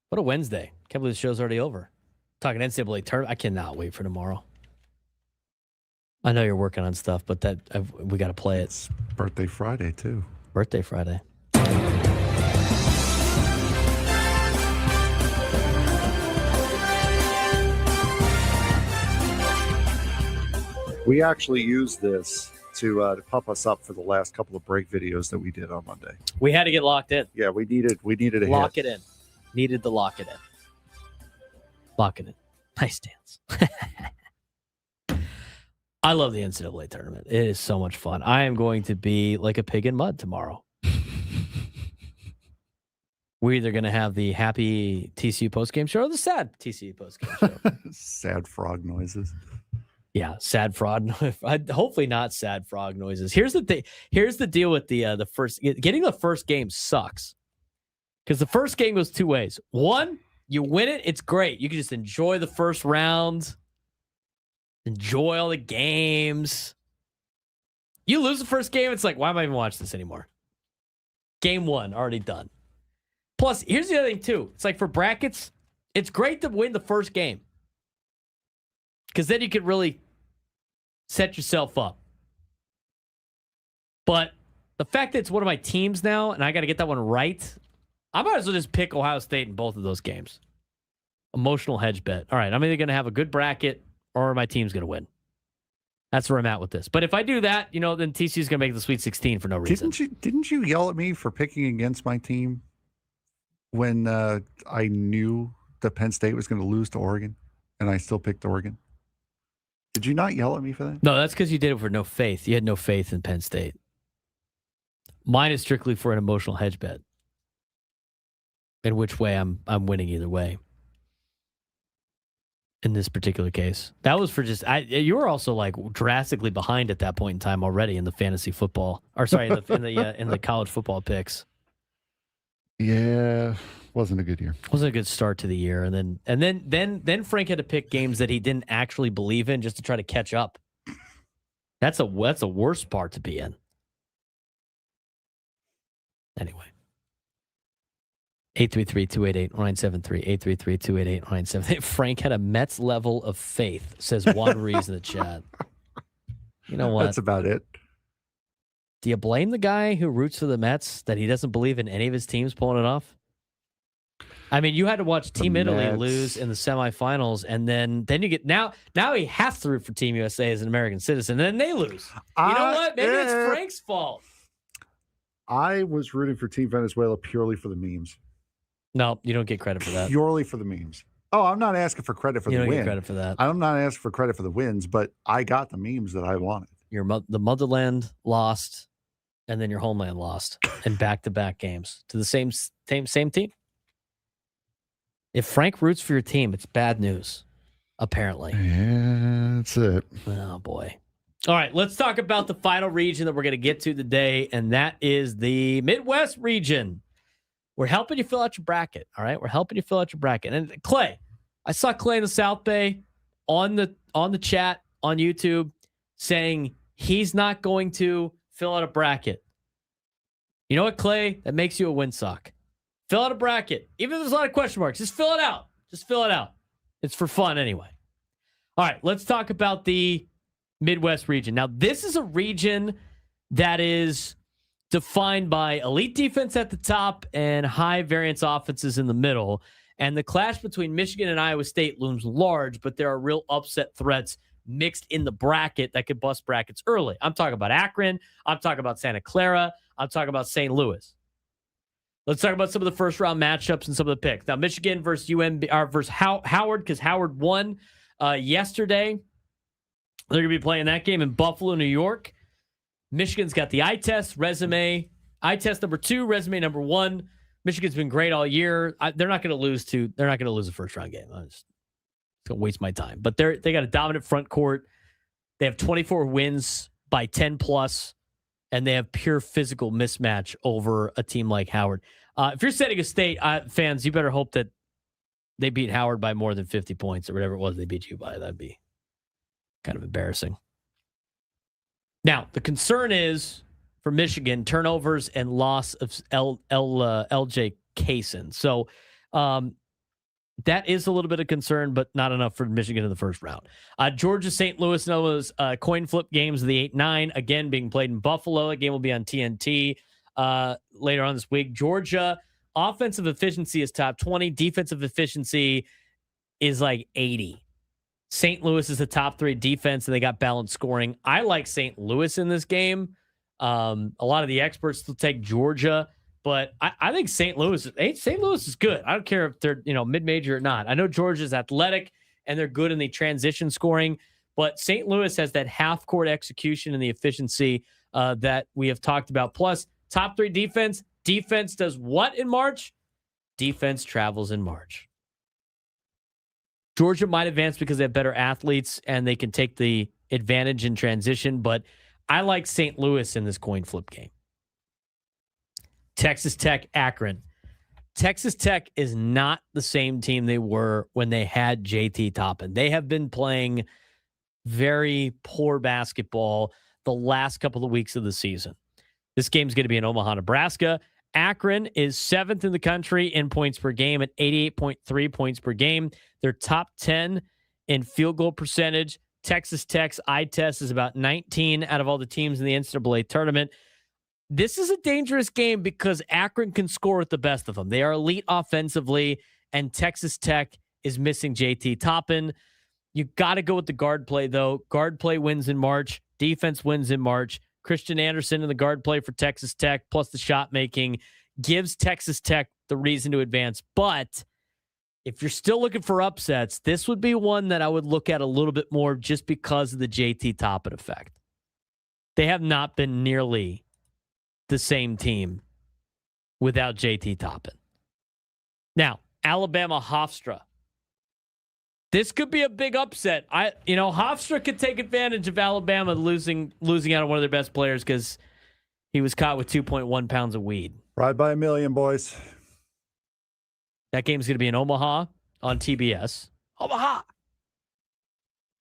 What a Wednesday. Can't believe the show's already over. Talking NCAA tournament. I cannot wait for tomorrow. I know you're working on stuff, but we got to play it. It's birthday Friday, too. Birthday Friday. We actually used this to pump us up for the last couple of break videos that we did on Monday. We had to get locked in. Yeah, we needed a lock hit. it in. Needed to lock it in. Lock it in. Nice dance. I love the NCAA tournament. It is so much fun. I am going to be like a pig in mud tomorrow. We're either going to have the happy TCU postgame show or the sad TCU postgame show. Sad frog noises. Yeah, sad frog. Hopefully not sad frog noises. Here's the thing. Here's the deal with the first. Getting the first game sucks because the first game goes two ways. One, you win it, it's great. You can just enjoy the first round, enjoy all the games. You lose the first game, it's like, why am I even watching this anymore? Game one, already done. Plus, here's the other thing too. It's like for brackets, it's great to win the first game because then you can really set yourself up. But the fact that it's one of my teams now, and I got to get that one right, I might as well just pick Ohio State in both of those games. Emotional hedge bet. All right, I'm either going to have a good bracket or my team's going to win. That's where I'm at with this. But if I do that, then TCU's going to make the Sweet 16 for no reason. Didn't you yell at me for picking against my team when I knew that Penn State was going to lose to Oregon, and I still picked Oregon? Did you not yell at me for that? No, that's because you did it for no faith. You had no faith in Penn State. Mine is strictly for an emotional hedge bet. In which way I'm winning either way. In this particular case, that was for just you were also like drastically behind at that point in time already in the fantasy football, or sorry, in the college football picks. Yeah, wasn't a good year. Wasn't a good start to the year, and then Frank had to pick games that he didn't actually believe in just to try to catch up. That's a worst part to be in. Anyway. 833-288-0973. 833-288-0973. Frank had a Mets level of faith, says Juan Rees in the chat. You know what? That's about it. Do you blame the guy who roots for the Mets that he doesn't believe in any of his teams pulling it off? I mean, you had to watch Team Italy lose in the semifinals, and then you get now he has to root for Team USA as an American citizen, and then they lose. You know what? Maybe it's Frank's fault. I was rooting for Team Venezuela purely for the memes. No, you don't get credit for that. Purely for the memes. Oh, I'm not asking for credit for the win. You don't get credit for that. I'm not asking for credit for the wins, but I got the memes that I wanted. The motherland lost, and then your homeland lost in back-to-back games to the same team. If Frank roots for your team, it's bad news, apparently. Yeah, that's it. Oh, boy. All right, let's talk about the final region that we're going to get to today, and that is the Midwest region. We're helping you fill out your bracket, all right? We're helping you fill out your bracket. And Clay, I saw Clay in the South Bay on the chat on YouTube saying he's not going to fill out a bracket. You know what, Clay? That makes you a windsock. Fill out a bracket. Even if there's a lot of question marks, just fill it out. Just fill it out. It's for fun anyway. All right, let's talk about the Midwest region. Now, this is a region that is defined by elite defense at the top and high variance offenses in the middle. And the clash between Michigan and Iowa State looms large, but there are real upset threats mixed in the bracket that could bust brackets early. I'm talking about Akron. I'm talking about Santa Clara. I'm talking about St. Louis. Let's talk about some of the first round matchups and some of the picks. Now, Michigan versus versus Howard, because Howard won yesterday. They're going to be playing that game in Buffalo, New York. Michigan's got the eye test resume. Eye test number 2, resume number 1. Michigan's been great all year. They're not going to lose a first round game. I'm just going to waste my time. But they got a dominant front court. They have 24 wins by 10 plus, and they have pure physical mismatch over a team like Howard. If you're San Diego State fans, you better hope that they beat Howard by more than 50 points or whatever it was they beat you by. That'd be kind of embarrassing. Now, the concern is for Michigan, turnovers and loss of LJ Kaysen. So that is a little bit of concern, but not enough for Michigan in the first round. Georgia, St. Louis, those coin flip games of the 8-9, again, being played in Buffalo. That game will be on TNT later on this week. Georgia, offensive efficiency is top 20. Defensive efficiency is like 80. St. Louis is the top 3 defense, and they got balanced scoring. I like St. Louis in this game. A lot of the experts still take Georgia, but I think St. Louis is good. I don't care if they're mid-major or not. I know Georgia's athletic and they're good in the transition scoring, but St. Louis has that half-court execution and the efficiency that we have talked about. Plus, top 3 defense. Defense does what in March? Defense travels in March. Georgia might advance because they have better athletes and they can take the advantage in transition, but I like St. Louis in this coin flip game. Texas Tech, Akron. Texas Tech is not the same team they were when they had JT Toppin. They have been playing very poor basketball the last couple of weeks of the season. This game's going to be in Omaha, Nebraska. Akron is 7th in the country in points per game at 88.3 points per game. They're top 10 in field goal percentage. Texas Tech's eye test is about 19 out of all the teams in the NCAA tournament. This is a dangerous game because Akron can score with the best of them. They are elite offensively, and Texas Tech is missing JT Toppin. You got to go with the guard play, though. Guard play wins in March. Defense wins in March. Christian Anderson in the guard play for Texas Tech, plus the shot making, gives Texas Tech the reason to advance. But if you're still looking for upsets, this would be one that I would look at a little bit more just because of the JT Toppin effect. They have not been nearly the same team without JT Toppin. Now, Alabama Hofstra. This could be a big upset. Hofstra could take advantage of Alabama losing out on one of their best players because he was caught with 2.1 pounds of weed. Ride by a million, boys. That game's going to be in Omaha on TBS. Omaha.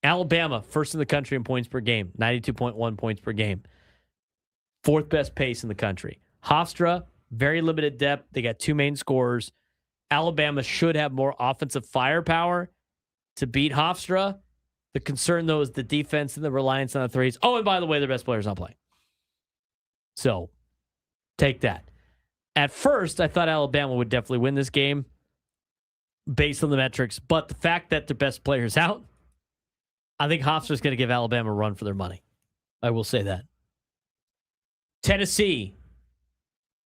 Alabama, first in the country in points per game, 92.1 points per game. Fourth best pace in the country. Hofstra, very limited depth. They got two main scorers. Alabama should have more offensive firepower to beat Hofstra. The concern, though, is the defense and the reliance on the threes. Oh, and by the way, their best player's not playing. So, take that. At first, I thought Alabama would definitely win this game based on the metrics, but the fact that their best player's out, I think Hofstra's going to give Alabama a run for their money. I will say that. Tennessee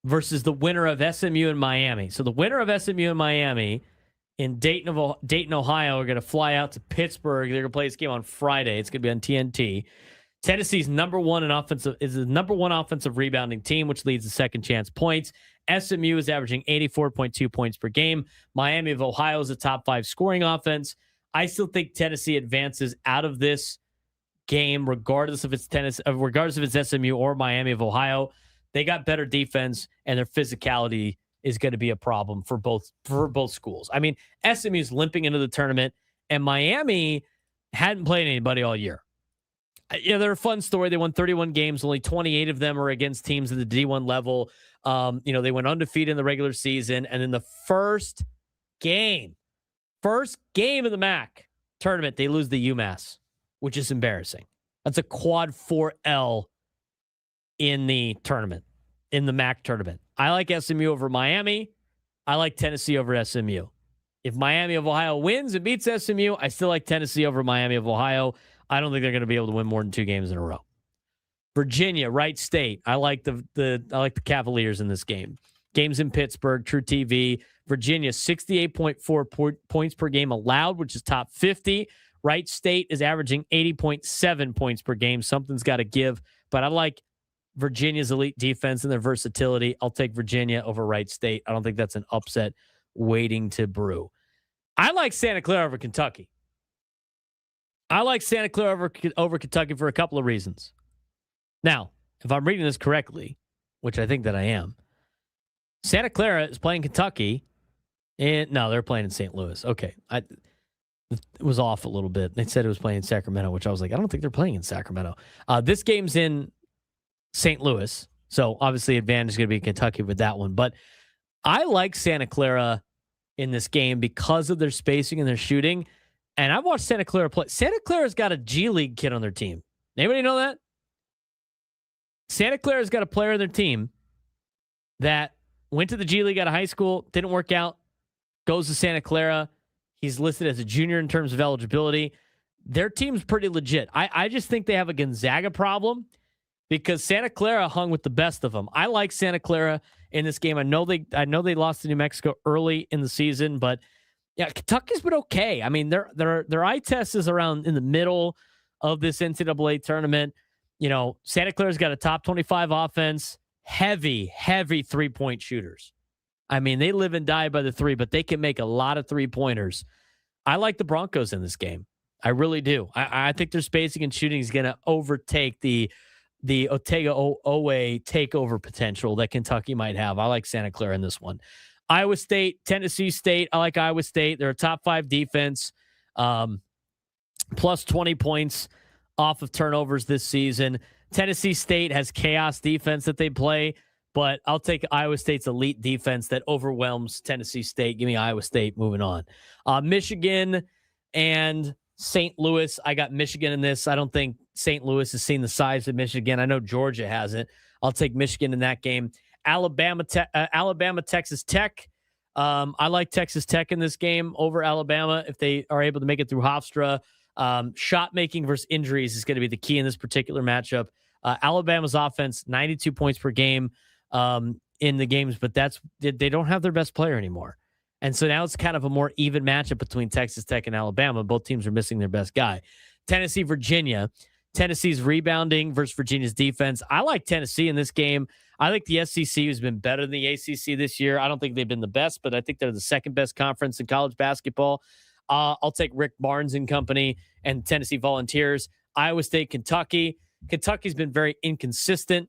versus the winner of SMU and Miami. So the winner of SMU and Miami in Dayton, Ohio, are going to fly out to Pittsburgh. They're going to play this game on Friday. It's going to be on TNT. Tennessee's number one offensive rebounding team, which leads to second chance points. SMU is averaging 84.2 points per game. Miami of Ohio is a top 5 scoring offense. I still think Tennessee advances out of this game, regardless if it's SMU or Miami of Ohio. They got better defense, and their physicality is going to be a problem for both schools. I mean, SMU's limping into the tournament, and Miami hadn't played anybody all year. They're a fun story. They won 31 games. Only 28 of them are against teams at the D1 level. They went undefeated in the regular season, and in the first game of the MAC tournament, they lose the UMass, which is embarrassing. That's a quad 4L in the tournament, in the MAC tournament. I like SMU over Miami. I like Tennessee over SMU. If Miami of Ohio wins and beats SMU, I still like Tennessee over Miami of Ohio. I don't think they're going to be able to win more than 2 games in a row. Virginia, Wright State. I like the Cavaliers in this game. Games in Pittsburgh, True TV. Virginia, 68.4 points per game allowed, which is top 50. Wright State is averaging 80.7 points per game. Something's got to give, but I like Virginia's elite defense and their versatility. I'll take Virginia over Wright State. I don't think that's an upset waiting to brew. I like Santa Clara over Kentucky. I like Santa Clara over Kentucky for a couple of reasons. Now, if I'm reading this correctly, which I think that I am, Santa Clara is playing Kentucky. No, they're playing in St. Louis. Okay. It was off a little bit. They said it was playing in Sacramento, which I was like, I don't think they're playing in Sacramento. This game's in St. Louis, so obviously advantage is going to be Kentucky with that one. But I like Santa Clara in this game because of their spacing and their shooting. And I've watched Santa Clara play. Santa Clara's got a G League kid on their team. Anybody know that? Santa Clara's got a player on their team that went to the G League out of high school, didn't work out, goes to Santa Clara. He's listed as a junior in terms of eligibility. Their team's pretty legit. I just think they have a Gonzaga problem because Santa Clara hung with the best of them. I like Santa Clara in this game. I know they lost to New Mexico early in the season, but yeah, Kentucky's been okay. I mean, their eye test is around in the middle of this NCAA tournament. Santa Clara's got a top 25 offense, heavy 3-point shooters. I mean, they live and die by the 3, but they can make a lot of 3-pointers. I like the Broncos in this game. I really do. I think their spacing and shooting is going to overtake the Otega Owe takeover potential that Kentucky might have. I like Santa Clara in this one. Iowa State, Tennessee State. I like Iowa State. They're a top 5 defense, plus 20 points off of turnovers this season. Tennessee State has chaos defense that they play, but I'll take Iowa State's elite defense that overwhelms Tennessee State. Give me Iowa State. Moving on. Michigan and St. Louis. I got Michigan in this. I don't think St. Louis has seen the size of Michigan. I know Georgia hasn't. I'll take Michigan in that game. Alabama, Texas Tech. I like Texas Tech in this game over Alabama if they are able to make it through Hofstra. Shot making versus injuries is going to be the key in this particular matchup. Alabama's offense, 92 points per game in the games, but they don't have their best player anymore. And so now it's kind of a more even matchup between Texas Tech and Alabama. Both teams are missing their best guy. Tennessee, Virginia. Tennessee's rebounding versus Virginia's defense. I like Tennessee in this game. I think the SEC has been better than the ACC this year. I don't think they've been the best, but I think they're the second best conference in college basketball. I'll take Rick Barnes and company and Tennessee Volunteers. Iowa State, Kentucky. Kentucky's been very inconsistent.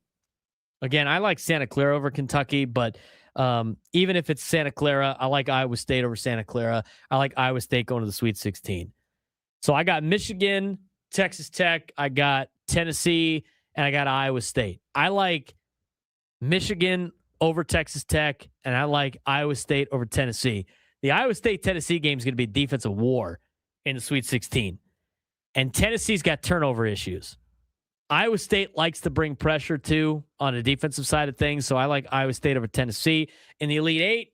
Again, I like Santa Clara over Kentucky, but even if it's Santa Clara, I like Iowa State over Santa Clara. I like Iowa State going to the Sweet 16. So I got Michigan, Texas Tech, I got Tennessee, and I got Iowa State. I like Michigan over Texas Tech, and I like Iowa State over Tennessee. The Iowa State-Tennessee game is going to be a defensive war in the Sweet 16. And Tennessee's got turnover issues. Iowa State likes to bring pressure, too, on the defensive side of things, so I like Iowa State over Tennessee. In the Elite Eight,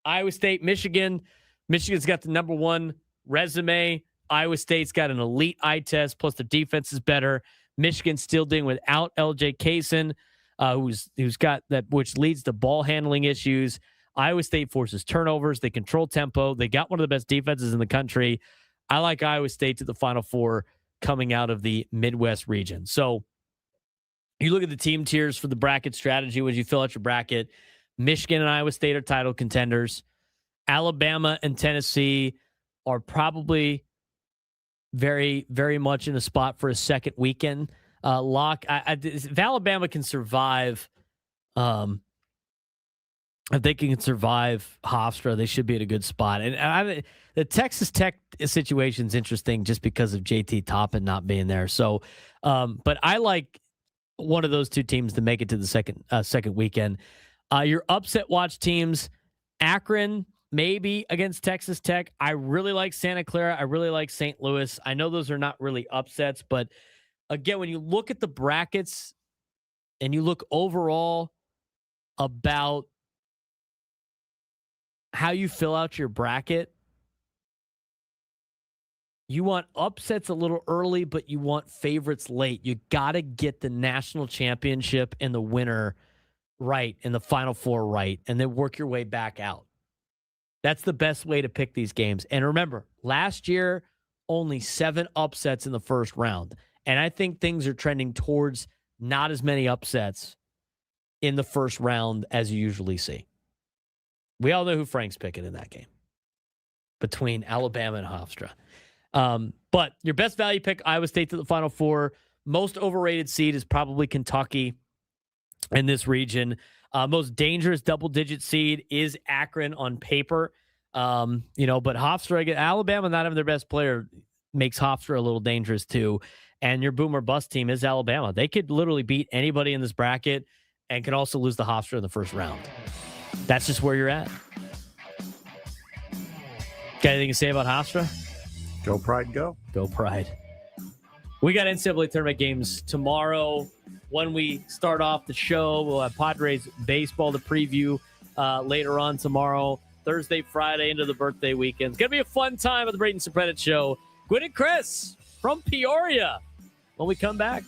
Iowa State, Michigan. Michigan's got the number one resume. Iowa State's got an elite eye test, plus the defense is better. Michigan's still dealing without LJ Kaysen, who's got that, which leads to ball handling issues. Iowa State forces turnovers. They control tempo. They got one of the best defenses in the country. I like Iowa State to the Final Four coming out of the Midwest region. So you look at the team tiers for the bracket strategy when you fill out your bracket. Michigan and Iowa State are title contenders. Alabama and Tennessee are probably very, very much in a spot for a second weekend lock. If Alabama can survive, if they can survive Hofstra, they should be at a good spot. And the Texas Tech situation is interesting just because of JT Toppin not being there. So, but I like one of those two teams to make it to the second weekend. Your upset watch teams, Akron, maybe against Texas Tech. I really like Santa Clara. I really like St. Louis. I know those are not really upsets, but again, when you look at the brackets and you look overall about how you fill out your bracket, you want upsets a little early, but you want favorites late. You got to get the national championship and the winner right and the Final Four right, and then work your way back out. That's the best way to pick these games. And remember, last year, only 7 upsets in the first round. And I think things are trending towards not as many upsets in the first round as you usually see. We all know who Frank's picking in that game between Alabama and Hofstra. But your best value pick, Iowa State to the Final Four. Most overrated seed is probably Kentucky in this region. Most dangerous double-digit seed is Akron on paper. But Hofstra, Alabama not having their best player makes Hofstra a little dangerous too. And your boom or bust team is Alabama. They could literally beat anybody in this bracket and could also lose to Hofstra in the first round. That's just where you're at. Got anything to say about Hofstra? Go Pride, go. Go Pride. We got NCAA tournament games tomorrow. When we start off the show, we'll have Padres baseball to preview later on tomorrow. Thursday, Friday, into the birthday weekend. It's going to be a fun time at the Braden Surprenant Show. Gwynn and Chris from Peoria when we come back.